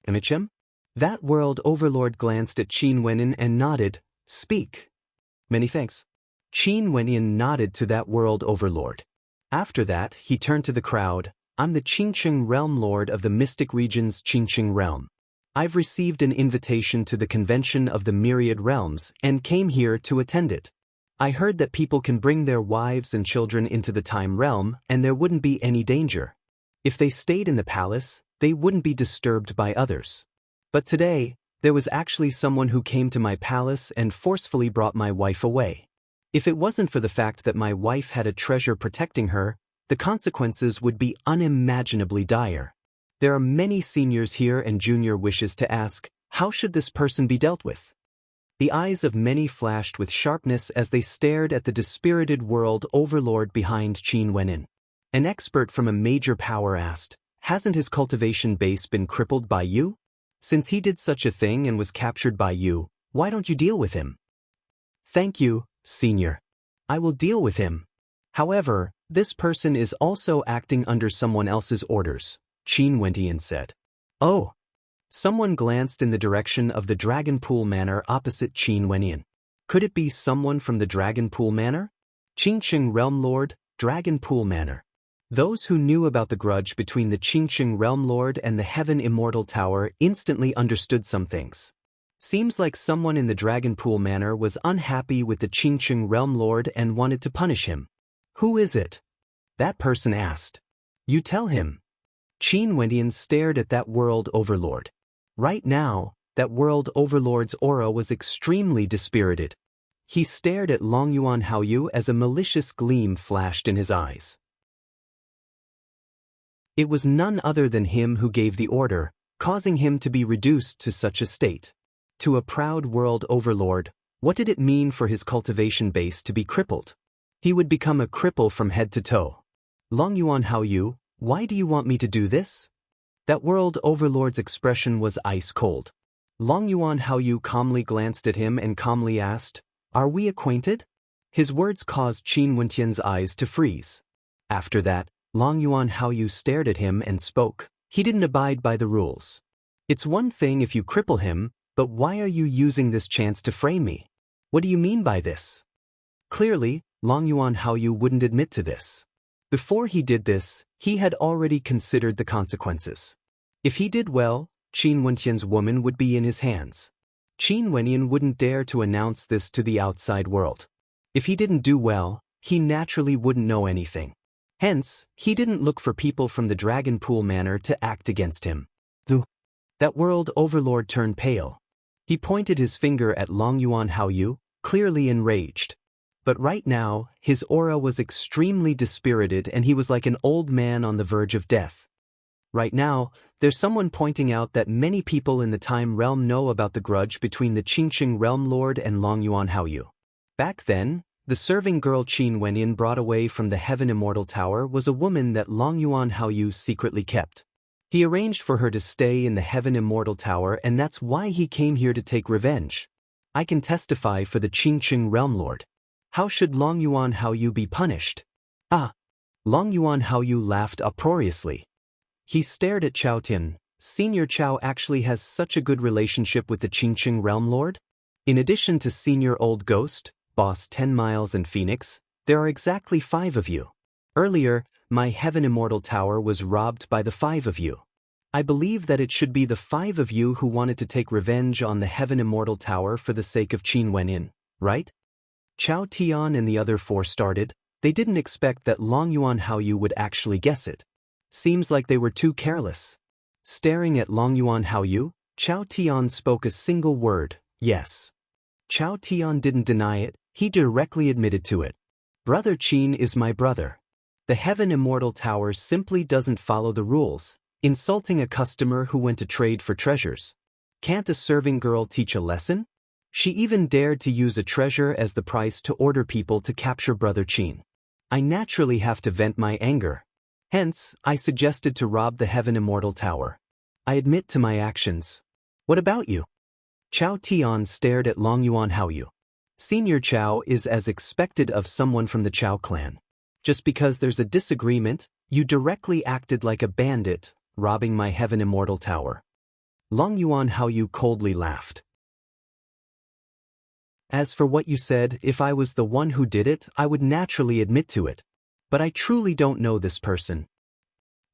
Imichem? That world overlord glanced at Qin Wenyan and nodded. Speak. Many thanks. Qin Wenyan nodded to that world overlord. After that, he turned to the crowd. I'm the Qingqing Realm Lord of the Mystic Region's Qingqing Realm. I've received an invitation to the convention of the Myriad Realms and came here to attend it. I heard that people can bring their wives and children into the time realm and there wouldn't be any danger. If they stayed in the palace, they wouldn't be disturbed by others. But today, there was actually someone who came to my palace and forcefully brought my wife away. If it wasn't for the fact that my wife had a treasure protecting her, the consequences would be unimaginably dire. There are many seniors here and Junior wishes to ask, how should this person be dealt with? The eyes of many flashed with sharpness as they stared at the dispirited world overlord behind Qin Wenin. An expert from a major power asked, hasn't his cultivation base been crippled by you? Since he did such a thing and was captured by you, why don't you deal with him? Thank you, Senior. I will deal with him. However, this person is also acting under someone else's orders, Qin Wenin said. Oh. Someone glanced in the direction of the Dragon Pool Manor opposite Qin Wenin. Could it be someone from the Dragon Pool Manor? Qingqing Realm Lord, Dragon Pool Manor. Those who knew about the grudge between the Qingqing Realm Lord and the Heaven Immortal Tower instantly understood some things. Seems like someone in the Dragon Pool Manor was unhappy with the Qingqing Realm Lord and wanted to punish him. Who is it? That person asked. You tell him. Qin Wenin stared at that world overlord. Right now, that world overlord's aura was extremely dispirited. He stared at Longyuan Haoyu as a malicious gleam flashed in his eyes. It was none other than him who gave the order, causing him to be reduced to such a state. To a proud world overlord, what did it mean for his cultivation base to be crippled? He would become a cripple from head to toe. Longyuan Haoyu, why do you want me to do this? That world overlord's expression was ice cold. Longyuan Haoyu calmly glanced at him and calmly asked, are we acquainted? His words caused Qin Wentian's eyes to freeze. After that, Longyuan Haoyu stared at him and spoke. He didn't abide by the rules. It's one thing if you cripple him, but why are you using this chance to frame me? What do you mean by this? Clearly, Longyuan Haoyu wouldn't admit to this. Before he did this, he had already considered the consequences. If he did well, Qin Wentian's woman would be in his hands. Qin Wentian wouldn't dare to announce this to the outside world. If he didn't do well, he naturally wouldn't know anything. Hence, he didn't look for people from the Dragon Pool Manor to act against him. That world overlord turned pale. He pointed his finger at Longyuan Haoyu, clearly enraged. But right now, his aura was extremely dispirited and he was like an old man on the verge of death. Right now, there's someone pointing out that many people in the Time Realm know about the grudge between the Qingqing Realm Lord and Longyuan Haoyu. Back then, the serving girl Qin Wenin brought away from the Heaven Immortal Tower was a woman that Longyuan Haoyu secretly kept. He arranged for her to stay in the Heaven Immortal Tower and that's why he came here to take revenge. I can testify for the Qingqing Realm Lord. How should Longyuan Haoyu be punished? Longyuan Haoyu laughed uproariously. He stared at Chao Tian. Senior Chao actually has such a good relationship with the Qingqing Realm Lord? In addition to Senior Old Ghost, Boss 10 Miles and Phoenix, there are exactly 5 of you. Earlier, my Heaven Immortal Tower was robbed by the 5 of you. I believe that it should be the 5 of you who wanted to take revenge on the Heaven Immortal Tower for the sake of Qin Wenin, right? Chao Tian and the other 4 started. They didn't expect that Longyuan Haoyu would actually guess it. Seems like they were too careless. Staring at Longyuan Haoyu, Chao Tian spoke a single word, yes. Chao Tian didn't deny it, he directly admitted to it. Brother Qin is my brother. The Heaven Immortal Tower simply doesn't follow the rules, insulting a customer who went to trade for treasures. Can't a serving girl teach a lesson? She even dared to use a treasure as the price to order people to capture Brother Qin. I naturally have to vent my anger. Hence, I suggested to rob the Heaven Immortal Tower. I admit to my actions. What about you? Chao Tian stared at Longyuan Haoyu. Senior Chao is as expected of someone from the Chao clan. Just because there's a disagreement, you directly acted like a bandit, robbing my Heaven Immortal Tower. Longyuan Haoyu coldly laughed. As for what you said, if I was the one who did it, I would naturally admit to it. But I truly don't know this person.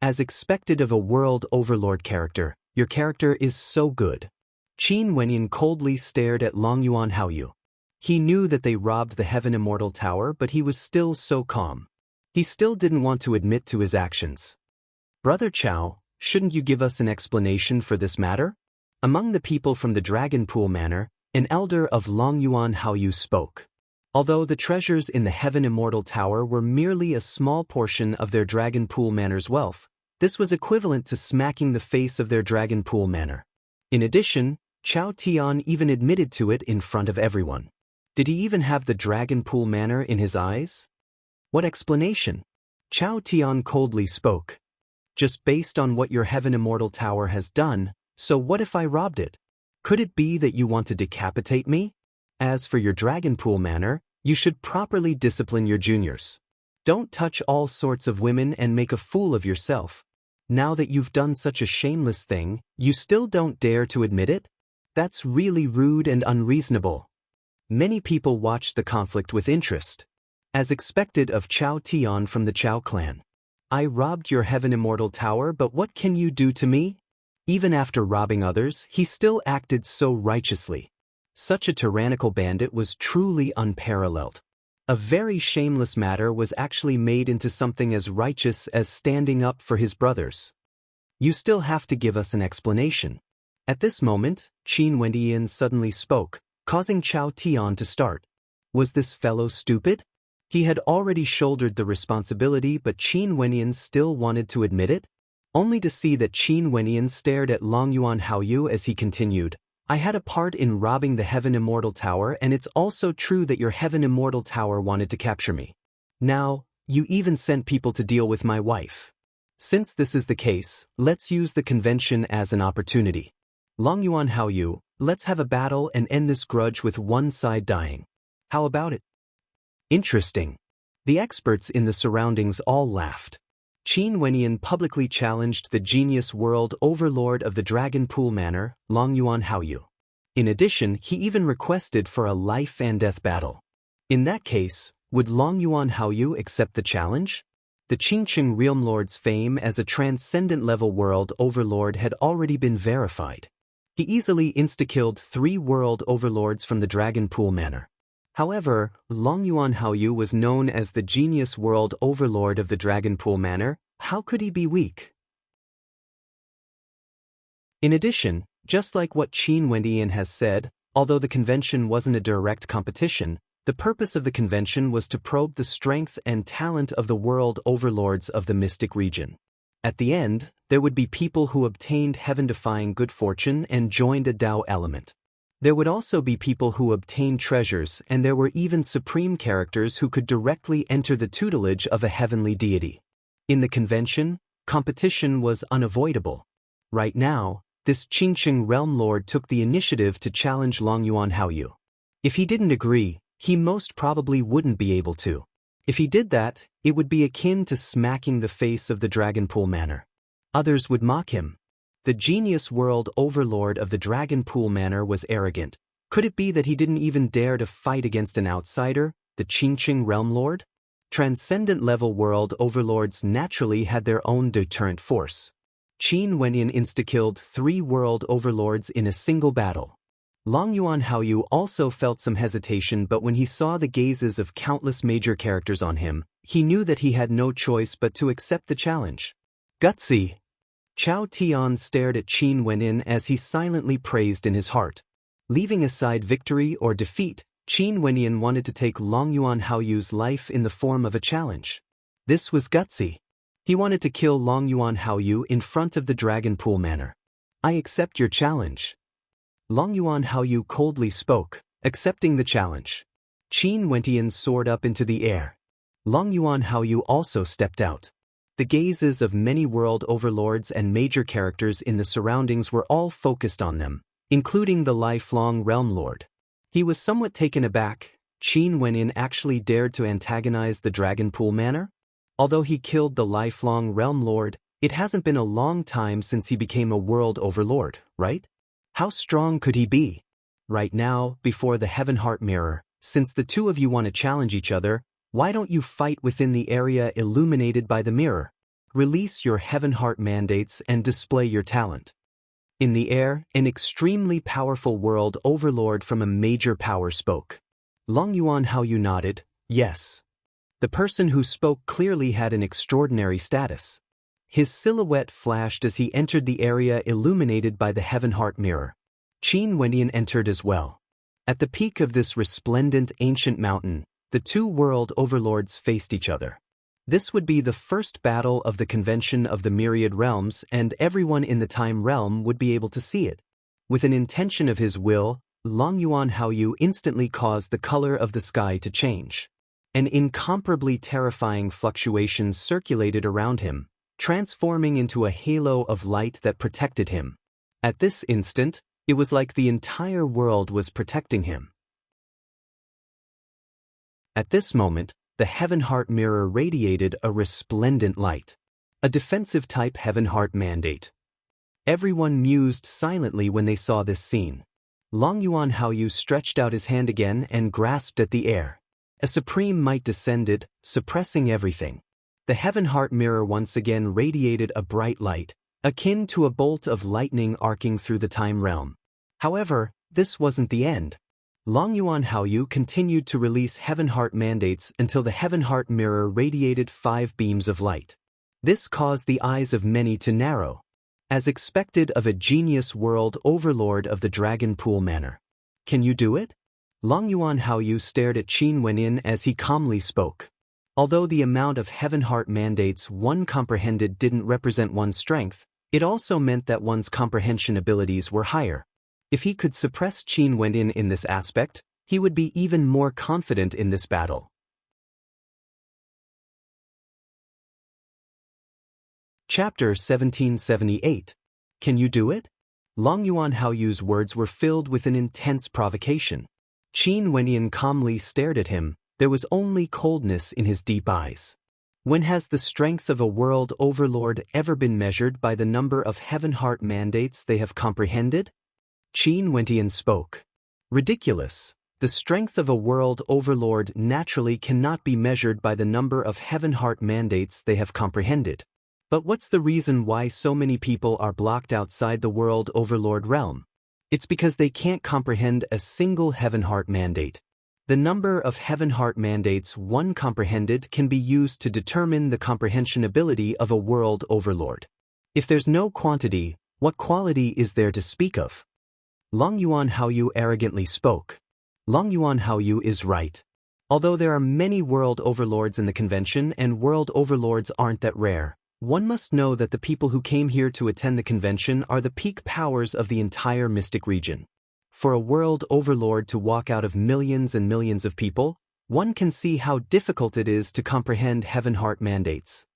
As expected of a world overlord character, Your character is so good. Qin Wenyan coldly stared at Long Yuan Haoyu. He knew that they robbed the Heaven Immortal Tower, but he was still so calm. He still didn't want to admit to his actions. Brother Chao, shouldn't you give us an explanation for this matter? Among the people from the Dragon Pool Manor, an elder of Long Yuan Haoyu spoke. Although the treasures in the Heaven Immortal Tower were merely a small portion of their Dragon Pool Manor's wealth, this was equivalent to smacking the face of their Dragon Pool Manor. In addition, Chao Tian even admitted to it in front of everyone. Did he even have the Dragon Pool Manor in his eyes? What explanation? Chao Tian coldly spoke. Just based on what your Heaven Immortal Tower has done, so what if I robbed it? Could it be that you want to decapitate me? As for your Dragon Pool Manor, you should properly discipline your juniors. Don't touch all sorts of women and make a fool of yourself. Now that you've done such a shameless thing, you still don't dare to admit it? That's really rude and unreasonable. Many people watched the conflict with interest. As expected of Chao Tian from the Chao clan. I robbed your Heaven Immortal Tower, but what can you do to me? Even after robbing others, he still acted so righteously. Such a tyrannical bandit was truly unparalleled. A very shameless matter was actually made into something as righteous as standing up for his brothers. You still have to give us an explanation. At this moment, Qin Wendian suddenly spoke, causing Chao Tian to start. Was this fellow stupid? He had already shouldered the responsibility, but Qin Wenyan still wanted to admit it, only to see that Qin Wenyan stared at Long Yuan Haoyu as he continued. I had a part in robbing the Heaven Immortal Tower, and it's also true that your Heaven Immortal Tower wanted to capture me. Now, you even sent people to deal with my wife. Since this is the case, let's use the convention as an opportunity. Long Yuan Haoyu, let's have a battle and end this grudge with one side dying. How about it? Interesting. The experts in the surroundings all laughed. Qin Wenyan publicly challenged the genius world overlord of the Dragon Pool Manor, Long Yuan Haoyu. In addition, he even requested for a life-and-death battle. In that case, would Long Yuan Haoyu accept the challenge? The Qingqing Realm Lord's fame as a transcendent-level world overlord had already been verified. He easily insta-killed 3 world overlords from the Dragon Pool Manor. However, Long Yuan Haoyu was known as the genius world overlord of the Dragon Pool Manor. How could he be weak? In addition, just like what Qin Wendian has said, although the convention wasn't a direct competition, the purpose of the convention was to probe the strength and talent of the world overlords of the Mystic region. At the end, there would be people who obtained heaven-defying good fortune and joined a Dao element. There would also be people who obtained treasures, and there were even supreme characters who could directly enter the tutelage of a heavenly deity. In the convention, competition was unavoidable. Right now, this Qingqing Realm Lord took the initiative to challenge Long Yuan Haoyu. If he didn't agree, he most probably wouldn't be able to. If he did that, it would be akin to smacking the face of the Dragon Pool Manor. Others would mock him. The genius world overlord of the Dragon Pool Manor was arrogant. Could it be that he didn't even dare to fight against an outsider, the Qingqing Realm Lord? Transcendent-level world overlords naturally had their own deterrent force. Qin Wenyan insta-killed 3 world overlords in a single battle. Long Yuan Haoyu also felt some hesitation, but when he saw the gazes of countless major characters on him, he knew that he had no choice but to accept the challenge. Gutsy! Chao Tian stared at Qin Wenyan as he silently praised in his heart. Leaving aside victory or defeat, Qin Wenyan wanted to take Long Yuan Haoyu's life in the form of a challenge. This was gutsy. He wanted to kill Long Yuan Haoyu in front of the Dragon Pool Manor. I accept your challenge. Long Yuan Haoyu coldly spoke, accepting the challenge. Qin Wenyan soared up into the air. Long Yuan Haoyu also stepped out. The gazes of many world overlords and major characters in the surroundings were all focused on them, including the lifelong Realm Lord. He was somewhat taken aback. Qin Wenyan actually dared to antagonize the Dragon Pool Manor? Although he killed the lifelong Realm Lord, it hasn't been a long time since he became a world overlord, right? How strong could he be? Right now, before the Heaven Heart Mirror, since the two of you want to challenge each other, why don't you fight within the area illuminated by the mirror? Release your Heaven Heart mandates and display your talent. In the air, an extremely powerful world overlord from a major power spoke. Long Yuan Haoyu nodded, yes. The person who spoke clearly had an extraordinary status. His silhouette flashed as he entered the area illuminated by the Heaven Heart Mirror. Qin Wendian entered as well. At the peak of this resplendent ancient mountain, the two world overlords faced each other. This would be the first battle of the Convention of the Myriad Realms, and everyone in the Time Realm would be able to see it. With an intention of his will, Long Yuan Haoyu instantly caused the color of the sky to change. An incomparably terrifying fluctuation circulated around him, transforming into a halo of light that protected him. At this instant, it was like the entire world was protecting him. At this moment, the Heaven Heart Mirror radiated a resplendent light. A defensive-type Heaven Heart mandate. Everyone mused silently when they saw this scene. Long Yuan Haoyu stretched out his hand again and grasped at the air. A supreme might descended, suppressing everything. The Heaven Heart Mirror once again radiated a bright light, akin to a bolt of lightning arcing through the Time Realm. However, this wasn't the end. Long Yuan Haoyu continued to release Heaven Heart mandates until the Heaven Heart Mirror radiated 5 beams of light. This caused the eyes of many to narrow, as expected of a genius world overlord of the Dragon Pool Manor. Can you do it? Long Yuan Haoyu stared at Qin Wenyin as he calmly spoke. Although the amount of Heaven Heart mandates one comprehended didn't represent one's strength, it also meant that one's comprehension abilities were higher. If he could suppress Qin Wenyin in this aspect, he would be even more confident in this battle. Chapter 1778. Can you do it? Long Yuan Haoyu's words were filled with an intense provocation. Qin Wenyin calmly stared at him, there was only coldness in his deep eyes. When has the strength of a world overlord ever been measured by the number of Heaven Heart mandates they have comprehended? Qin Wenyin spoke. Ridiculous. The strength of a world overlord naturally cannot be measured by the number of Heaven Heart mandates they have comprehended. But what's the reason why so many people are blocked outside the world overlord realm? It's because they can't comprehend a single Heaven Heart mandate. The number of Heaven Heart mandates one comprehended can be used to determine the comprehension ability of a world overlord. If there's no quantity, what quality is there to speak of? Long Yuan Haoyu arrogantly spoke. Long Yuan Haoyu is right. Although there are many world overlords in the convention and world overlords aren't that rare, one must know that the people who came here to attend the convention are the peak powers of the entire mystic region. For a world overlord to walk out of millions and millions of people, one can see how difficult it is to comprehend Heaven Heart mandates.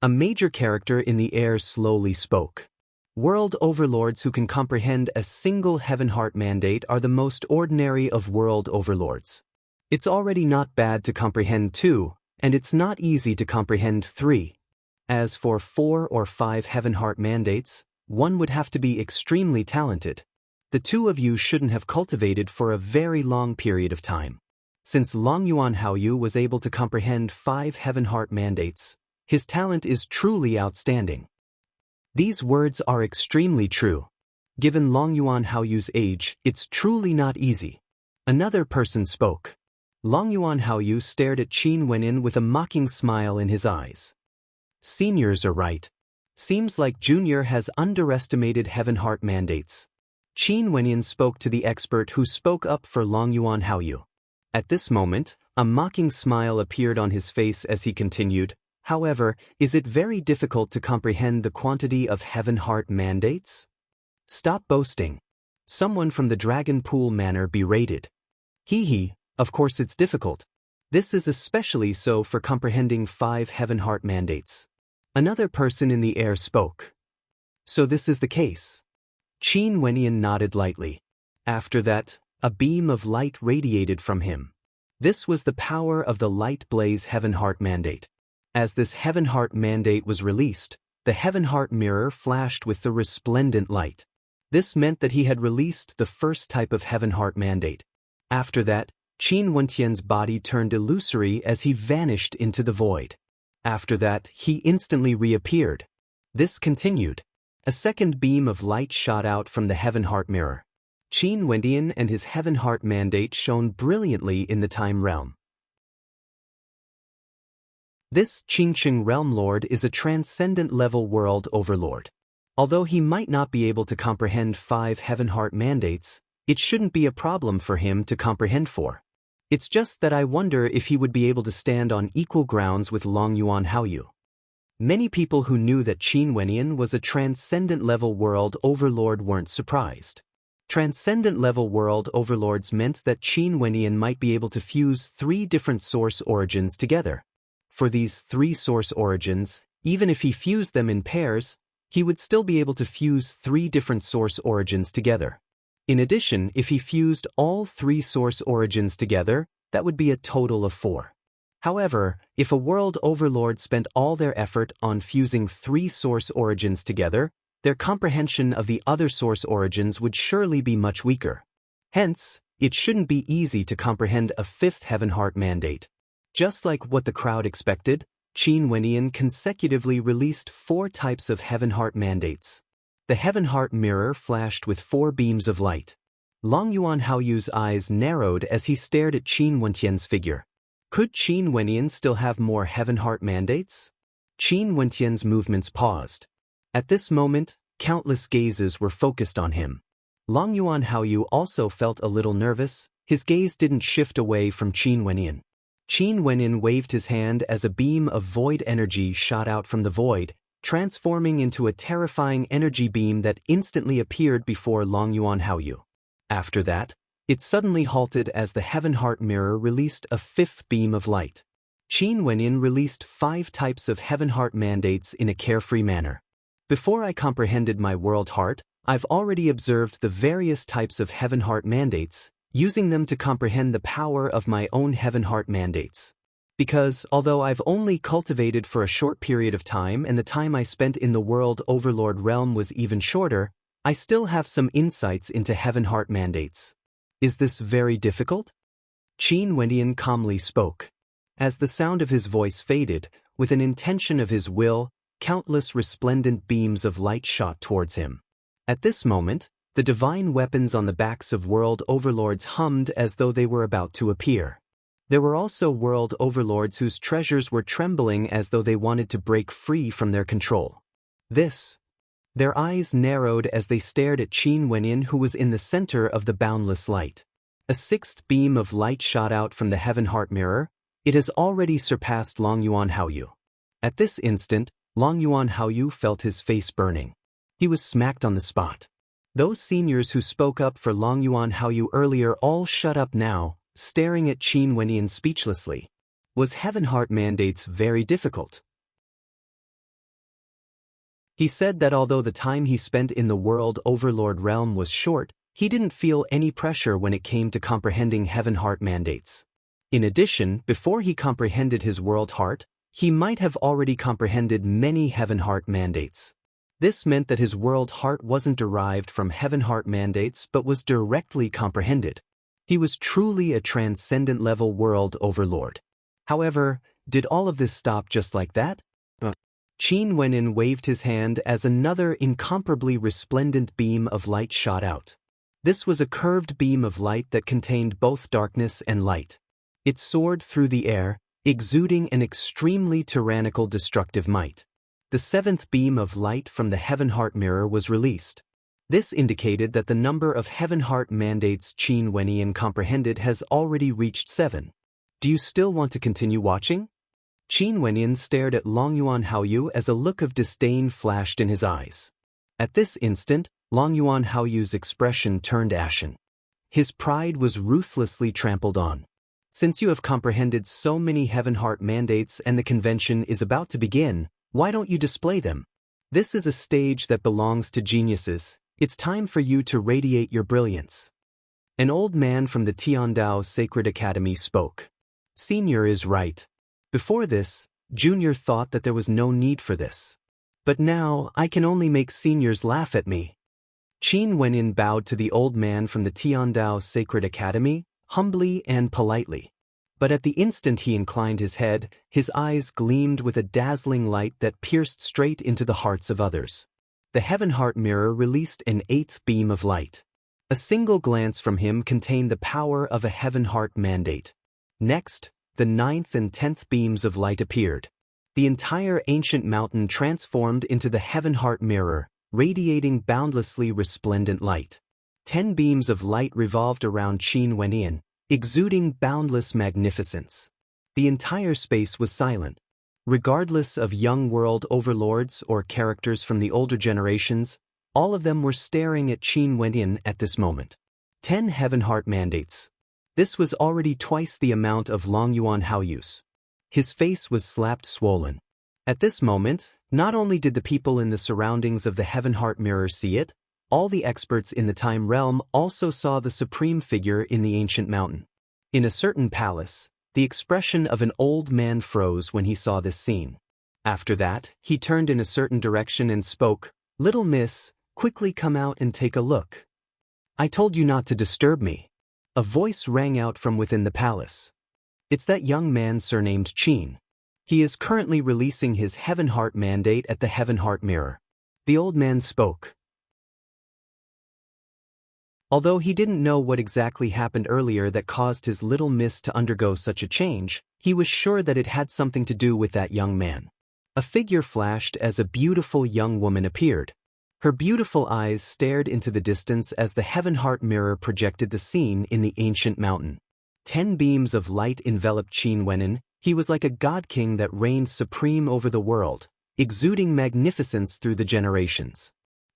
A major character in the air slowly spoke. World overlords who can comprehend a single Heaven Heart mandate are the most ordinary of world overlords. It's already not bad to comprehend 2, and it's not easy to comprehend 3. As for 4 or 5 Heaven Heart mandates, one would have to be extremely talented. The two of you shouldn't have cultivated for a very long period of time. Since Long Yuan Haoyu was able to comprehend 5 Heaven Heart mandates, his talent is truly outstanding. These words are extremely true. Given Long Yuan Haoyu's age, it's truly not easy. Another person spoke. Long Yuan Haoyu stared at Qin Wenyin with a mocking smile in his eyes. Seniors are right. Seems like Junior has underestimated Heaven Heart mandates. Qin Wenyin spoke to the expert who spoke up for Long Yuan Haoyu. At this moment, a mocking smile appeared on his face as he continued, however, is it very difficult to comprehend the quantity of Heaven Heart mandates? Stop boasting. Someone from the Dragon Pool Manor berated. Hee, of course it's difficult. This is especially so for comprehending 5 Heaven Heart mandates. Another person in the air spoke. So this is the case. Qin Wenyin nodded lightly. After that, a beam of light radiated from him. This was the power of the Light Blaze Heaven Heart mandate. As this Heaven Heart mandate was released, the Heaven Heart mirror flashed with the resplendent light. This meant that he had released the first type of Heaven Heart mandate. After that, Qin Wentian's body turned illusory as he vanished into the void. After that, he instantly reappeared. This continued. A second beam of light shot out from the Heaven Heart mirror. Qin Wendian and his Heaven Heart mandate shone brilliantly in the Time realm. This Qingqing Realm Lord is a transcendent-level world overlord. Although he might not be able to comprehend 5 Heaven Heart mandates, it shouldn't be a problem for him to comprehend 4. It's just that I wonder if he would be able to stand on equal grounds with Long Yuan Haoyu. Many people who knew that Qin Wenyan was a transcendent-level world overlord weren't surprised. Transcendent-level world overlords meant that Qin Wenyan might be able to fuse 3 different source origins together. For these 3 source origins, even if he fused them in pairs, he would still be able to fuse 3 different source origins together. In addition, if he fused all 3 source origins together, that would be a total of 4. However, if a world overlord spent all their effort on fusing 3 source origins together, their comprehension of the other source origins would surely be much weaker. Hence, it shouldn't be easy to comprehend a 5th Heaven Heart mandate. Just like what the crowd expected, Qin Wenyan consecutively released 4 types of Heaven Heart mandates. The Heaven Heart mirror flashed with 4 beams of light. Long Yuan Haoyu's eyes narrowed as he stared at Qin Wentian's figure. Could Qin Wenyan still have more Heaven Heart mandates? Qin Wentian's movements paused. At this moment, countless gazes were focused on him. Long Yuan Haoyu also felt a little nervous. His gaze didn't shift away from Qin Wenyan. Qin Wenyan waved his hand as a beam of void energy shot out from the void, transforming into a terrifying energy beam that instantly appeared before Long Yuan Haoyu. After that, it suddenly halted as the Heaven Heart mirror released a 5th beam of light. Qin Wenyan released 5 types of Heaven Heart mandates in a carefree manner. Before I comprehended my world heart, I've already observed the various types of Heaven Heart mandates, using them to comprehend the power of my own Heaven Heart mandates. Because, although I've only cultivated for a short period of time and the time I spent in the world overlord realm was even shorter, I still have some insights into Heaven Heart mandates. Is this very difficult? Qin Wendian calmly spoke. As the sound of his voice faded, with an intention of his will, countless resplendent beams of light shot towards him. At this moment, the divine weapons on the backs of world overlords hummed as though they were about to appear. There were also world overlords whose treasures were trembling as though they wanted to break free from their control. Their eyes narrowed as they stared at Qin Wenyan, who was in the center of the boundless light. A 6th beam of light shot out from the Heaven Heart mirror. It has already surpassed Long Yuan Haoyu. At this instant, Long Yuan Haoyu felt his face burning. He was smacked on the spot. Those seniors who spoke up for Long Yuan Haoyu earlier all shut up now, staring at Qin Wenyan speechlessly. Was Heaven Heart mandates very difficult? He said that although the time he spent in the world overlord realm was short, he didn't feel any pressure when it came to comprehending Heaven Heart mandates. In addition, before he comprehended his world heart, he might have already comprehended many Heaven Heart mandates. This meant that his world heart wasn't derived from Heaven Heart mandates but was directly comprehended. He was truly a transcendent-level world overlord. However, did all of this stop just like that? Qin Wenyan waved his hand as another incomparably resplendent beam of light shot out. This was a curved beam of light that contained both darkness and light. It soared through the air, exuding an extremely tyrannical destructive might. The 7th beam of light from the Heaven Heart mirror was released. This indicated that the number of Heaven Heart mandates Qin Wenyan comprehended has already reached 7. Do you still want to continue watching? Qin Wenyan stared at Long Yuan Haoyu as a look of disdain flashed in his eyes. At this instant, Long Yuan Haoyu's expression turned ashen. His pride was ruthlessly trampled on. Since you have comprehended so many Heaven Heart mandates and the convention is about to begin, why don't you display them? This is a stage that belongs to geniuses. It's time for you to radiate your brilliance. An old man from the Tiandao Sacred Academy spoke. Senior is right. Before this, Junior thought that there was no need for this. But now, I can only make seniors laugh at me. Qin Wenyan bowed to the old man from the Tiandao Sacred Academy, humbly and politely. But at the instant he inclined his head, his eyes gleamed with a dazzling light that pierced straight into the hearts of others. The Heaven Heart Mirror released an eighth beam of light. A single glance from him contained the power of a Heaven Heart mandate. Next, the ninth and 10th beams of light appeared. The entire ancient mountain transformed into the Heaven Heart Mirror, radiating boundlessly resplendent light. 10 beams of light revolved around Qin Wenyan, exuding boundless magnificence. The entire space was silent. Regardless of young world overlords or characters from the older generations, all of them were staring at Qin Wenyan at this moment. 10 Heaven Heart mandates. This was already twice the amount of Long Yuan Haoyu's. His face was slapped swollen. At this moment, not only did the people in the surroundings of the Heaven Heart Mirror see it, all the experts in the time realm also saw the supreme figure in the ancient mountain. In a certain palace, the expression of an old man froze when he saw this scene. After that, he turned in a certain direction and spoke, "Little miss, quickly come out and take a look. I told you not to disturb me." A voice rang out from within the palace. It's that young man surnamed Qin. He is currently releasing his Heaven Heart mandate at the Heaven Heart Mirror. The old man spoke. Although he didn't know what exactly happened earlier that caused his little miss to undergo such a change, he was sure that it had something to do with that young man. A figure flashed as a beautiful young woman appeared. Her beautiful eyes stared into the distance as the Heaven Heart Mirror projected the scene in the ancient mountain. 10 beams of light enveloped Qin Wenyan. He was like a god king that reigned supreme over the world, exuding magnificence through the generations.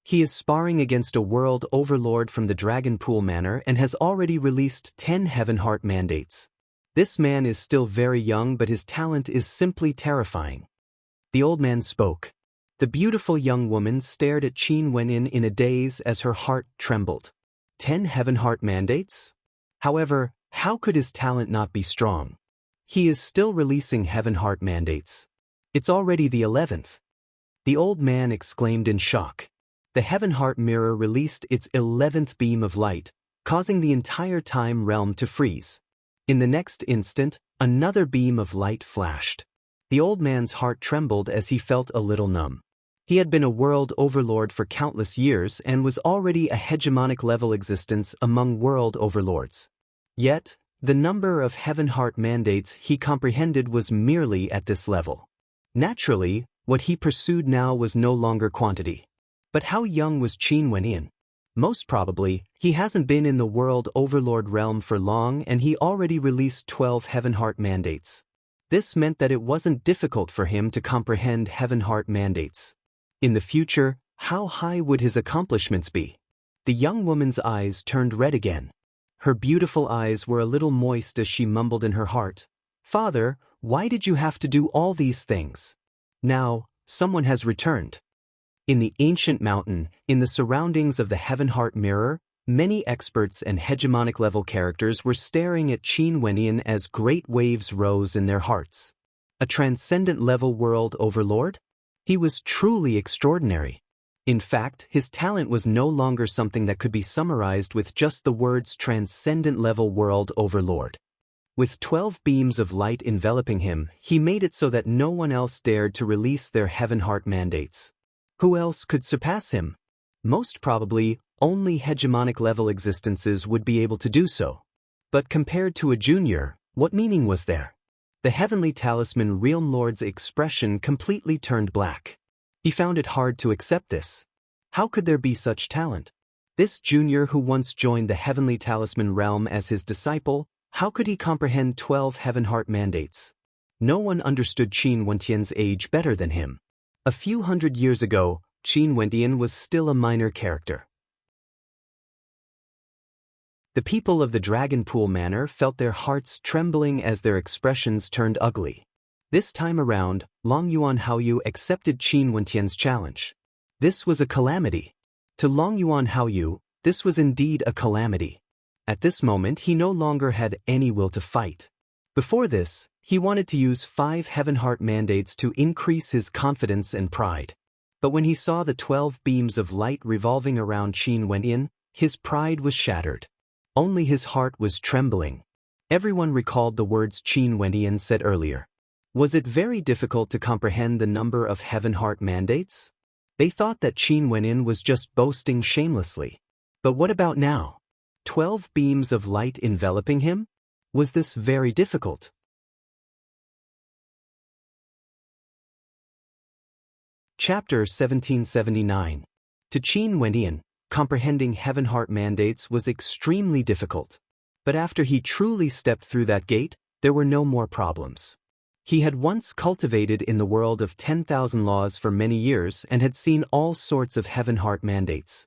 He is sparring against a world overlord from the Dragon Pool Manor and has already released 10 Heaven Heart mandates. This man is still very young, but his talent is simply terrifying. The old man spoke. The beautiful young woman stared at Qin Wenyan in a daze as her heart trembled. 10 Heaven Heart mandates? However, how could his talent not be strong? He is still releasing Heaven Heart mandates. It's already the 11th. The old man exclaimed in shock. The Heaven Heart Mirror released its 11th beam of light, causing the entire time realm to freeze. In the next instant, another beam of light flashed. The old man's heart trembled as he felt a little numb. He had been a world overlord for countless years and was already a hegemonic-level existence among world overlords. Yet, the number of Heaven Heart mandates he comprehended was merely at this level. Naturally, what he pursued now was no longer quantity. But how young was Qin Wenyan? Most probably, he hasn't been in the world overlord realm for long and he already released 12 Heaven Heart mandates. This meant that it wasn't difficult for him to comprehend Heaven Heart mandates. In the future, how high would his accomplishments be? The young woman's eyes turned red again. Her beautiful eyes were a little moist as she mumbled in her heart, "Father, why did you have to do all these things? Now, someone has returned." In the ancient mountain, in the surroundings of the Heaven Heart Mirror, many experts and hegemonic-level characters were staring at Qin Wenyan as great waves rose in their hearts. A transcendent-level world overlord? He was truly extraordinary. In fact, his talent was no longer something that could be summarized with just the words transcendent-level world overlord. With 12 beams of light enveloping him, he made it so that no one else dared to release their Heaven Heart mandates. Who else could surpass him? Most probably, only hegemonic-level existences would be able to do so. But compared to a junior, what meaning was there? The Heavenly Talisman Realm Lord's expression completely turned black. He found it hard to accept this. How could there be such talent? This junior who once joined the Heavenly Talisman realm as his disciple, how could he comprehend 12 Heaven Heart mandates? No one understood Qin Wenyan's age better than him. A few hundred years ago, Qin Wenyan was still a minor character. The people of the Dragon Pool Manor felt their hearts trembling as their expressions turned ugly. This time around, Long Yuan Haoyu accepted Qin Wenyan's challenge. This was a calamity. To Long Yuan Haoyu, this was indeed a calamity. At this moment he no longer had any will to fight. Before this, he wanted to use 5 Heaven Heart mandates to increase his confidence and pride. But when he saw the 12 beams of light revolving around Qin Wenyan, his pride was shattered. Only his heart was trembling. Everyone recalled the words Qin Wenyan said earlier. Was it very difficult to comprehend the number of Heaven Heart mandates? They thought that Qin Wenyin was just boasting shamelessly. But what about now? 12 beams of light enveloping him? Was this very difficult? Chapter 1779. To Qin Wenyin, comprehending heaven-heart mandates was extremely difficult. But after he truly stepped through that gate, there were no more problems. He had once cultivated in the world of 10,000 laws for many years and had seen all sorts of heaven-heart mandates.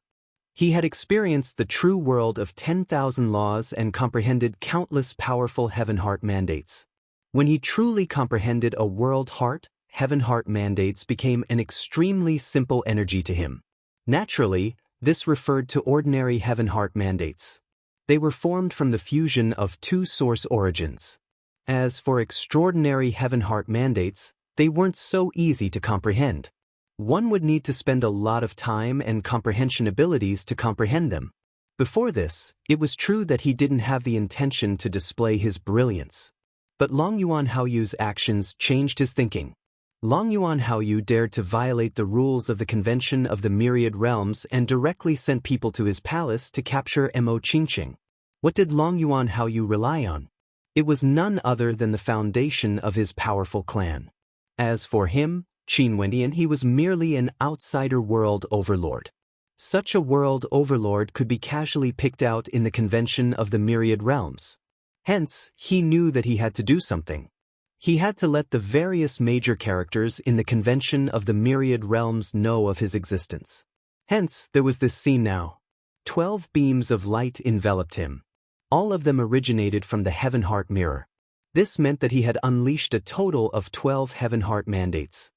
He had experienced the true world of 10,000 laws and comprehended countless powerful heaven-heart mandates. When he truly comprehended a world-heart, heaven-heart mandates became an extremely simple energy to him. Naturally, this referred to ordinary heaven-heart mandates. They were formed from the fusion of two source origins. As for extraordinary heaven-heart mandates, they weren't so easy to comprehend. One would need to spend a lot of time and comprehension abilities to comprehend them. Before this, it was true that he didn't have the intention to display his brilliance. But Long Yuan Haoyu's actions changed his thinking. Long Yuan Haoyu dared to violate the rules of the Convention of the Myriad Realms and directly sent people to his palace to capture Mo Qingqing. What did Long Yuan Haoyu rely on? It was none other than the foundation of his powerful clan. As for him, Qin Wenyin, he was merely an outsider world overlord. Such a world overlord could be casually picked out in the Convention of the Myriad Realms. Hence, he knew that he had to do something. He had to let the various major characters in the Convention of the Myriad Realms know of his existence. Hence, there was this scene now. 12 beams of light enveloped him. All of them originated from the Heaven-Heart Mirror. This meant that he had unleashed a total of 12 Heaven-Heart mandates.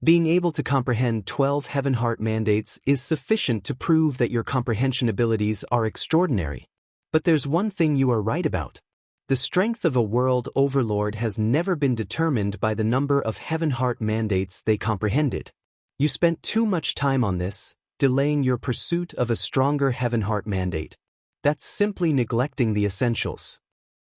Being able to comprehend 12 Heaven-Heart mandates is sufficient to prove that your comprehension abilities are extraordinary. But there's one thing you are right about. The strength of a world overlord has never been determined by the number of Heaven-Heart mandates they comprehended. You spent too much time on this, delaying your pursuit of a stronger Heaven-Heart mandate. That's simply neglecting the essentials.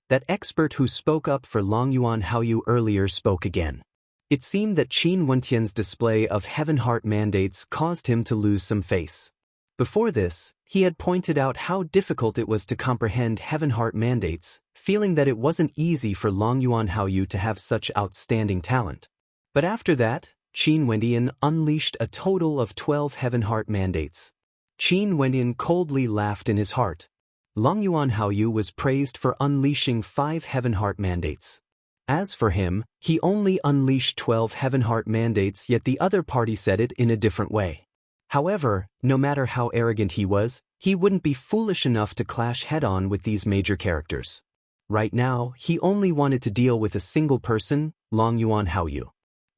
That expert who spoke up for Long Yuan Haoyu earlier spoke again. It seemed that Qin Wenyan's display of Heaven-Heart mandates caused him to lose some face. Before this, he had pointed out how difficult it was to comprehend Heaven-Heart mandates, feeling that it wasn't easy for Long Yuan Haoyu to have such outstanding talent. But after that, Qin Wenyan unleashed a total of 12 Heaven-Heart mandates. Qin Wenyan coldly laughed in his heart. Long Yuan Haoyu was praised for unleashing 5 Heaven-Heart mandates. As for him, he only unleashed 12 Heaven-Heart mandates, yet the other party said it in a different way. However, no matter how arrogant he was, he wouldn't be foolish enough to clash head-on with these major characters. Right now, he only wanted to deal with a single person, Long Yuan Haoyu.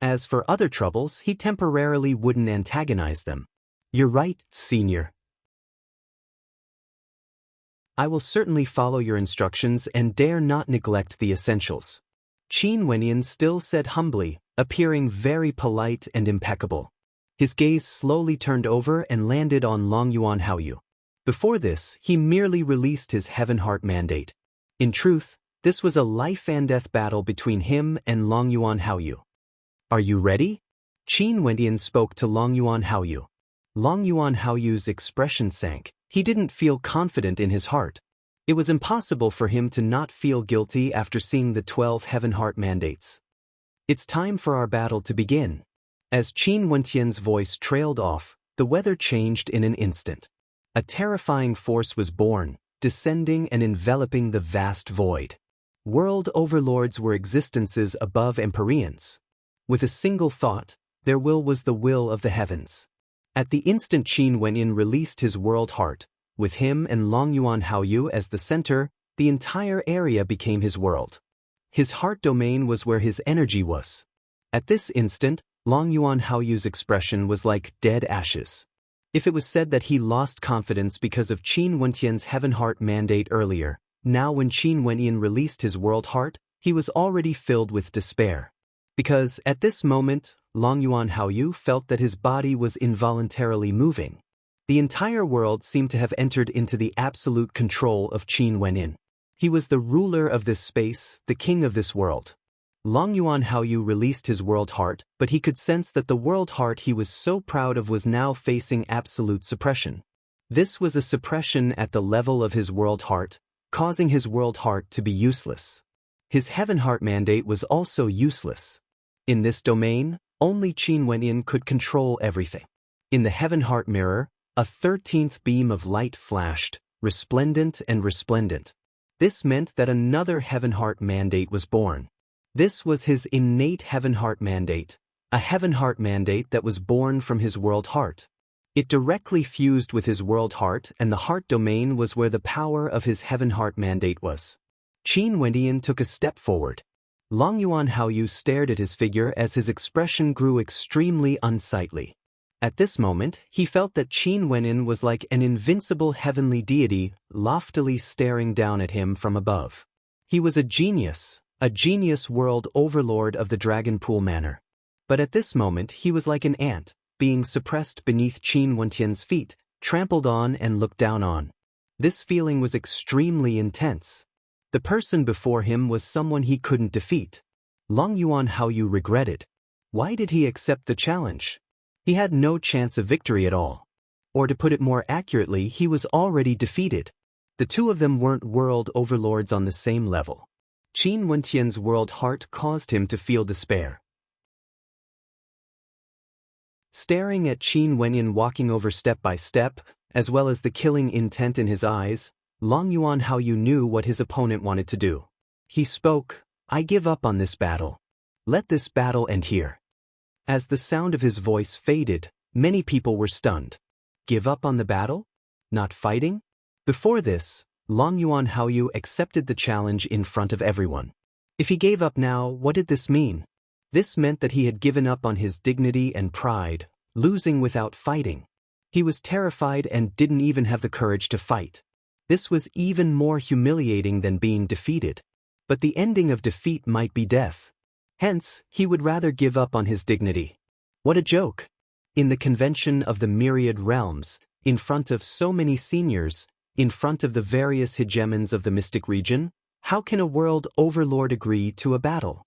As for other troubles, he temporarily wouldn't antagonize them. You're right, senior. I will certainly follow your instructions and dare not neglect the essentials. Qin Wenyan still said humbly, appearing very polite and impeccable. His gaze slowly turned over and landed on Long Yuan Haoyu. Before this, he merely released his Heaven-Heart mandate. In truth, this was a life-and-death battle between him and Long Yuan Haoyu. Are you ready? Qin Wenyan spoke to Long Yuan Haoyu. Long Yuan Haoyu's expression sank. He didn't feel confident in his heart. It was impossible for him to not feel guilty after seeing the 12 Heaven-Heart mandates. It's time for our battle to begin. As Qin Wenyan's voice trailed off, the weather changed in an instant. A terrifying force was born, descending and enveloping the vast void. World overlords were existences above Empyreans. With a single thought, their will was the will of the heavens. At the instant Qin Wenyan released his world heart, with him and Long Yuan Haoyu as the center, the entire area became his world. His heart domain was where his energy was. At this instant, Long Yuan Haoyu's expression was like dead ashes. If it was said that he lost confidence because of Qin Wenyan's Heaven-Heart mandate earlier, now when Qin Wenyan released his world heart, he was already filled with despair. Because, at this moment, Long Yuan Haoyu felt that his body was involuntarily moving. The entire world seemed to have entered into the absolute control of Qin Wenyan. He was the ruler of this space, the king of this world. Long Yuan Haoyu released his world heart, but he could sense that the world heart he was so proud of was now facing absolute suppression. This was a suppression at the level of his world heart, causing his world heart to be useless. His heaven heart mandate was also useless. In this domain, only Qin Wenyin could control everything. In the heaven heart mirror, a 13th beam of light flashed, resplendent and resplendent. This meant that another heaven heart mandate was born. This was his innate heaven heart mandate, a heaven heart mandate that was born from his world heart. It directly fused with his world heart, and the heart domain was where the power of his heaven heart mandate was. Qin Wendian took a step forward. Long Yuan Haoyu stared at his figure as his expression grew extremely unsightly. At this moment, he felt that Qin Wenyin was like an invincible heavenly deity loftily staring down at him from above. He was a genius world overlord of the Dragon Pool Manor. But at this moment he was like an ant, being suppressed beneath Qin Wentian's feet, trampled on and looked down on. This feeling was extremely intense. The person before him was someone he couldn't defeat. Long Yuan Haoyu regretted. Why did he accept the challenge? He had no chance of victory at all. Or to put it more accurately, he was already defeated. The two of them weren't world overlords on the same level. Qin Wentian's world heart caused him to feel despair. Staring at Qin Wenyin walking over step by step, as well as the killing intent in his eyes, Long Yuan Haoyu knew what his opponent wanted to do. He spoke, "I give up on this battle. Let this battle end here." As the sound of his voice faded, many people were stunned. Give up on the battle? Not fighting? Before this, Long Yuan Haoyu accepted the challenge in front of everyone. If he gave up now, what did this mean? This meant that he had given up on his dignity and pride, losing without fighting. He was terrified and didn't even have the courage to fight. This was even more humiliating than being defeated. But the ending of defeat might be death. Hence, he would rather give up on his dignity. What a joke! In the convention of the myriad realms, in front of so many seniors, in front of the various hegemons of the mystic region, how can a world overlord agree to a battle?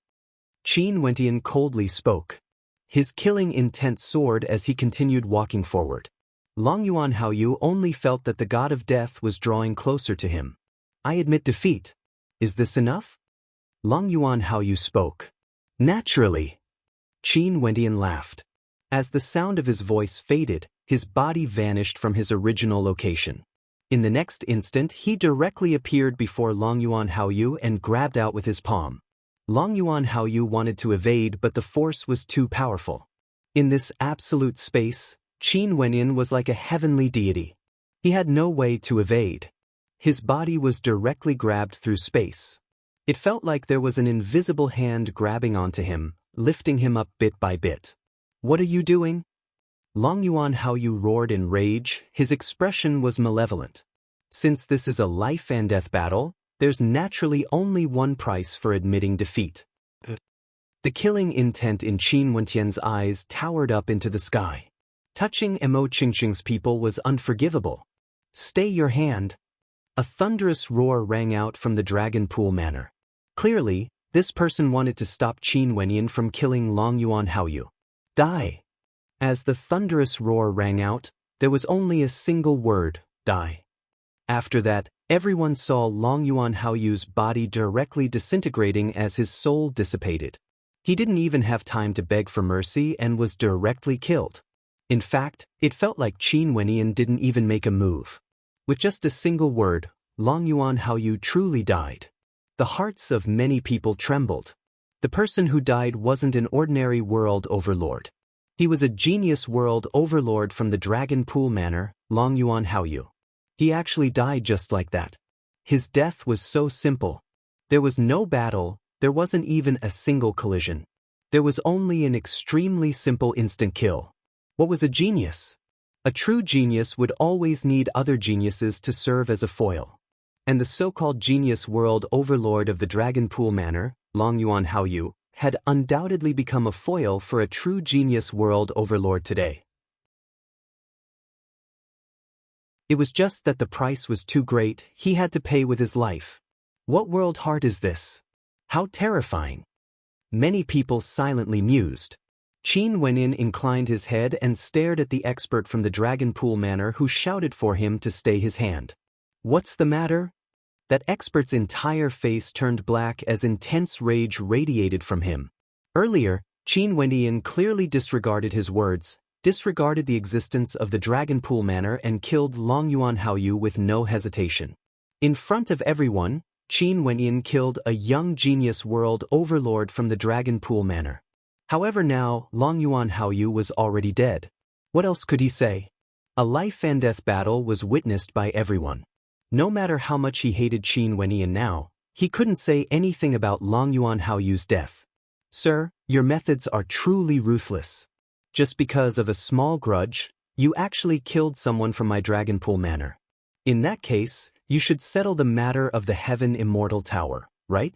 Qin Wentian coldly spoke. His killing intent soared as he continued walking forward. Long Yuan Haoyu only felt that the god of death was drawing closer to him. I admit defeat. Is this enough? Long Yuan Haoyu spoke. Naturally. Qin Wendian laughed. As the sound of his voice faded, his body vanished from his original location. In the next instant, he directly appeared before Long Yuan Haoyu and grabbed out with his palm. Long Yuan Haoyu wanted to evade, but the force was too powerful. In this absolute space, Qin Wenyin was like a heavenly deity. He had no way to evade. His body was directly grabbed through space. It felt like there was an invisible hand grabbing onto him, lifting him up bit by bit. What are you doing? Long Yuan Haoyu roared in rage. His expression was malevolent. Since this is a life and death battle, there's naturally only one price for admitting defeat. The killing intent in Qin Wentian's eyes towered up into the sky. Touching Mo Qingqing's people was unforgivable. Stay your hand. A thunderous roar rang out from the Dragon Pool Manor. Clearly, this person wanted to stop Qin Wenyin from killing Long Yuan Haoyu. Die. As the thunderous roar rang out, there was only a single word, die. After that, everyone saw Long Yuan Haoyu's body directly disintegrating as his soul dissipated. He didn't even have time to beg for mercy and was directly killed. In fact, it felt like Qin Wenyin didn't even make a move. With just a single word, Long Yuan Haoyu truly died. The hearts of many people trembled. The person who died wasn't an ordinary world overlord. He was a genius world overlord from the Dragon Pool Manor, Long Yuan Haoyu. He actually died just like that. His death was so simple. There was no battle, there wasn't even a single collision. There was only an extremely simple instant kill. What was a genius? A true genius would always need other geniuses to serve as a foil. And the so-called genius world overlord of the Dragon Pool Manor, Long Yuan Haoyu, had undoubtedly become a foil for a true genius world overlord today. It was just that the price was too great, he had to pay with his life. What world heart is this? How terrifying! Many people silently mused. Qin Wenin inclined his head and stared at the expert from the Dragon Pool Manor who shouted for him to stay his hand. What's the matter? That expert's entire face turned black as intense rage radiated from him. Earlier, Qin Wenin clearly disregarded his words, disregarded the existence of the Dragon Pool Manor and killed Long Yuan Haoyu with no hesitation. In front of everyone, Qin Wenin killed a young genius world overlord from the Dragon Pool Manor. However now, Long Yuan Haoyu was already dead. What else could he say? A life-and-death battle was witnessed by everyone. No matter how much he hated Qin Wenin now, he couldn't say anything about Long Yuan Haoyu's death. Sir, your methods are truly ruthless. Just because of a small grudge, you actually killed someone from my Dragon Pool Manor. In that case, you should settle the matter of the Heaven Immortal Tower, right?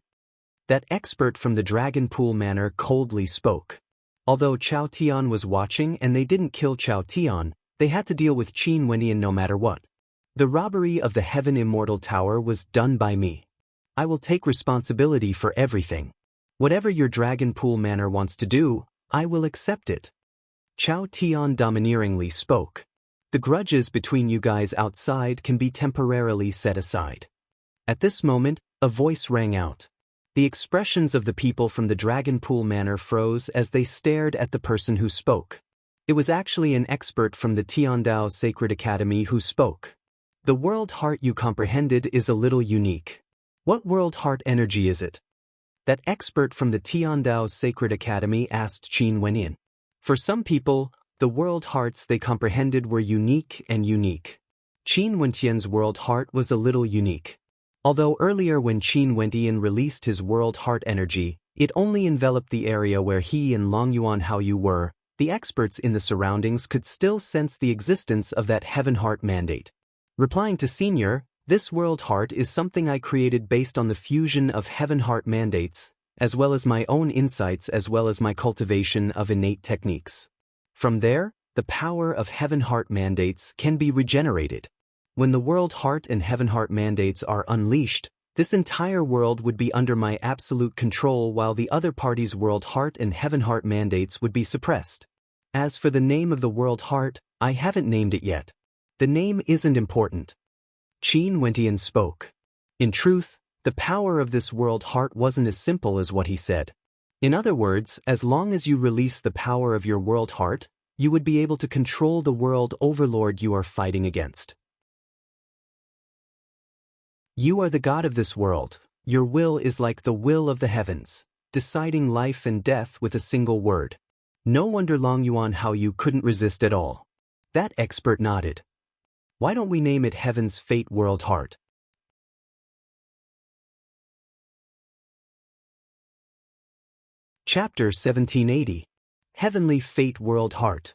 That expert from the Dragon Pool Manor coldly spoke. Although Chao Tian was watching and they didn't kill Chao Tian, they had to deal with Qin Wenin no matter what. The robbery of the Heaven Immortal Tower was done by me. I will take responsibility for everything. Whatever your Dragon Pool Manor wants to do, I will accept it. Chao Tian domineeringly spoke. The grudges between you guys outside can be temporarily set aside. At this moment, a voice rang out. The expressions of the people from the Dragon Pool Manor froze as they stared at the person who spoke. It was actually an expert from the Tiandao Sacred Academy who spoke. The world heart you comprehended is a little unique. What world heart energy is it? That expert from the Tiandao Sacred Academy asked Qin Wenin. For some people, the world hearts they comprehended were unique and unique. Qin Wentian's world heart was a little unique. Although earlier when Qin Wentian released his world heart energy, it only enveloped the area where he and Long Yuan Haoyu were, the experts in the surroundings could still sense the existence of that Heaven Heart mandate. Replying to Senior, this world heart is something I created based on the fusion of Heaven Heart mandates, as well as my own insights as well as my cultivation of innate techniques. From there, the power of Heaven Heart mandates can be regenerated. When the world heart and Heaven Heart mandates are unleashed, this entire world would be under my absolute control while the other party's world heart and Heaven Heart mandates would be suppressed. As for the name of the world heart, I haven't named it yet. The name isn't important. Qin Wentian spoke. In truth, the power of this world heart wasn't as simple as what he said. In other words, as long as you release the power of your world heart, you would be able to control the world overlord you are fighting against. You are the god of this world. Your will is like the will of the heavens, deciding life and death with a single word. No wonder Long Yuan Haoyu couldn't resist at all. That expert nodded. Why don't we name it Heaven's Fate World Heart? Chapter 1780. Heavenly Fate World Heart.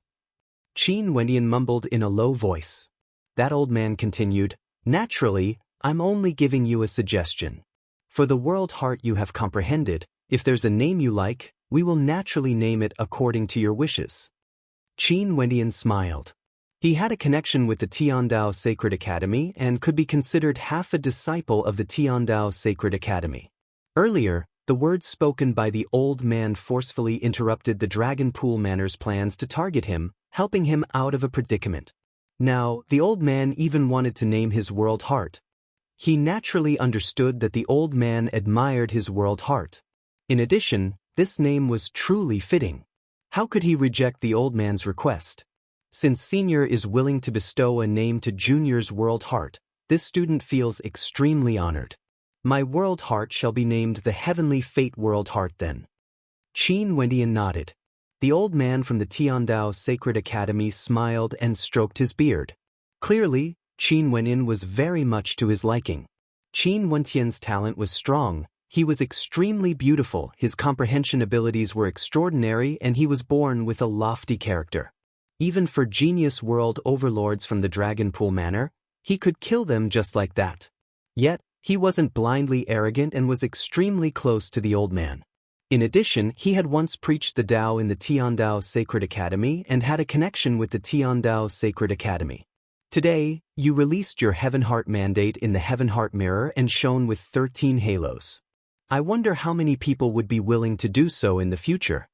Qin Wentian mumbled in a low voice. That old man continued, Naturally, I'm only giving you a suggestion. For the world heart you have comprehended, if there's a name you like, we will naturally name it according to your wishes. Qin Wentian smiled. He had a connection with the Tiandao Sacred Academy and could be considered half a disciple of the Tiandao Sacred Academy. Earlier, the words spoken by the old man forcefully interrupted the Dragon Pool Manor's plans to target him, helping him out of a predicament. Now, the old man even wanted to name his world heart. He naturally understood that the old man admired his world heart. In addition, this name was truly fitting. How could he reject the old man's request? Since Senior is willing to bestow a name to Junior's world heart, this student feels extremely honored. My world heart shall be named the Heavenly Fate World Heart then. Qin Wentian nodded. The old man from the Tiandao Sacred Academy smiled and stroked his beard. Clearly, Qin Wentian was very much to his liking. Qin Wentian's talent was strong, he was extremely beautiful, his comprehension abilities were extraordinary, and he was born with a lofty character. Even for genius world overlords from the Dragon Pool Manor, he could kill them just like that. Yet, he wasn't blindly arrogant and was extremely close to the old man. In addition, he had once preached the Tao in the Tiandao Sacred Academy and had a connection with the Tiandao Sacred Academy. Today, you released your Heaven Heart mandate in the Heaven Heart Mirror and shone with 13 halos. I wonder how many people would be willing to do so in the future.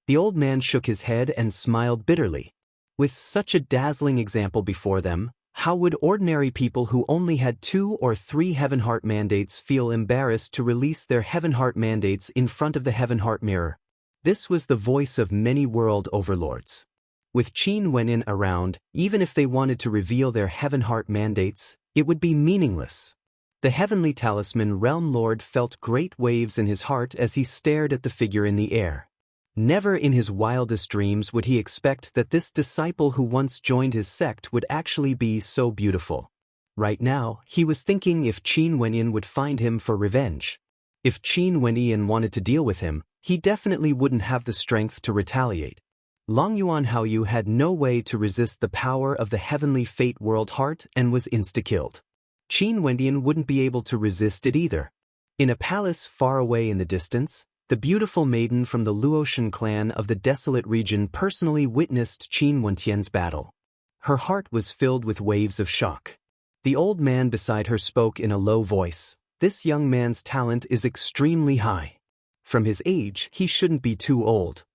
The old man shook his head and smiled bitterly. With such a dazzling example before them, how would ordinary people who only had 2 or 3 Heaven Heart mandates feel embarrassed to release their Heaven Heart mandates in front of the Heaven Heart mirror? This was the voice of many world overlords. With Qin Wenyin around, even if they wanted to reveal their Heaven Heart mandates, it would be meaningless. The Heavenly Talisman Realm Lord felt great waves in his heart as he stared at the figure in the air. Never in his wildest dreams would he expect that this disciple who once joined his sect would actually be so beautiful. Right now, he was thinking if Qin Wenyin would find him for revenge. If Qin Wenyin wanted to deal with him, he definitely wouldn't have the strength to retaliate. Longyuan Haoyu had no way to resist the power of the heavenly fate world heart and was insta-killed. Qin Wenyin wouldn't be able to resist it either. In a palace far away in the distance, the beautiful maiden from the Luotian clan of the desolate region personally witnessed Qin Wentian's battle. Her heart was filled with waves of shock. The old man beside her spoke in a low voice. This young man's talent is extremely high. From his age, he shouldn't be too old.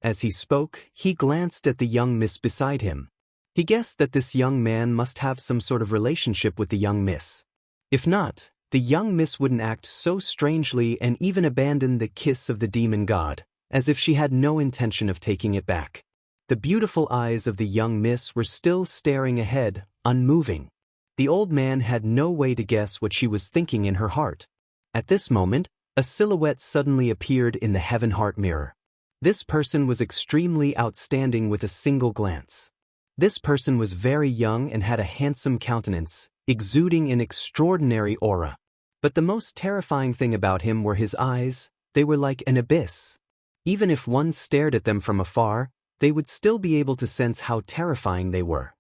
As he spoke, he glanced at the young miss beside him. He guessed that this young man must have some sort of relationship with the young miss. If not, the young miss wouldn't act so strangely and even abandon the kiss of the demon god, as if she had no intention of taking it back. The beautiful eyes of the young miss were still staring ahead, unmoving. The old man had no way to guess what she was thinking in her heart. At this moment, a silhouette suddenly appeared in the Heaven Heart mirror. This person was extremely outstanding with a single glance. This person was very young and had a handsome countenance, exuding an extraordinary aura. But the most terrifying thing about him were his eyes. They were like an abyss. Even if one stared at them from afar, they would still be able to sense how terrifying they were.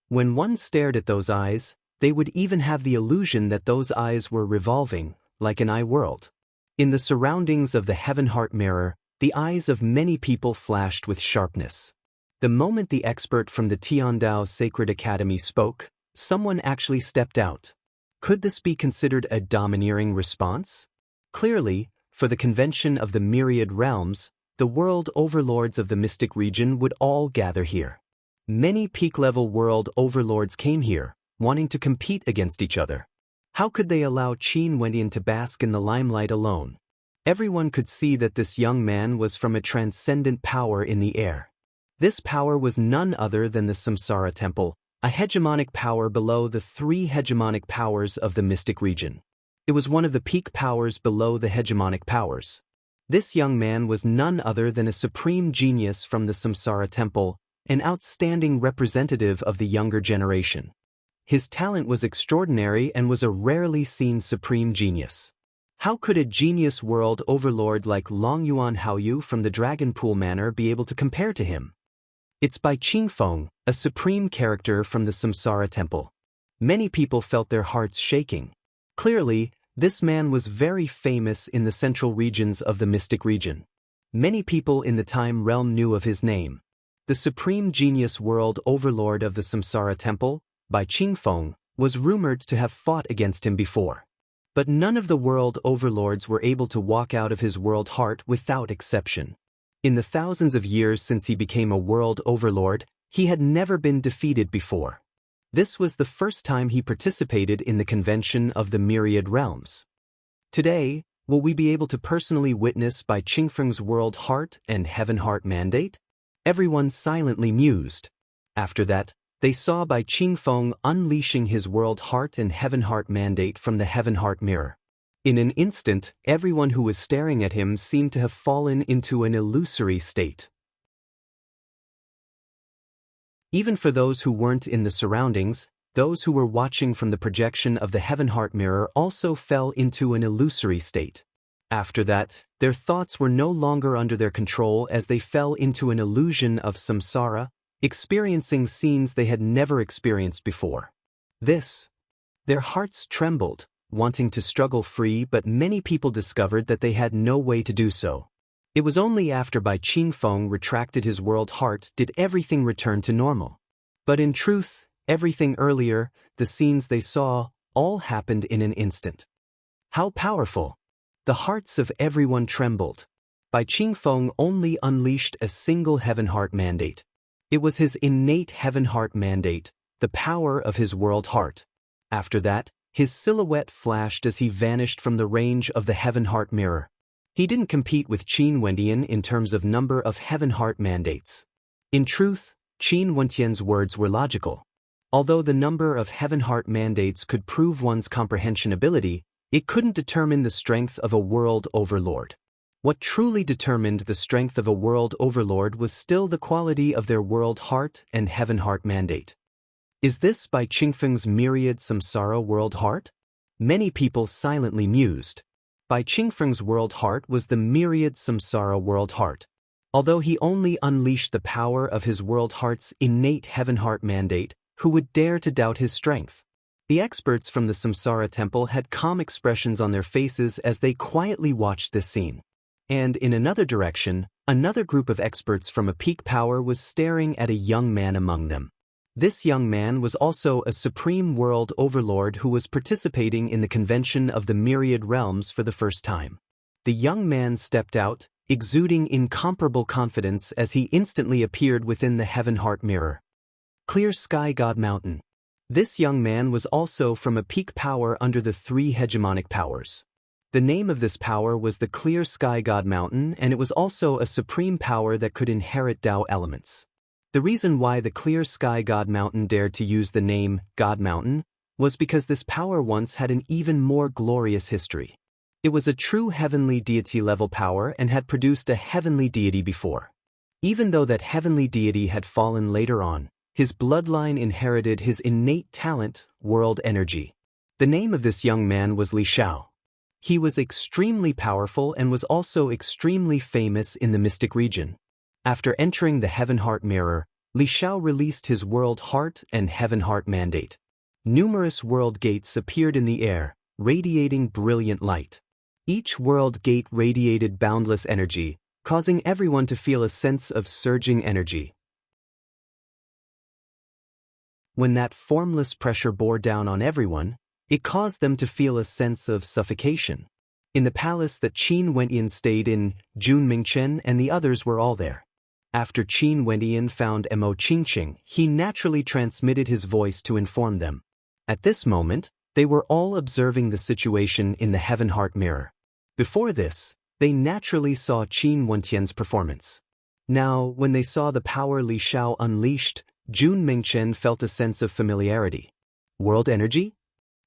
When one stared at those eyes, they would even have the illusion that those eyes were revolving, like an eye world. In the surroundings of the Heaven Heart mirror, the eyes of many people flashed with sharpness. The moment the expert from the Tiandao Sacred Academy spoke, someone actually stepped out. Could this be considered a domineering response? Clearly, for the convention of the myriad realms, the world overlords of the mystic region would all gather here. Many peak-level world overlords came here, wanting to compete against each other. How could they allow Qin Wenyin to bask in the limelight alone? Everyone could see that this young man was from a transcendent power in the air. This power was none other than the Samsara Temple, a hegemonic power below the 3 hegemonic powers of the mystic region. It was one of the peak powers below the hegemonic powers. This young man was none other than a supreme genius from the Samsara Temple, an outstanding representative of the younger generation. His talent was extraordinary and was a rarely seen supreme genius. How could a genius world overlord like Longyuan Haoyu from the Dragon Pool Manor be able to compare to him? It's by Qingfeng, a supreme character from the Samsara Temple. Many people felt their hearts shaking. Clearly, this man was very famous in the central regions of the mystic region. Many people in the time realm knew of his name. The supreme genius world overlord of the Samsara Temple, by Qingfeng, was rumored to have fought against him before. But none of the world overlords were able to walk out of his world heart without exception. In the thousands of years since he became a world overlord, he had never been defeated before. This was the first time he participated in the convention of the myriad realms. Today, will we be able to personally witness by Qingfeng's world heart and heaven heart mandate? Everyone silently mused. After that, they saw by Qingfeng unleashing his world heart and heaven heart mandate from the heaven heart mirror. In an instant, everyone who was staring at him seemed to have fallen into an illusory state. Even for those who weren't in the surroundings, those who were watching from the projection of the heaven heart mirror also fell into an illusory state. After that, their thoughts were no longer under their control as they fell into an illusion of samsara, experiencing scenes they had never experienced before. Their hearts trembled, wanting to struggle free, but many people discovered that they had no way to do so. It was only after Bai Qingfeng retracted his world heart did everything return to normal. But in truth, everything earlier, the scenes they saw, all happened in an instant. How powerful! The hearts of everyone trembled. Bai Qingfeng only unleashed a single heaven heart mandate. It was his innate heaven heart mandate, the power of his world heart. After that, his silhouette flashed as he vanished from the range of the heaven heart mirror. He didn't compete with Qin Wendian in terms of number of heaven heart mandates. In truth, Qin Wentian's words were logical. Although the number of heaven heart mandates could prove one's comprehension ability, it couldn't determine the strength of a world overlord. What truly determined the strength of a world overlord was still the quality of their world heart and heaven heart mandate. Is this Bai Qingfeng's myriad samsara world heart? Many people silently mused. Bai Qingfeng's world heart was the myriad samsara world heart. Although he only unleashed the power of his world heart's innate heaven heart mandate, who would dare to doubt his strength? The experts from the Samsara temple had calm expressions on their faces as they quietly watched this scene. And in another direction, another group of experts from a peak power was staring at a young man among them. This young man was also a supreme world overlord who was participating in the convention of the myriad realms for the first time. The young man stepped out, exuding incomparable confidence as he instantly appeared within the heaven heart mirror. Clear Sky God Mountain. This young man was also from a peak power under the three hegemonic powers. The name of this power was the Clear Sky God Mountain, and it was also a supreme power that could inherit Tao elements. The reason why the Clear Sky God Mountain dared to use the name God Mountain was because this power once had an even more glorious history. It was a true heavenly deity-level power and had produced a heavenly deity before. Even though that heavenly deity had fallen later on, his bloodline inherited his innate talent, world energy. The name of this young man was Li Shao. He was extremely powerful and was also extremely famous in the mystic region. After entering the heaven heart mirror, Li Shao released his world heart and heaven heart mandate. Numerous world gates appeared in the air, radiating brilliant light. Each world gate radiated boundless energy, causing everyone to feel a sense of surging energy. When that formless pressure bore down on everyone, it caused them to feel a sense of suffocation. In the palace that Qin Wendian stayed in, Jun Mingchen and the others were all there. After Qin Wendian found Mo Qingqing, he naturally transmitted his voice to inform them. At this moment, they were all observing the situation in the heaven heart mirror. Before this, they naturally saw Qin Wentian's performance. Now, when they saw the power Li Shao unleashed, Jun Mingchen felt a sense of familiarity. World energy?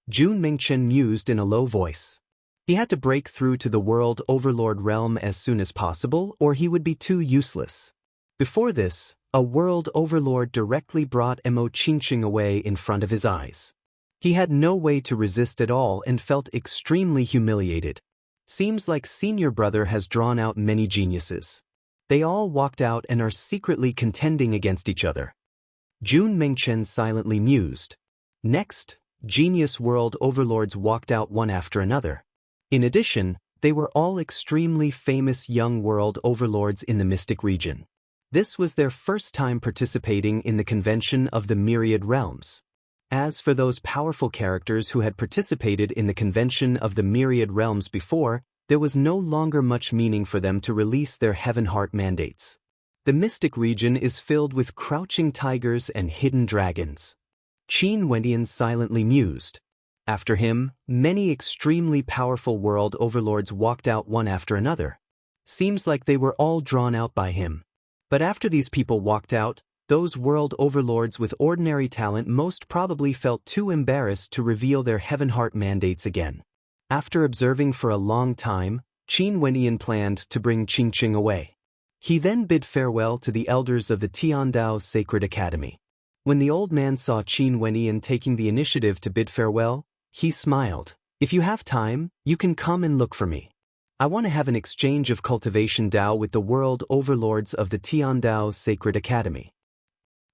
Jun Mingchen mused in a low voice. He had to break through to the world overlord realm as soon as possible, or he would be too useless. Before this, a world overlord directly brought Mo Qingqing away in front of his eyes. He had no way to resist at all and felt extremely humiliated. Seems like senior brother has drawn out many geniuses. They all walked out and are secretly contending against each other. Jun Mingchen silently mused. Next, genius world overlords walked out one after another. In addition, they were all extremely famous young world overlords in the mystic region. This was their first time participating in the convention of the myriad realms. As for those powerful characters who had participated in the convention of the myriad realms before, there was no longer much meaning for them to release their heaven heart mandates. The mystic region is filled with crouching tigers and hidden dragons. Qin Wendian silently mused. After him, many extremely powerful world overlords walked out one after another. Seems like they were all drawn out by him. But after these people walked out, those world overlords with ordinary talent most probably felt too embarrassed to reveal their heaven heart mandates again. After observing for a long time, Qin Wendian planned to bring Qingqing away. He then bid farewell to the elders of the Tiandao Sacred Academy. When the old man saw Qin Wendian taking the initiative to bid farewell, he smiled. "If you have time, you can come and look for me. I want to have an exchange of cultivation Dao with the world overlords of the Tiandao Sacred Academy.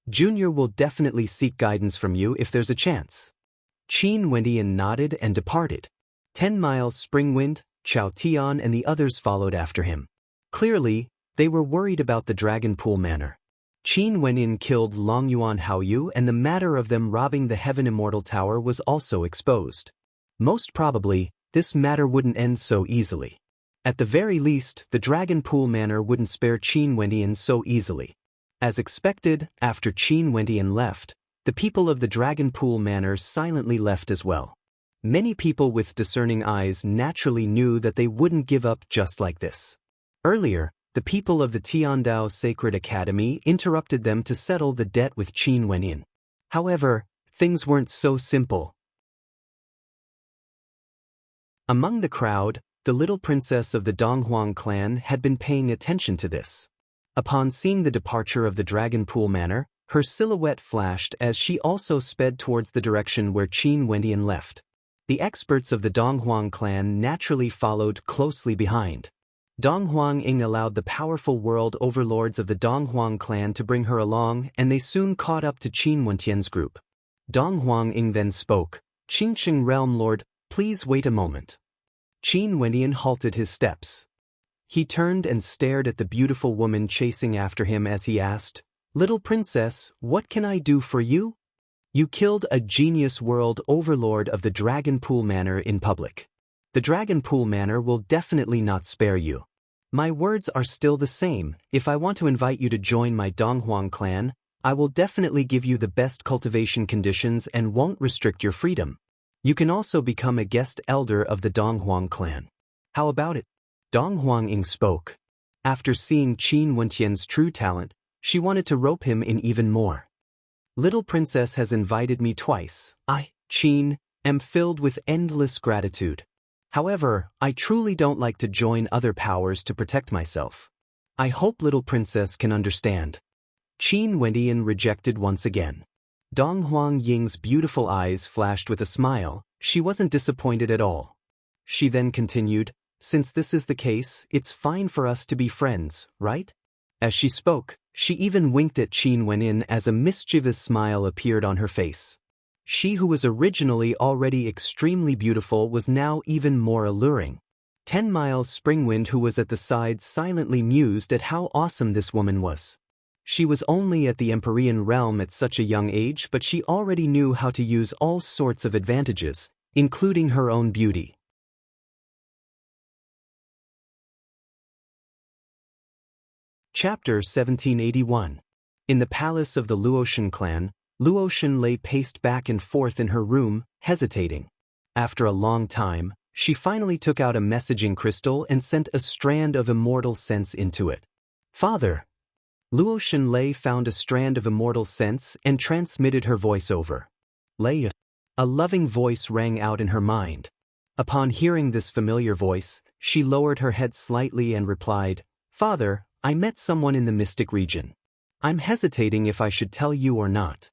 Junior will definitely seek guidance from you if there's a chance." Qin Wendian nodded and departed. 10 miles Spring Wind, Chao Tian and the others followed after him. Clearly, they were worried about the Dragon Pool Manor. Qin Wenin killed Long Yuan Haoyu, and the matter of them robbing the Heaven Immortal Tower was also exposed. Most probably, this matter wouldn't end so easily. At the very least, the Dragon Pool Manor wouldn't spare Qin Wenin so easily. As expected, after Qin Wenin left, the people of the Dragon Pool Manor silently left as well. Many people with discerning eyes naturally knew that they wouldn't give up just like this. Earlier, the people of the Tiandao Sacred Academy interrupted them to settle the debt with Qin Wenin. However, things weren't so simple. Among the crowd, the little princess of the Donghuang clan had been paying attention to this. Upon seeing the departure of the Dragon Pool Manor, her silhouette flashed as she also sped towards the direction where Qin Wenin left. The experts of the Donghuang clan naturally followed closely behind. Donghuang Ying allowed the powerful world overlords of the Donghuang clan to bring her along, and they soon caught up to Qin Wentian's group. Donghuang Ying then spoke, "Qingqing Realm Lord, please wait a moment." Qin Wentian halted his steps. He turned and stared at the beautiful woman chasing after him as he asked, "Little princess, what can I do for you? You killed a genius world overlord of the Dragon Pool Manor in public. The Dragon Pool Manor will definitely not spare you. My words are still the same. If I want to invite you to join my Donghuang clan, I will definitely give you the best cultivation conditions and won't restrict your freedom. You can also become a guest elder of the Donghuang clan. How about it?" Donghuang Ying spoke. After seeing Qin Wentian's true talent, she wanted to rope him in even more. "Little princess has invited me twice. I, Qin, am filled with endless gratitude. However, I truly don't like to join other powers to protect myself. I hope little princess can understand." Qin Wentian rejected once again. Donghuang Ying's beautiful eyes flashed with a smile. She wasn't disappointed at all. She then continued, "Since this is the case, it's fine for us to be friends, right?" As she spoke, she even winked at Qin Wenin as a mischievous smile appeared on her face. She who was originally already extremely beautiful was now even more alluring. 10 Miles Springwind, who was at the side, silently mused at how awesome this woman was. She was only at the Empyrean realm at such a young age, but she already knew how to use all sorts of advantages, including her own beauty. Chapter 1781. In the palace of the Luotian clan, Luotian lay paced back and forth in her room, hesitating. After a long time, she finally took out a messaging crystal and sent a strand of immortal sense into it. "Father!" Luotian Lei found a strand of immortal sense and transmitted her voice over. "Lei." A loving voice rang out in her mind. Upon hearing this familiar voice, she lowered her head slightly and replied, "Father, I met someone in the mystic region. I'm hesitating if I should tell you or not."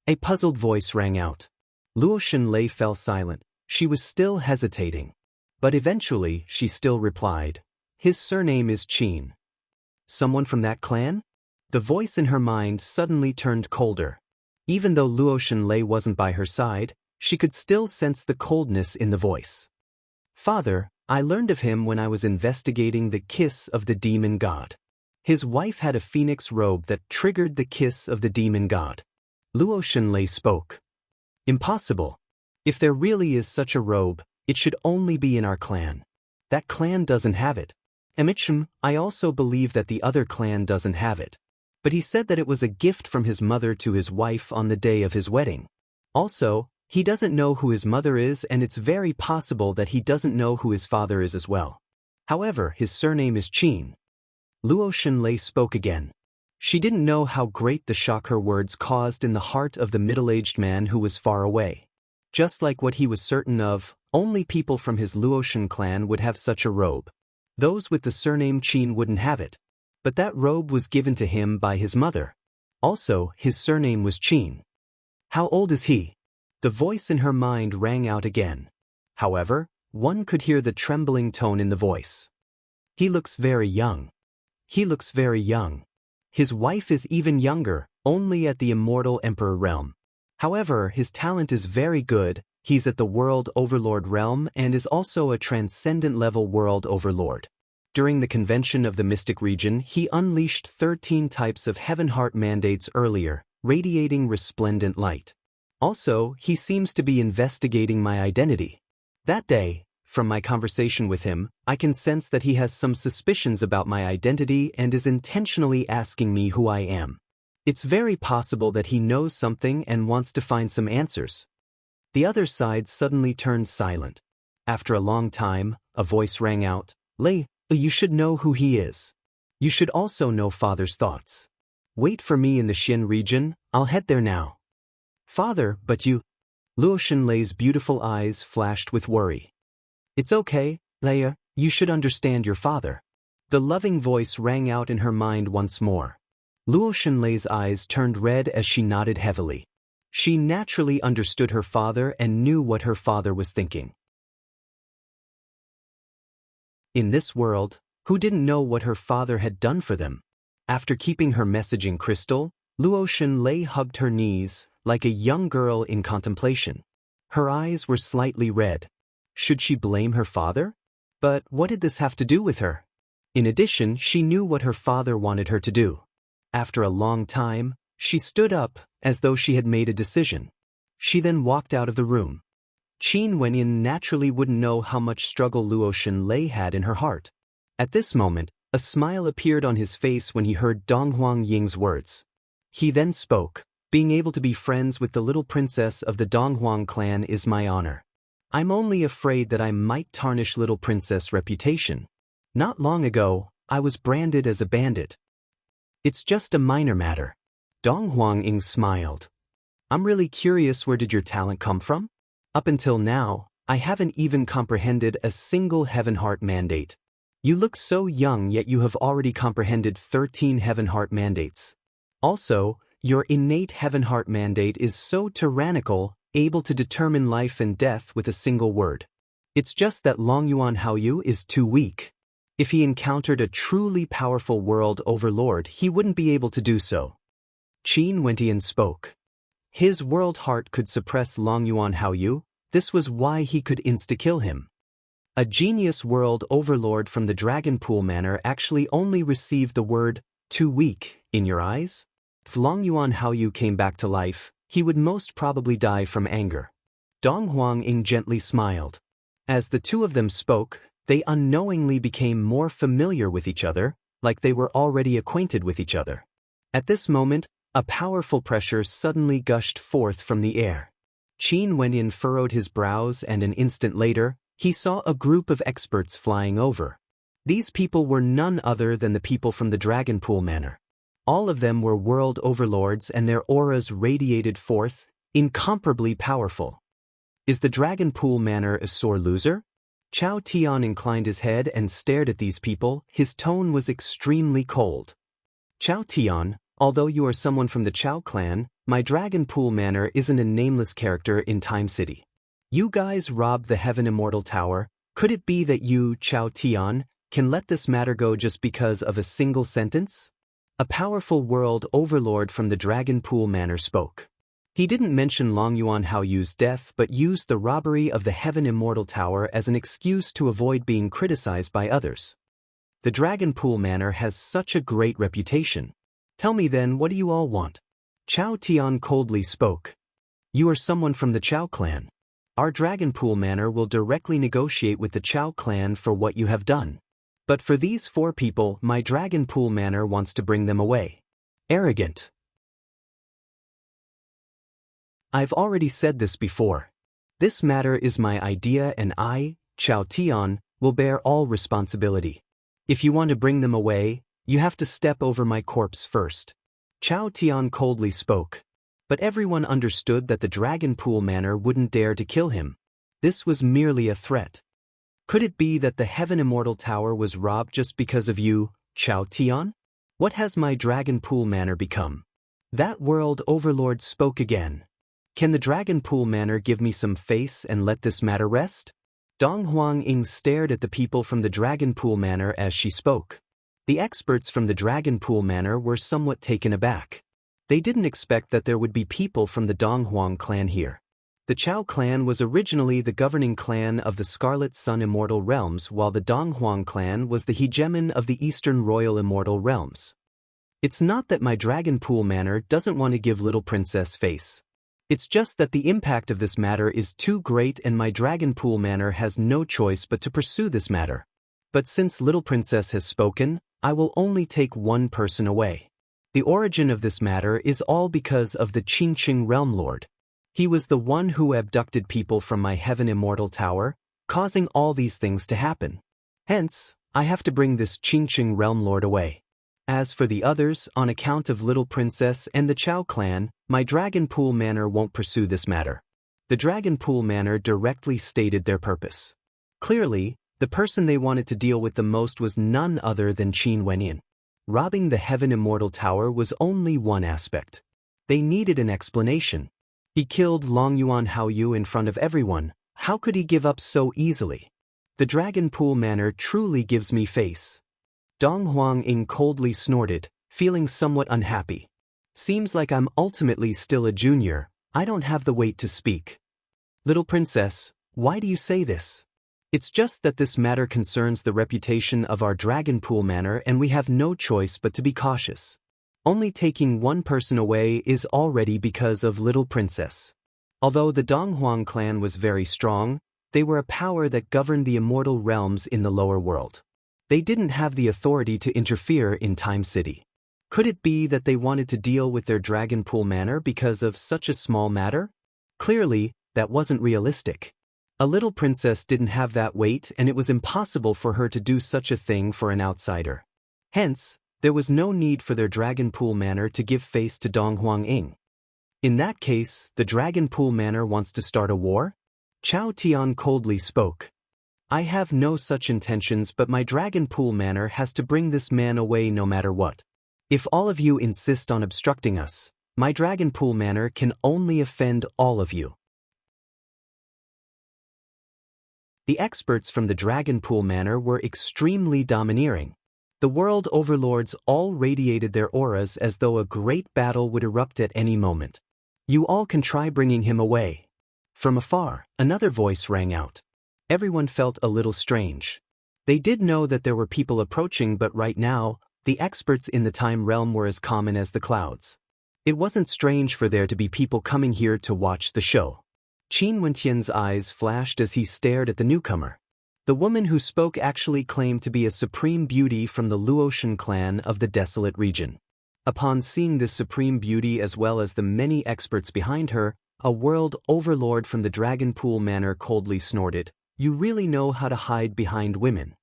A puzzled voice rang out. Luotian Lei fell silent. She was still hesitating. But eventually, she still replied, "His surname is Qin." "Someone from that clan?" The voice in her mind suddenly turned colder. Even though Luotian Lei wasn't by her side, she could still sense the coldness in the voice. "Father, I learned of him when I was investigating the kiss of the demon god. His wife had a phoenix robe that triggered the kiss of the demon god." Luotian Lei spoke. "Impossible. If there really is such a robe, it should only be in our clan. That clan doesn't have it. I also believe that the other clan doesn't have it. But he said that it was a gift from his mother to his wife on the day of his wedding. Also, he doesn't know who his mother is, and it's very possible that he doesn't know who his father is as well. However, his surname is Qin." Luotian Lei spoke again. She didn't know how great the shock her words caused in the heart of the middle-aged man who was far away. Just like what he was certain of, only people from his Luotian clan would have such a robe. Those with the surname Qin wouldn't have it. But that robe was given to him by his mother. Also, his surname was Qin. "How old is he?" The voice in her mind rang out again. However, one could hear the trembling tone in the voice. "He looks very young. He looks very young. His wife is even younger, only at the immortal emperor realm. However, his talent is very good. He's at the world overlord realm and is also a transcendent level world overlord. During the convention of the Mystic region, he unleashed 13 types of heaven heart mandates earlier, radiating resplendent light. Also, he seems to be investigating my identity. That day, from my conversation with him, I can sense that he has some suspicions about my identity and is intentionally asking me who I am. It's very possible that he knows something and wants to find some answers. The other side suddenly turned silent. After a long time, a voice rang out, "Lei, you should know who he is. You should also know Father's thoughts. Wait for me in the Xin region, I'll head there now." "Father, but you..." Luo Xinlei's beautiful eyes flashed with worry. "It's okay, Leia, you should understand your father." The loving voice rang out in her mind once more. Luo Xinlei's eyes turned red as she nodded heavily. She naturally understood her father and knew what her father was thinking. In this world, who didn't know what her father had done for them? After keeping her messaging crystal, Luo Xinlei hugged her knees, like a young girl in contemplation. Her eyes were slightly red. Should she blame her father? But what did this have to do with her? In addition, she knew what her father wanted her to do. After a long time, she stood up, as though she had made a decision. She then walked out of the room. Qin Wenyin naturally wouldn't know how much struggle Luo Xinlei had in her heart. At this moment, a smile appeared on his face when he heard Dong Huang Ying's words. He then spoke, "Being able to be friends with the little princess of the Dong Huang clan is my honor. I'm only afraid that I might tarnish little princess' reputation. Not long ago, I was branded as a bandit. It's just a minor matter." Dong Huang Ying smiled. "I'm really curious, where did your talent come from? Up until now, I haven't even comprehended a single heaven heart mandate. You look so young, yet you have already comprehended 13 heaven heart mandates. Also, your innate heaven heart mandate is so tyrannical, able to determine life and death with a single word. It's just that Long Yuan Haoyu is too weak. If he encountered a truly powerful world overlord, he wouldn't be able to do so." Qin Wendian spoke. His world heart could suppress Long Yuan Haoyu. This was why he could insta-kill him. A genius world overlord from the Dragon Pool Manor actually only received the word, "too weak," in your eyes? If Long Yuan Haoyu came back to life, he would most probably die from anger. Dong Huang Ying gently smiled. As the two of them spoke, they unknowingly became more familiar with each other, like they were already acquainted with each other. At this moment, a powerful pressure suddenly gushed forth from the air. Qin Wendian furrowed his brows, and an instant later, he saw a group of experts flying over. These people were none other than the people from the Dragon Pool Manor. All of them were world overlords, and their auras radiated forth, incomparably powerful. "Is the Dragon Pool Manor a sore loser?" Chao Tian inclined his head and stared at these people. His tone was extremely cold. "Chao Tian, although you are someone from the Chao clan, my Dragon Pool Manor isn't a nameless character in Time City. You guys robbed the Heaven Immortal Tower. Could it be that you, Chao Tian, can let this matter go just because of a single sentence?" A powerful world overlord from the Dragon Pool Manor spoke. He didn't mention Long Yuan Haoyu's death, but used the robbery of the Heaven Immortal Tower as an excuse to avoid being criticized by others. The Dragon Pool Manor has such a great reputation. Tell me then, what do you all want? Chao Tian coldly spoke. You are someone from the Chao clan. Our Dragon Pool Manor will directly negotiate with the Chao clan for what you have done. But for these 4 people, my Dragon Pool Manor wants to bring them away. Arrogant. I've already said this before. This matter is my idea, and I, Chao Tian, will bear all responsibility. If you want to bring them away, you have to step over my corpse first. Chao Tian coldly spoke. But everyone understood that the Dragon Pool Manor wouldn't dare to kill him. This was merely a threat. Could it be that the Heaven Immortal Tower was robbed just because of you, Chao Tian? What has my Dragon Pool Manor become? That world overlord spoke again. Can the Dragon Pool Manor give me some face and let this matter rest? Dong Huang Ying stared at the people from the Dragon Pool Manor as she spoke. The experts from the Dragon Pool Manor were somewhat taken aback. They didn't expect that there would be people from the Dong Huang clan here. The Chao clan was originally the governing clan of the Scarlet Sun Immortal Realms, while the Donghuang clan was the hegemon of the Eastern Royal Immortal Realms. It's not that my Dragon Pool Manor doesn't want to give little princess face. It's just that the impact of this matter is too great and my Dragon Pool Manor has no choice but to pursue this matter. But since little princess has spoken, I will only take one person away. The origin of this matter is all because of the Qingqing Realm Lord. He was the one who abducted people from my Heaven Immortal Tower, causing all these things to happen. Hence, I have to bring this Qingqing Realm Lord away. As for the others, on account of Little Princess and the Chao clan, my Dragon Pool Manor won't pursue this matter. The Dragon Pool Manor directly stated their purpose. Clearly, the person they wanted to deal with the most was none other than Qin Wenyin. Robbing the Heaven Immortal Tower was only one aspect. They needed an explanation. He killed Long Yuan Haoyu in front of everyone. How could he give up so easily? The Dragon Pool Manor truly gives me face. Dong Huang-ing coldly snorted, feeling somewhat unhappy. Seems like I'm ultimately still a junior. I don't have the weight to speak. Little princess, why do you say this? It's just that this matter concerns the reputation of our Dragon Pool Manor and we have no choice but to be cautious. Only taking one person away is already because of Little Princess. Although the Donghuang clan was very strong, they were a power that governed the immortal realms in the lower world. They didn't have the authority to interfere in Time City. Could it be that they wanted to deal with their Dragon Pool Manor because of such a small matter? Clearly, that wasn't realistic. A little princess didn't have that weight and it was impossible for her to do such a thing for an outsider. Hence, there was no need for their Dragon Pool Manor to give face to Dong Huang-ing. In that case, the Dragon Pool Manor wants to start a war? Chao Tian coldly spoke. I have no such intentions, but my Dragon Pool Manor has to bring this man away no matter what. If all of you insist on obstructing us, my Dragon Pool Manor can only offend all of you. The experts from the Dragon Pool Manor were extremely domineering. The world overlords all radiated their auras as though a great battle would erupt at any moment. You all can try bringing him away. From afar, another voice rang out. Everyone felt a little strange. They did know that there were people approaching, but right now, the experts in the time realm were as common as the clouds. It wasn't strange for there to be people coming here to watch the show. Qin Wentian's eyes flashed as he stared at the newcomer. The woman who spoke actually claimed to be a supreme beauty from the Luotian clan of the desolate region. Upon seeing this supreme beauty as well as the many experts behind her, a world overlord from the Dragon Pool Manor coldly snorted, "You really know how to hide behind women."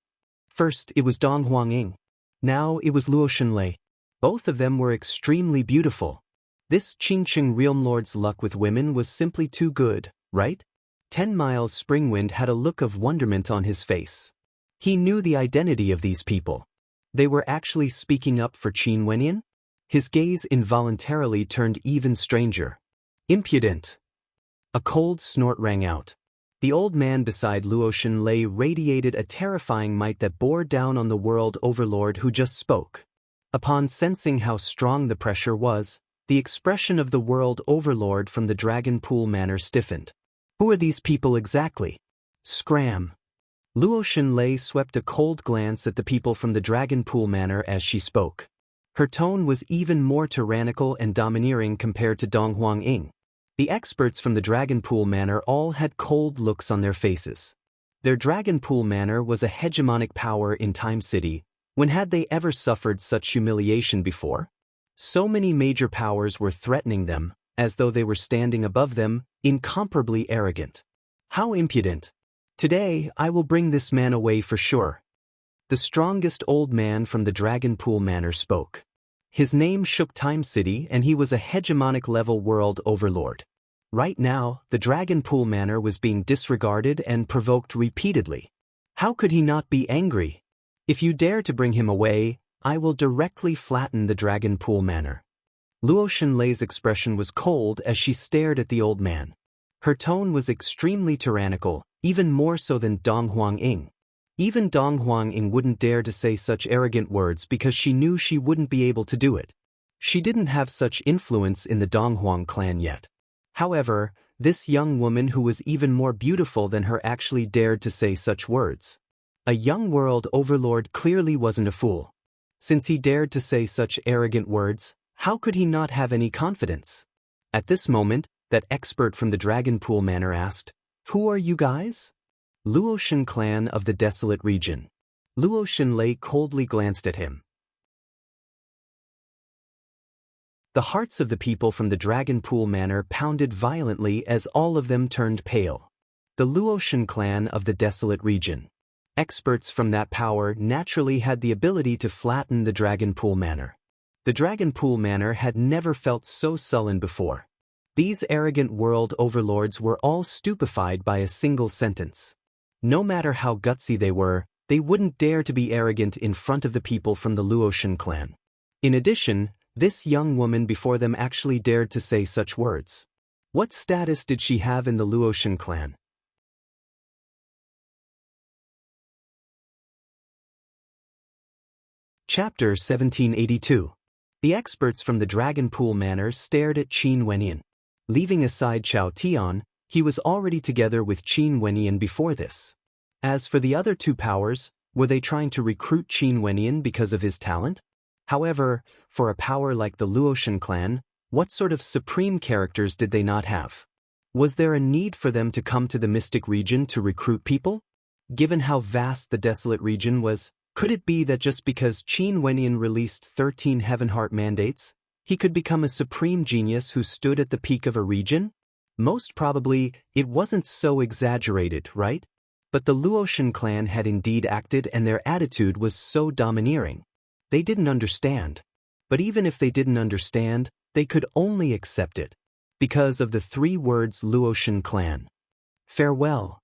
First it was Dong Huang-ing. Now it was Luo Shenlei. Both of them were extremely beautiful. This Qingqing Realm Lord's luck with women was simply too good, right? 10 Miles Springwind had a look of wonderment on his face. He knew the identity of these people. They were actually speaking up for Qin Wenyin? His gaze involuntarily turned even stranger. Impudent! A cold snort rang out. The old man beside Luo Shenlei radiated a terrifying might that bore down on the world overlord who just spoke. Upon sensing how strong the pressure was, the expression of the world overlord from the Dragon Pool Manor stiffened. Who are these people exactly? Scram! Luo Shenlei swept a cold glance at the people from the Dragon Pool Manor as she spoke. Her tone was even more tyrannical and domineering compared to Dong Huang-ing. The experts from the Dragon Pool Manor all had cold looks on their faces. Their Dragon Pool Manor was a hegemonic power in Time City. When had they ever suffered such humiliation before? So many major powers were threatening them, as though they were standing above them, incomparably arrogant. How impudent! Today, I will bring this man away for sure. The strongest old man from the Dragon Pool Manor spoke. His name shook Time City and he was a hegemonic level world overlord. Right now, the Dragon Pool Manor was being disregarded and provoked repeatedly. How could he not be angry? If you dare to bring him away, I will directly flatten the Dragon Pool Manor. Luo Shenlei's expression was cold as she stared at the old man. Her tone was extremely tyrannical, even more so than Dong Huang-ing. Even Dong Huang-ing wouldn't dare to say such arrogant words because she knew she wouldn't be able to do it. She didn't have such influence in the Donghuang clan yet. However, this young woman who was even more beautiful than her actually dared to say such words. A young world overlord clearly wasn't a fool. Since he dared to say such arrogant words, how could he not have any confidence? At this moment, that expert from the Dragon Pool Manor asked, "Who are you guys?" Luotian clan of the desolate region. Luotian Lei coldly glanced at him. The hearts of the people from the Dragon Pool Manor pounded violently as all of them turned pale. The Luotian clan of the desolate region. Experts from that power naturally had the ability to flatten the Dragon Pool Manor. The Dragon Pool Manor had never felt so sullen before. These arrogant world overlords were all stupefied by a single sentence. No matter how gutsy they were, they wouldn't dare to be arrogant in front of the people from the Luotian clan. In addition, this young woman before them actually dared to say such words. What status did she have in the Luotian clan? Chapter 1782. The experts from the Dragon Pool Manor stared at Qin Wenyan. Leaving aside Chao Tian, he was already together with Qin Wenyan before this. As for the other two powers, were they trying to recruit Qin Wenyan because of his talent? However, for a power like the Luotian clan, what sort of supreme characters did they not have? Was there a need for them to come to the Mystic region to recruit people? Given how vast the desolate region was, could it be that just because Qin Wenyan released 13 Heavenheart mandates, he could become a supreme genius who stood at the peak of a region? Most probably, it wasn't so exaggerated, right? But the Luotian clan had indeed acted, and their attitude was so domineering. They didn't understand. But even if they didn't understand, they could only accept it. Because of the 3 words Luotian clan. Farewell.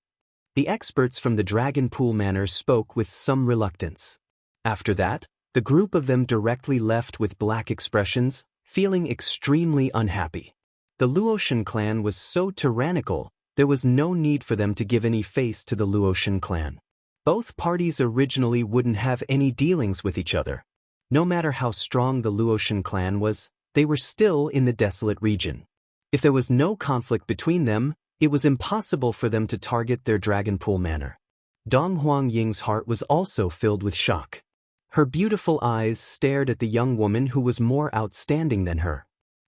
The experts from the Dragon Pool Manor spoke with some reluctance. After that, the group of them directly left with black expressions, feeling extremely unhappy. The Luotian clan was so tyrannical, there was no need for them to give any face to the Luotian clan. Both parties originally wouldn't have any dealings with each other. No matter how strong the Luotian clan was, they were still in the desolate region. If there was no conflict between them, it was impossible for them to target their Dragon Pool Manor. Dong Huangying's heart was also filled with shock. Her beautiful eyes stared at the young woman who was more outstanding than her.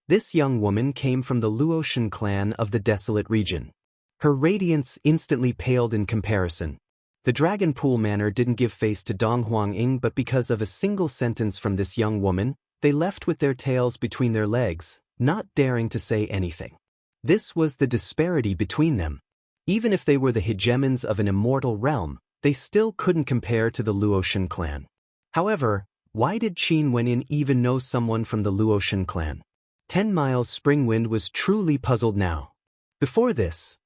This young woman came from the Luotian clan of the desolate region. Her radiance instantly paled in comparison. The Dragon Pool Manor didn't give face to Dong Huangying, but because of a single sentence from this young woman, they left with their tails between their legs, not daring to say anything. This was the disparity between them. Even if they were the hegemons of an immortal realm, they still couldn't compare to the Luotian clan. However, why did Qin Wenyan even know someone from the Luotian clan? 10 Miles Springwind was truly puzzled now. Before this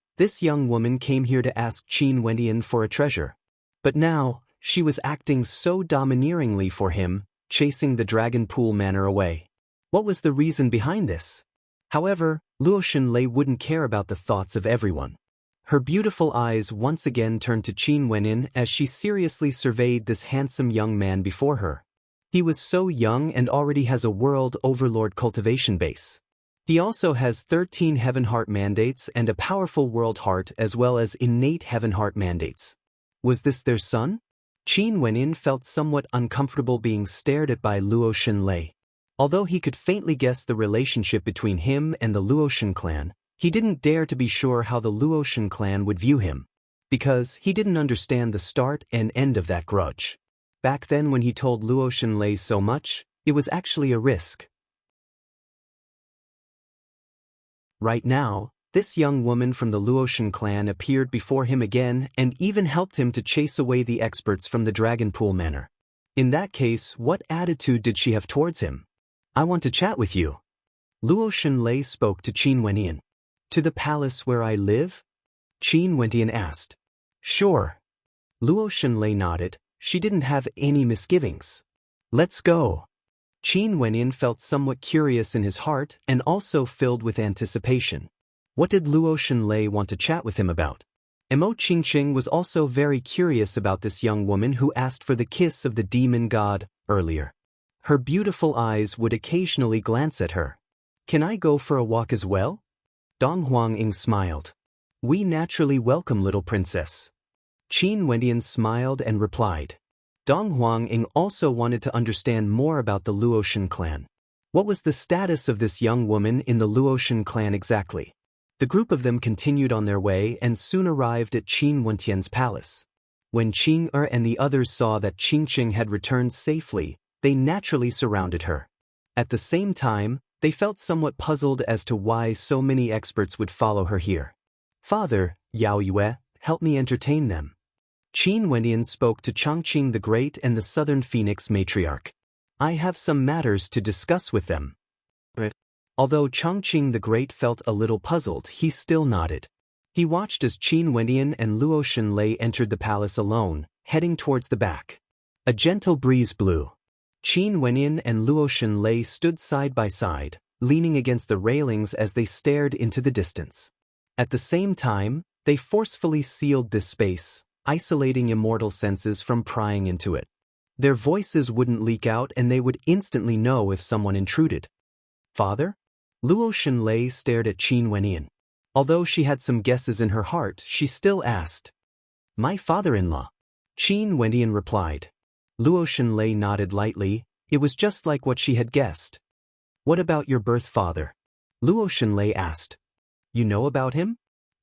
young woman came here to ask Qin Wenyan for a treasure. But now, she was acting so domineeringly for him, chasing the Dragon Pool Manor away. What was the reason behind this? However, Luotian Lei wouldn't care about the thoughts of everyone. Her beautiful eyes once again turned to Qin Wenyan as she seriously surveyed this handsome young man before her. He was so young and already has a world overlord cultivation base. He also has 13 Heavenheart mandates and a powerful world heart as well as innate Heavenheart mandates. Was this their son? Qin Wenyan felt somewhat uncomfortable being stared at by Luotian Lei. Although he could faintly guess the relationship between him and the Luotian clan, he didn't dare to be sure how the Luotian clan would view him, because he didn't understand the start and end of that grudge. Back then when he told Luotian Lei so much, it was actually a risk. Right now, this young woman from the Luotian clan appeared before him again and even helped him to chase away the experts from the Dragon Pool Manor. In that case, what attitude did she have towards him? "I want to chat with you." Luotian Lei spoke to Qin Wenyan. "To the palace where I live?" Qin Wenyan asked. "Sure." Luotian Lei nodded. She didn't have any misgivings. "Let's go." Qin Wenyan felt somewhat curious in his heart and also filled with anticipation. What did Luotian Lei want to chat with him about? Mo Qingqing was also very curious about this young woman who asked for the kiss of the demon god earlier. Her beautiful eyes would occasionally glance at her. "Can I go for a walk as well?" Dong Huanging smiled. We naturally welcome little princess. Qin Wendian smiled and replied. Dong Huanging also wanted to understand more about the Luotian clan. What was the status of this young woman in the Luotian clan exactly? The group of them continued on their way and soon arrived at Qin Wentian's palace. When Qing Er and the others saw that Qingqing had returned safely, they naturally surrounded her. At the same time, they felt somewhat puzzled as to why so many experts would follow her here. Father, Yao Yue, help me entertain them. Qin Wendian spoke to Chongqing the Great and the Southern Phoenix matriarch. I have some matters to discuss with them. Although Chongqing the Great felt a little puzzled, he still nodded. He watched as Qin Wendian and Luo Shenlei entered the palace alone, heading towards the back. A gentle breeze blew. Qin Wendian and Luo Shenlei stood side by side, leaning against the railings as they stared into the distance. At the same time, they forcefully sealed this space, isolating immortal senses from prying into it. Their voices wouldn't leak out and they would instantly know if someone intruded. Father? Luo Shenlei stared at Qin Wendian. Although she had some guesses in her heart, she still asked. My father-in-law. Qin Wendian replied. Luo Shenlei nodded lightly. It was just like what she had guessed. What about your birth father? Luo Shenlei asked. You know about him?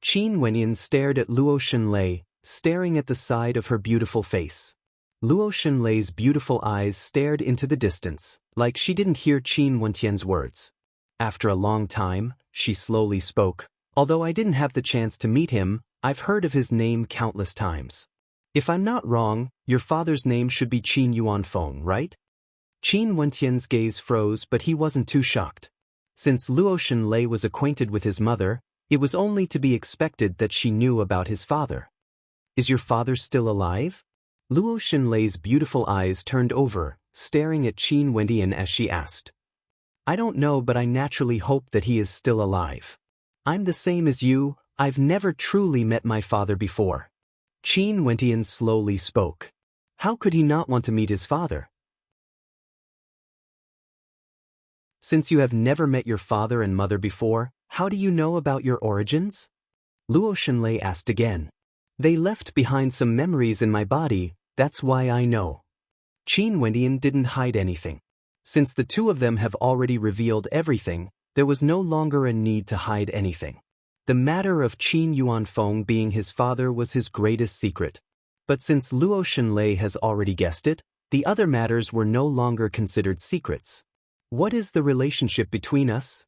Qin Wendian stared at Luo Shenlei, staring at the side of her beautiful face. Luo Shenlei's beautiful eyes stared into the distance, like she didn't hear Qin Wentian's words. After a long time, she slowly spoke. Although I didn't have the chance to meet him, I've heard of his name countless times. If I'm not wrong, your father's name should be Qin Yuanfeng, right? Qin Wentian's gaze froze, but he wasn't too shocked. Since Luo Shenlei was acquainted with his mother, it was only to be expected that she knew about his father. Is your father still alive? Luo Shenlei's beautiful eyes turned over, staring at Qin Wendian as she asked. I don't know, but I naturally hope that he is still alive. I'm the same as you, I've never truly met my father before. Qin Wendian slowly spoke. How could he not want to meet his father? Since you have never met your father and mother before, how do you know about your origins? Luo Shenlei asked again. They left behind some memories in my body, that's why I know. Qin Wendian didn't hide anything. Since the two of them have already revealed everything, there was no longer a need to hide anything. The matter of Qin Yuanfeng being his father was his greatest secret. But since Luo Shenlei has already guessed it, the other matters were no longer considered secrets. What is the relationship between us?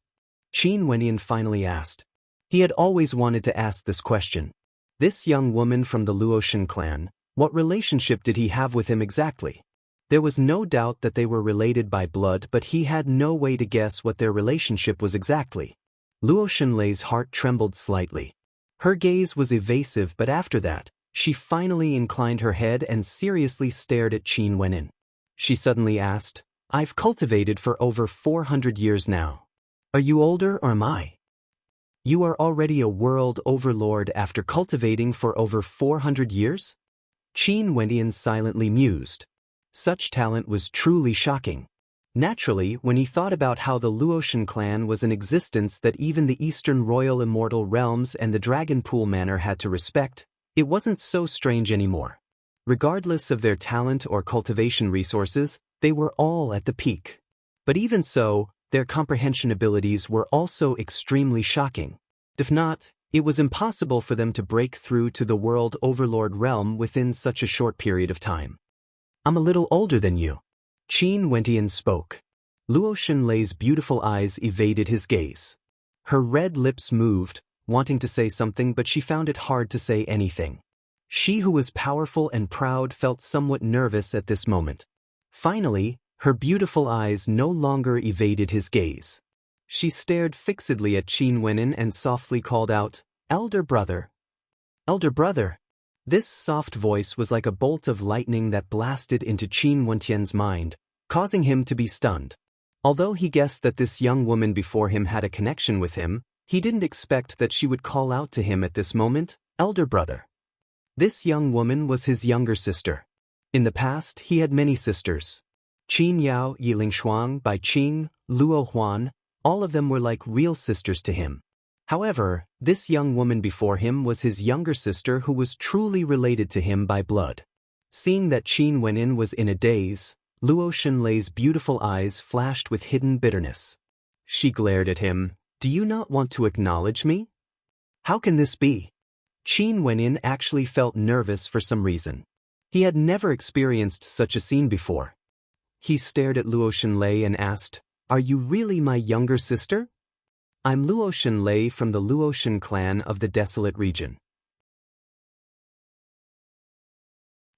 Qin Wendian finally asked. He had always wanted to ask this question. This young woman from the Luotian clan, what relationship did he have with him exactly? There was no doubt that they were related by blood, but he had no way to guess what their relationship was exactly. Luo Shenlei's heart trembled slightly. Her gaze was evasive, but after that, she finally inclined her head and seriously stared at Qin Wendian. She suddenly asked, I've cultivated for over 400 years now. Are you older or am I? You are already a world overlord after cultivating for over 400 years? Qin Wendian silently mused. Such talent was truly shocking. Naturally, when he thought about how the Luotian clan was an existence that even the Eastern Royal Immortal Realms and the Dragon Pool Manor had to respect, it wasn't so strange anymore. Regardless of their talent or cultivation resources, they were all at the peak. But even so, their comprehension abilities were also extremely shocking. If not, it was impossible for them to break through to the World Overlord realm within such a short period of time. I'm a little older than you. Qin Wendian spoke. Luo Shenlei's beautiful eyes evaded his gaze. Her red lips moved, wanting to say something, but she found it hard to say anything. She who was powerful and proud felt somewhat nervous at this moment. Finally, her beautiful eyes no longer evaded his gaze. She stared fixedly at Qin Wendian and softly called out, Elder brother. Elder brother. This soft voice was like a bolt of lightning that blasted into Qin Wentian's mind, causing him to be stunned. Although he guessed that this young woman before him had a connection with him, he didn't expect that she would call out to him at this moment, Elder brother. This young woman was his younger sister. In the past, he had many sisters. Qin Yao, Yiling Shuang, Bai Qing, Luo Huan, all of them were like real sisters to him. However, this young woman before him was his younger sister who was truly related to him by blood. Seeing that Qin Wenin was in a daze, Luo Xunlei's beautiful eyes flashed with hidden bitterness. She glared at him. "Do you not want to acknowledge me? How can this be?" Qin Wenin actually felt nervous for some reason. He had never experienced such a scene before. He stared at Luo Xunlei and asked, "Are you really my younger sister?" "I'm Luo Xunlei from the Luotian clan of the Desolate region.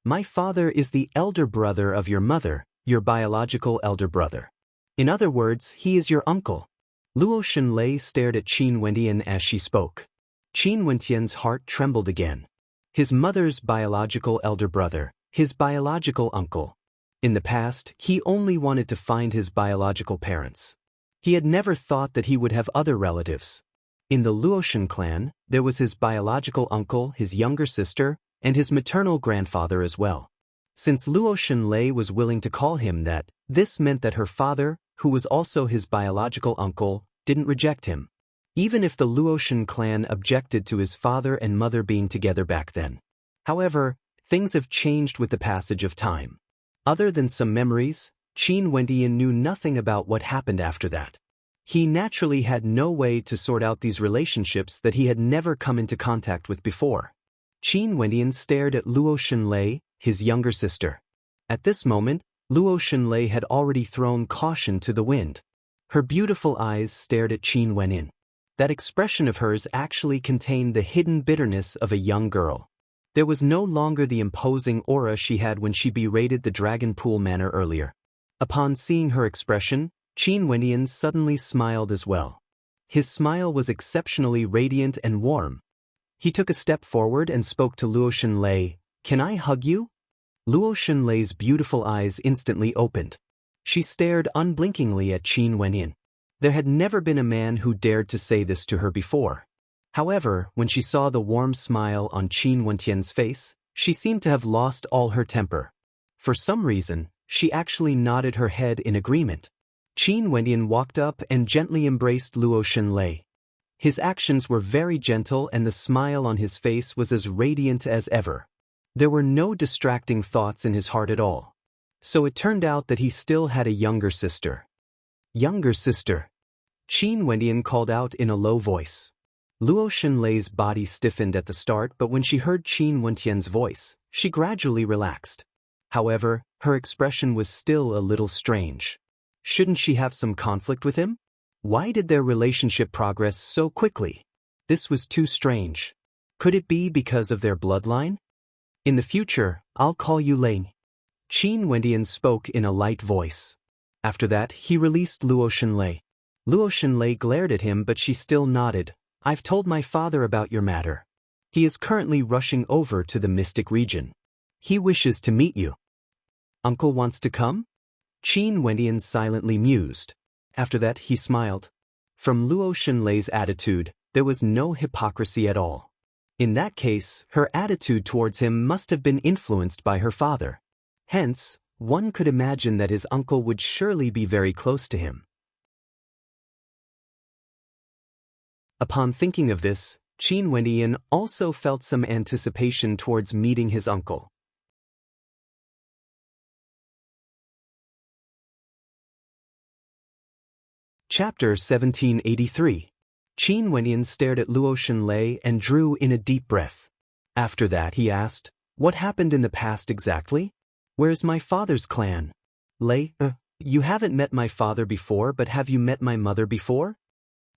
My father is the elder brother of your mother, your biological elder brother. In other words, he is your uncle." Luo Xunlei stared at Qin Wentian as she spoke. Qin Wentian's heart trembled again. His mother's biological elder brother, his biological uncle. In the past, he only wanted to find his biological parents. He had never thought that he would have other relatives. In the Luotian clan, there was his biological uncle, his younger sister, and his maternal grandfather as well. Since Luo Xunlei was willing to call him that, this meant that her father, who was also his biological uncle, didn't reject him. Even if the Luotian clan objected to his father and mother being together back then. However, things have changed with the passage of time. Other than some memories, Qin Wentian knew nothing about what happened after that. He naturally had no way to sort out these relationships that he had never come into contact with before. Qin Wentian stared at Luo Xunlei, his younger sister. At this moment, Luo Xunlei had already thrown caution to the wind. Her beautiful eyes stared at Qin Wenin. That expression of hers actually contained the hidden bitterness of a young girl. There was no longer the imposing aura she had when she berated the Dragon Pool Manor earlier. Upon seeing her expression, Qin Wentian suddenly smiled as well. His smile was exceptionally radiant and warm. He took a step forward and spoke to Luo Xunlei. "Can I hug you?" Luo Xunlei's beautiful eyes instantly opened. She stared unblinkingly at Qin Wentian. There had never been a man who dared to say this to her before. However, when she saw the warm smile on Qin Wentian's face, she seemed to have lost all her temper. For some reason, she actually nodded her head in agreement. Qin Wentian walked up and gently embraced Luo Xunlei. His actions were very gentle and the smile on his face was as radiant as ever. There were no distracting thoughts in his heart at all. So it turned out that he still had a younger sister. "Younger sister," Qin Wentian called out in a low voice. Luo Xunlei's body stiffened at the start, but when she heard Qin Wentian's voice, she gradually relaxed. However, her expression was still a little strange. Shouldn't she have some conflict with him? Why did their relationship progress so quickly? This was too strange. Could it be because of their bloodline? "In the future, I'll call you Ling." Qin Wentian spoke in a light voice. After that, he released Luo Xunlei. Luo Xunlei glared at him, but she still nodded. "I've told my father about your matter. He is currently rushing over to the Mystic region. He wishes to meet you." "Uncle wants to come?" Qin Wentian silently mused. After that, he smiled. From Luo Xunlei's attitude, there was no hypocrisy at all. In that case, her attitude towards him must have been influenced by her father. Hence, one could imagine that his uncle would surely be very close to him. Upon thinking of this, Qin Wentian also felt some anticipation towards meeting his uncle. Chapter 1783. Qin Wentian stared at Luo Xunlei and drew in a deep breath. After that he asked, "What happened in the past exactly? Where's my father's clan?" "Lei, you haven't met my father before, but have you met my mother before?"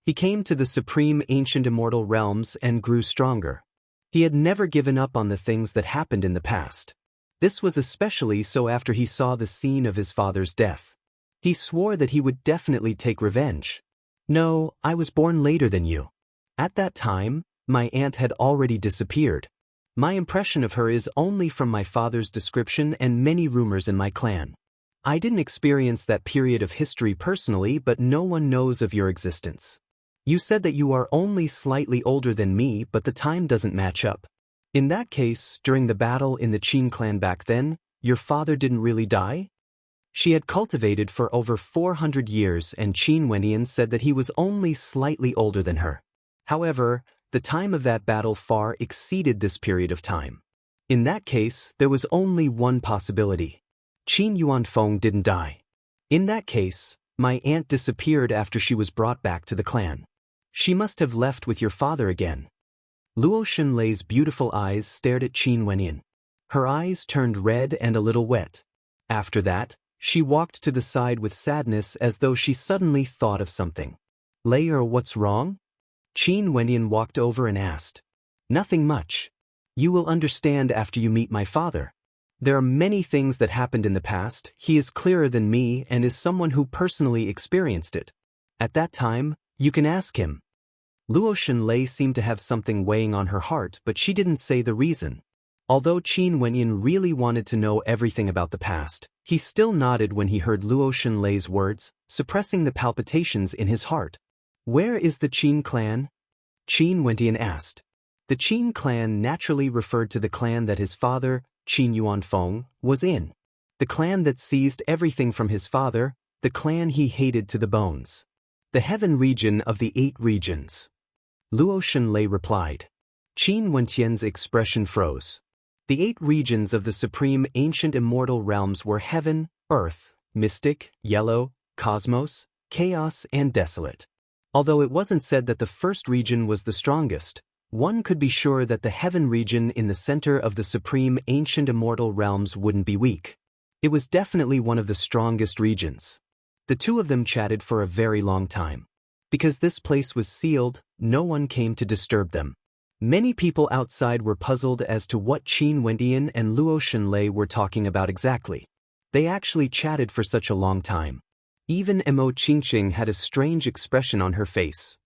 He came to the supreme ancient immortal realms and grew stronger. He had never given up on the things that happened in the past. This was especially so after he saw the scene of his father's death. He swore that he would definitely take revenge. "No, I was born later than you. At that time, my aunt had already disappeared. My impression of her is only from my father's description and many rumors in my clan. I didn't experience that period of history personally, but no one knows of your existence. You said that you are only slightly older than me, but the time doesn't match up. In that case, during the battle in the Qin clan back then, your father didn't really die?" She had cultivated for over 400 years and Qin Wentian said that he was only slightly older than her. However, the time of that battle far exceeded this period of time. In that case, there was only one possibility. Qin Yuanfeng didn't die. In that case, my aunt disappeared after she was brought back to the clan. She must have left with your father again. Luo Xunlei's beautiful eyes stared at Qin Wenyin. Her eyes turned red and a little wet. After that, she walked to the side with sadness as though she suddenly thought of something. Layer, what's wrong? Qin Wenyin walked over and asked. Nothing much. You will understand after you meet my father. There are many things that happened in the past. He is clearer than me and is someone who personally experienced it. At that time, you can ask him. Luo Xunlei seemed to have something weighing on her heart, but she didn't say the reason. Although Qin Wenyin really wanted to know everything about the past, he still nodded when he heard Luo Xunlei's words, suppressing the palpitations in his heart. Where is the Qin clan? Qin Wenyin asked. The Qin clan naturally referred to the clan that his father, Qin Yuanfeng, was in. The clan that seized everything from his father, the clan he hated to the bones. The heaven region of the 8 regions. Luo Xunlei replied. Qin Wentian's expression froze. The 8 regions of the supreme ancient immortal realms were heaven, earth, mystic, yellow, cosmos, chaos, and desolate. Although it wasn't said that the first region was the strongest, one could be sure that the heaven region in the center of the supreme ancient immortal realms wouldn't be weak. It was definitely one of the strongest regions. The two of them chatted for a very long time. Because this place was sealed, no one came to disturb them. Many people outside were puzzled as to what Qin Wendian and Luo Xunlei were talking about exactly. They actually chatted for such a long time. Even Mo Qingqing had a strange expression on her face.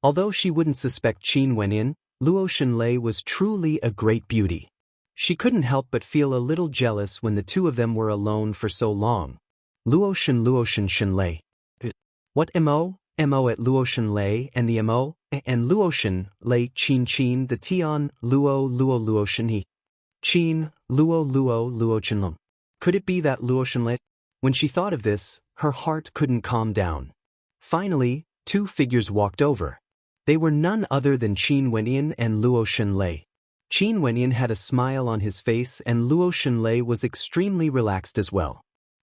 Although she wouldn't suspect Qin Wenyin, Luo Xunlei was truly a great beauty. She couldn't help but feel a little jealous when the two of them were alone for so long. Luo Xunlei. What Mo at Luo Xunlei and the Mo and Luo Xunlei Qin the Tian Luo Xunhe. Qin Luo Xunlong. Could it be that Luo Xunlei? When she thought of this, her heart couldn't calm down. Finally, 2 figures walked over. They were none other than Qin Wenyin and Luo Xunlei. Qin Wenyin had a smile on his face and Luo Xunlei was extremely relaxed as well.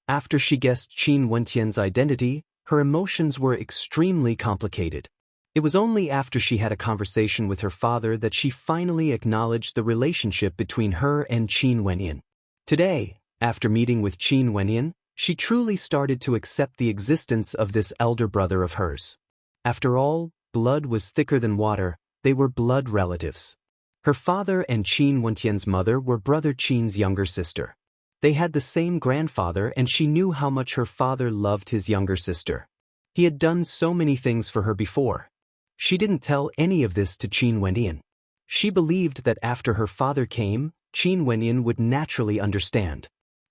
After she guessed Qin Wentian's identity, her emotions were extremely complicated. It was only after she had a conversation with her father that she finally acknowledged the relationship between her and Qin Wenyin. Today, after meeting with Qin Wenyin, she truly started to accept the existence of this elder brother of hers. After all, blood was thicker than water, they were blood relatives. Her father and Qin Wentian's mother were brother Qin's younger sister. They had the same grandfather and she knew how much her father loved his younger sister. He had done so many things for her before. She didn't tell any of this to Qin Wenyin. She believed that after her father came, Qin Wenyin would naturally understand.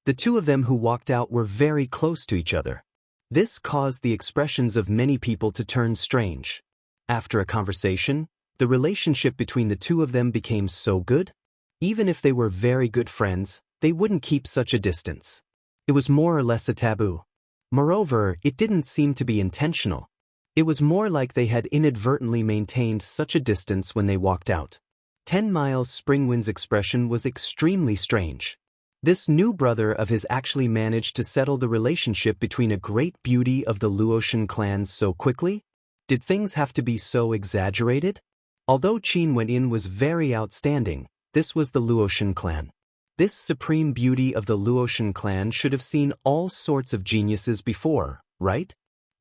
The two of them who walked out were very close to each other. This caused the expressions of many people to turn strange. After a conversation, the relationship between the two of them became so good. Even if they were very good friends, they wouldn't keep such a distance. It was more or less a taboo. Moreover, it didn't seem to be intentional. It was more like they had inadvertently maintained such a distance when they walked out. 10 Miles Springwind's expression was extremely strange. This new brother of his actually managed to settle the relationship between a great beauty of the Luotian clans so quickly? Did things have to be so exaggerated? Although Qin Wenyin was very outstanding, this was the Luotian clan. This supreme beauty of the Luotian clan should have seen all sorts of geniuses before, right?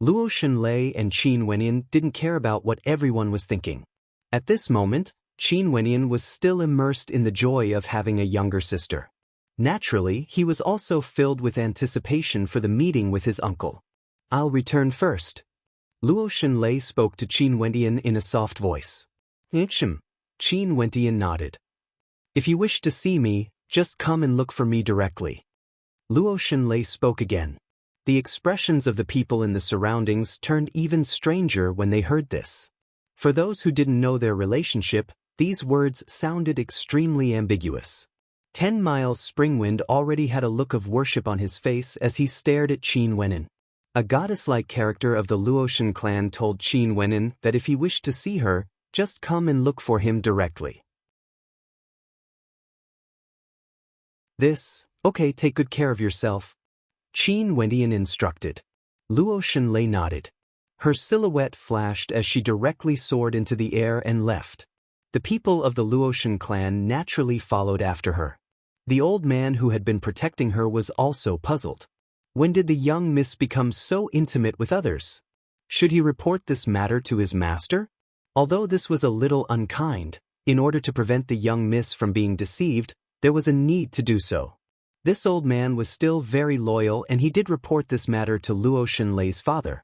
Luo Xunlei and Qin Wenyin didn't care about what everyone was thinking. At this moment, Qin Wenyin was still immersed in the joy of having a younger sister. Naturally, he was also filled with anticipation for the meeting with his uncle. I'll return first. Luo Xunlei spoke to Qin Wenyin in a soft voice. Qin Wenyin nodded. If you wish to see me, just come and look for me directly. Luo Xunlei spoke again. The expressions of the people in the surroundings turned even stranger when they heard this. For those who didn't know their relationship, these words sounded extremely ambiguous. 10 Miles Springwind already had a look of worship on his face as he stared at Qin Wenyin. A goddess-like character of the Luotian clan told Qin Wenin that if he wished to see her, just come and look for him directly. Okay, take good care of yourself, Qin Wendian instructed. Luo Shenlei nodded. Her silhouette flashed as she directly soared into the air and left. The people of the Luotian clan naturally followed after her. The old man who had been protecting her was also puzzled. When did the young miss become so intimate with others? Should he report this matter to his master? Although this was a little unkind, in order to prevent the young miss from being deceived, there was a need to do so. This old man was still very loyal and he did report this matter to Luo Shenlei's father.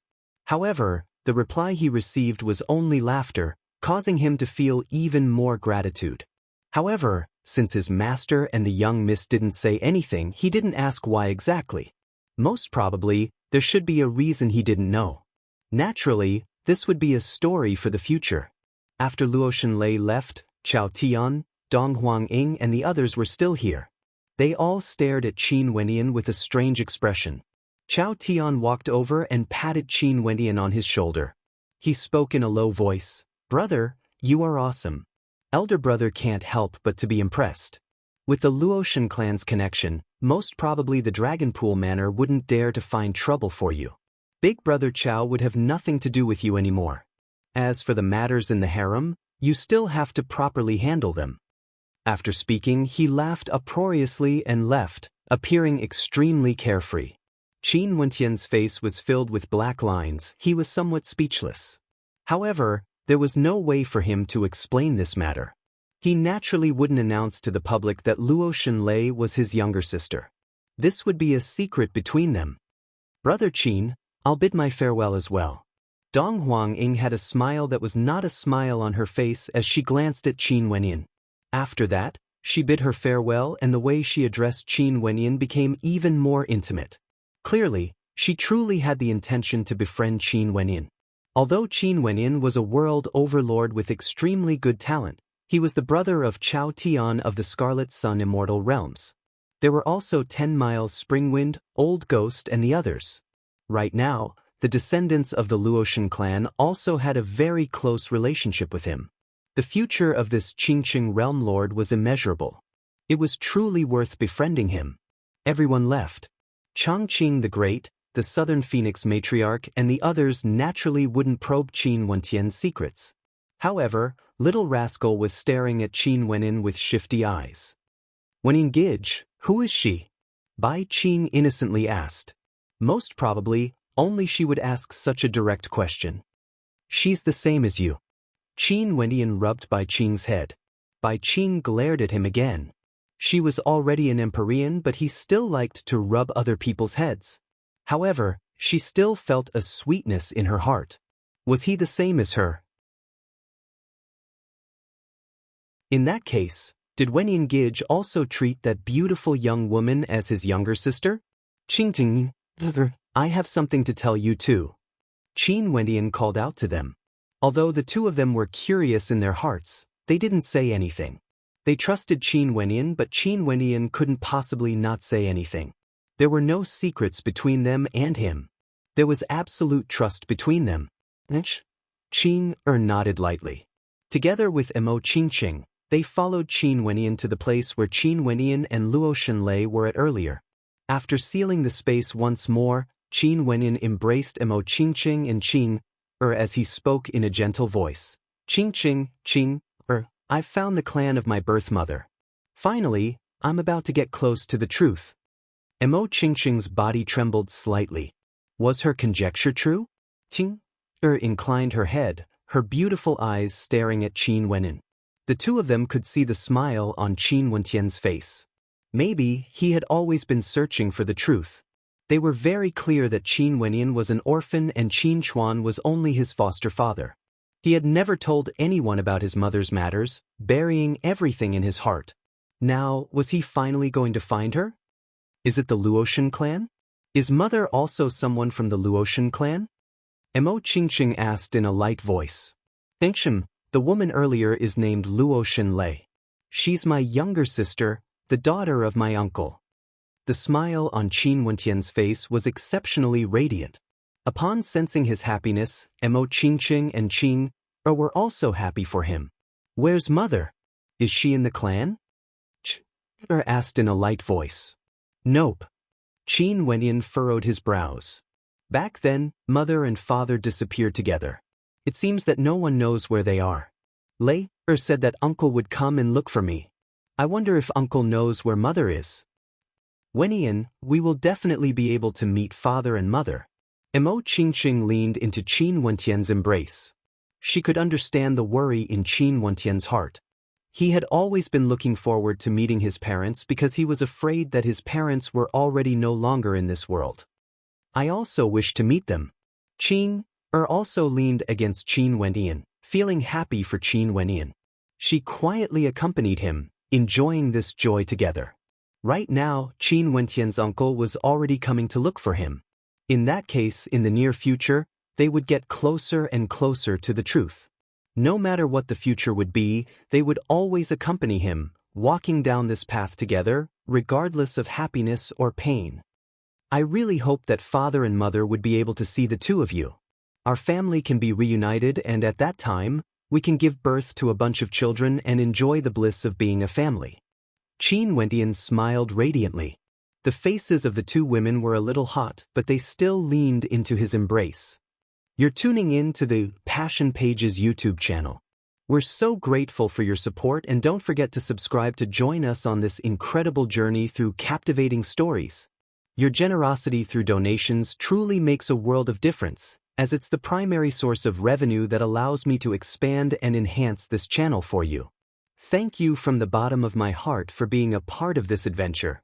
However, the reply he received was only laughter, causing him to feel even more gratitude. However, since his master and the young miss didn't say anything, he didn't ask why exactly. Most probably, there should be a reason he didn't know. Naturally, this would be a story for the future. After Luo Shenlei left, Chao Tian, Dong Huangying and the others were still here. They all stared at Qin Wenyan with a strange expression. Chao Tian walked over and patted Qin Wenyan on his shoulder. He spoke in a low voice, "Brother, you are awesome." Elder brother can't help but to be impressed. With the Luotian clan's connection, most probably the Dragonpool Manor wouldn't dare to find trouble for you. Big brother Chao would have nothing to do with you anymore. As for the matters in the harem, you still have to properly handle them. After speaking, he laughed uproariously and left, appearing extremely carefree. Qin Wentian's face was filled with black lines. He was somewhat speechless. However, there was no way for him to explain this matter. He naturally wouldn't announce to the public that Luo Shenlei was his younger sister. This would be a secret between them. Brother Qin, I'll bid my farewell as well. Dong Huangying had a smile that was not a smile on her face as she glanced at Qin Wenyan. After that, she bid her farewell and the way she addressed Qin Wenyan became even more intimate. Clearly, she truly had the intention to befriend Qin Wenyan. Although Qin Wenyan was a world overlord with extremely good talent, he was the brother of Chao Tian of the Scarlet Sun Immortal Realms. There were also 10 Miles Springwind, Old Ghost and the others. Right now, the descendants of the Luotian clan also had a very close relationship with him. The future of this Qingqing realm lord was immeasurable. It was truly worth befriending him. Everyone left. Chongqing the Great, the Southern Phoenix Matriarch and the others naturally wouldn't probe Qin Wentian's secrets. However, Little Rascal was staring at Qin Wenyan with shifty eyes. "Wenyan Gidge, who is she?" Bai Qing innocently asked. Most probably, only she would ask such a direct question. "She's the same as you." Qin Wenyan rubbed Bai Qing's head. Bai Qing glared at him again. She was already an Empyrean, but he still liked to rub other people's heads. However, she still felt a sweetness in her heart. Was he the same as her? In that case, did Wenyan Gidge also treat that beautiful young woman as his younger sister? "Qingting, I have something to tell you too." Qin Wenyan called out to them. Although the two of them were curious in their hearts, they didn't say anything. They trusted Qin Wenyan, but Qin Wenyan couldn't possibly not say anything. There were no secrets between them and him. There was absolute trust between them. Qin nodded lightly. Together with Mo Qingqing, they followed Qin Wenyan to the place where Qin Wenyan and Luo Shenlei were at earlier. After sealing the space once more, Qin Wenyan embraced Mo Qingqing and Qing, as he spoke in a gentle voice. "Qingqing, I've found the clan of my birth mother. Finally, I'm about to get close to the truth." Mo Qingqing's body trembled slightly. Was her conjecture true? Qing inclined her head, her beautiful eyes staring at Qin Wenyan. The two of them could see the smile on Qin Wentian's face. Maybe he had always been searching for the truth. They were very clear that Qin Wenyan was an orphan and Qin Chuan was only his foster father. He had never told anyone about his mother's matters, burying everything in his heart. Now, was he finally going to find her? Is it the Luotian clan? Is mother also someone from the Luotian clan? Mo Qingqing asked in a light voice. "Engshim, the woman earlier is named Luo Shenlei. She's my younger sister, the daughter of my uncle." The smile on Qin Wentian's face was exceptionally radiant. Upon sensing his happiness, Mo Qingqing and Qing were also happy for him. Where's mother? Is she in the clan? Ch asked in a light voice. Nope. Qin Wenyan furrowed his brows. Back then, mother and father disappeared together. It seems that no one knows where they are. Lei said that uncle would come and look for me. I wonder if uncle knows where mother is. Wenyan, we will definitely be able to meet father and mother. Mo Qingqing leaned into Qin Wentian's embrace. She could understand the worry in Qin Wentian's heart. He had always been looking forward to meeting his parents because he was afraid that his parents were already no longer in this world. I also wish to meet them. Qin also leaned against Qin Wentian, feeling happy for Qin Wentian. She quietly accompanied him, enjoying this joy together. Right now, Qin Wentian's uncle was already coming to look for him. In that case, in the near future, they would get closer and closer to the truth. No matter what the future would be, they would always accompany him, walking down this path together, regardless of happiness or pain. I really hope that father and mother would be able to see the two of you. Our family can be reunited, and at that time, we can give birth to a bunch of children and enjoy the bliss of being a family. Qin Wentian smiled radiantly. The faces of the two women were a little hot, but they still leaned into his embrace. You're tuning in to the Passion Pages YouTube channel. We're so grateful for your support, and don't forget to subscribe to join us on this incredible journey through captivating stories. Your generosity through donations truly makes a world of difference, as it's the primary source of revenue that allows me to expand and enhance this channel for you. Thank you from the bottom of my heart for being a part of this adventure.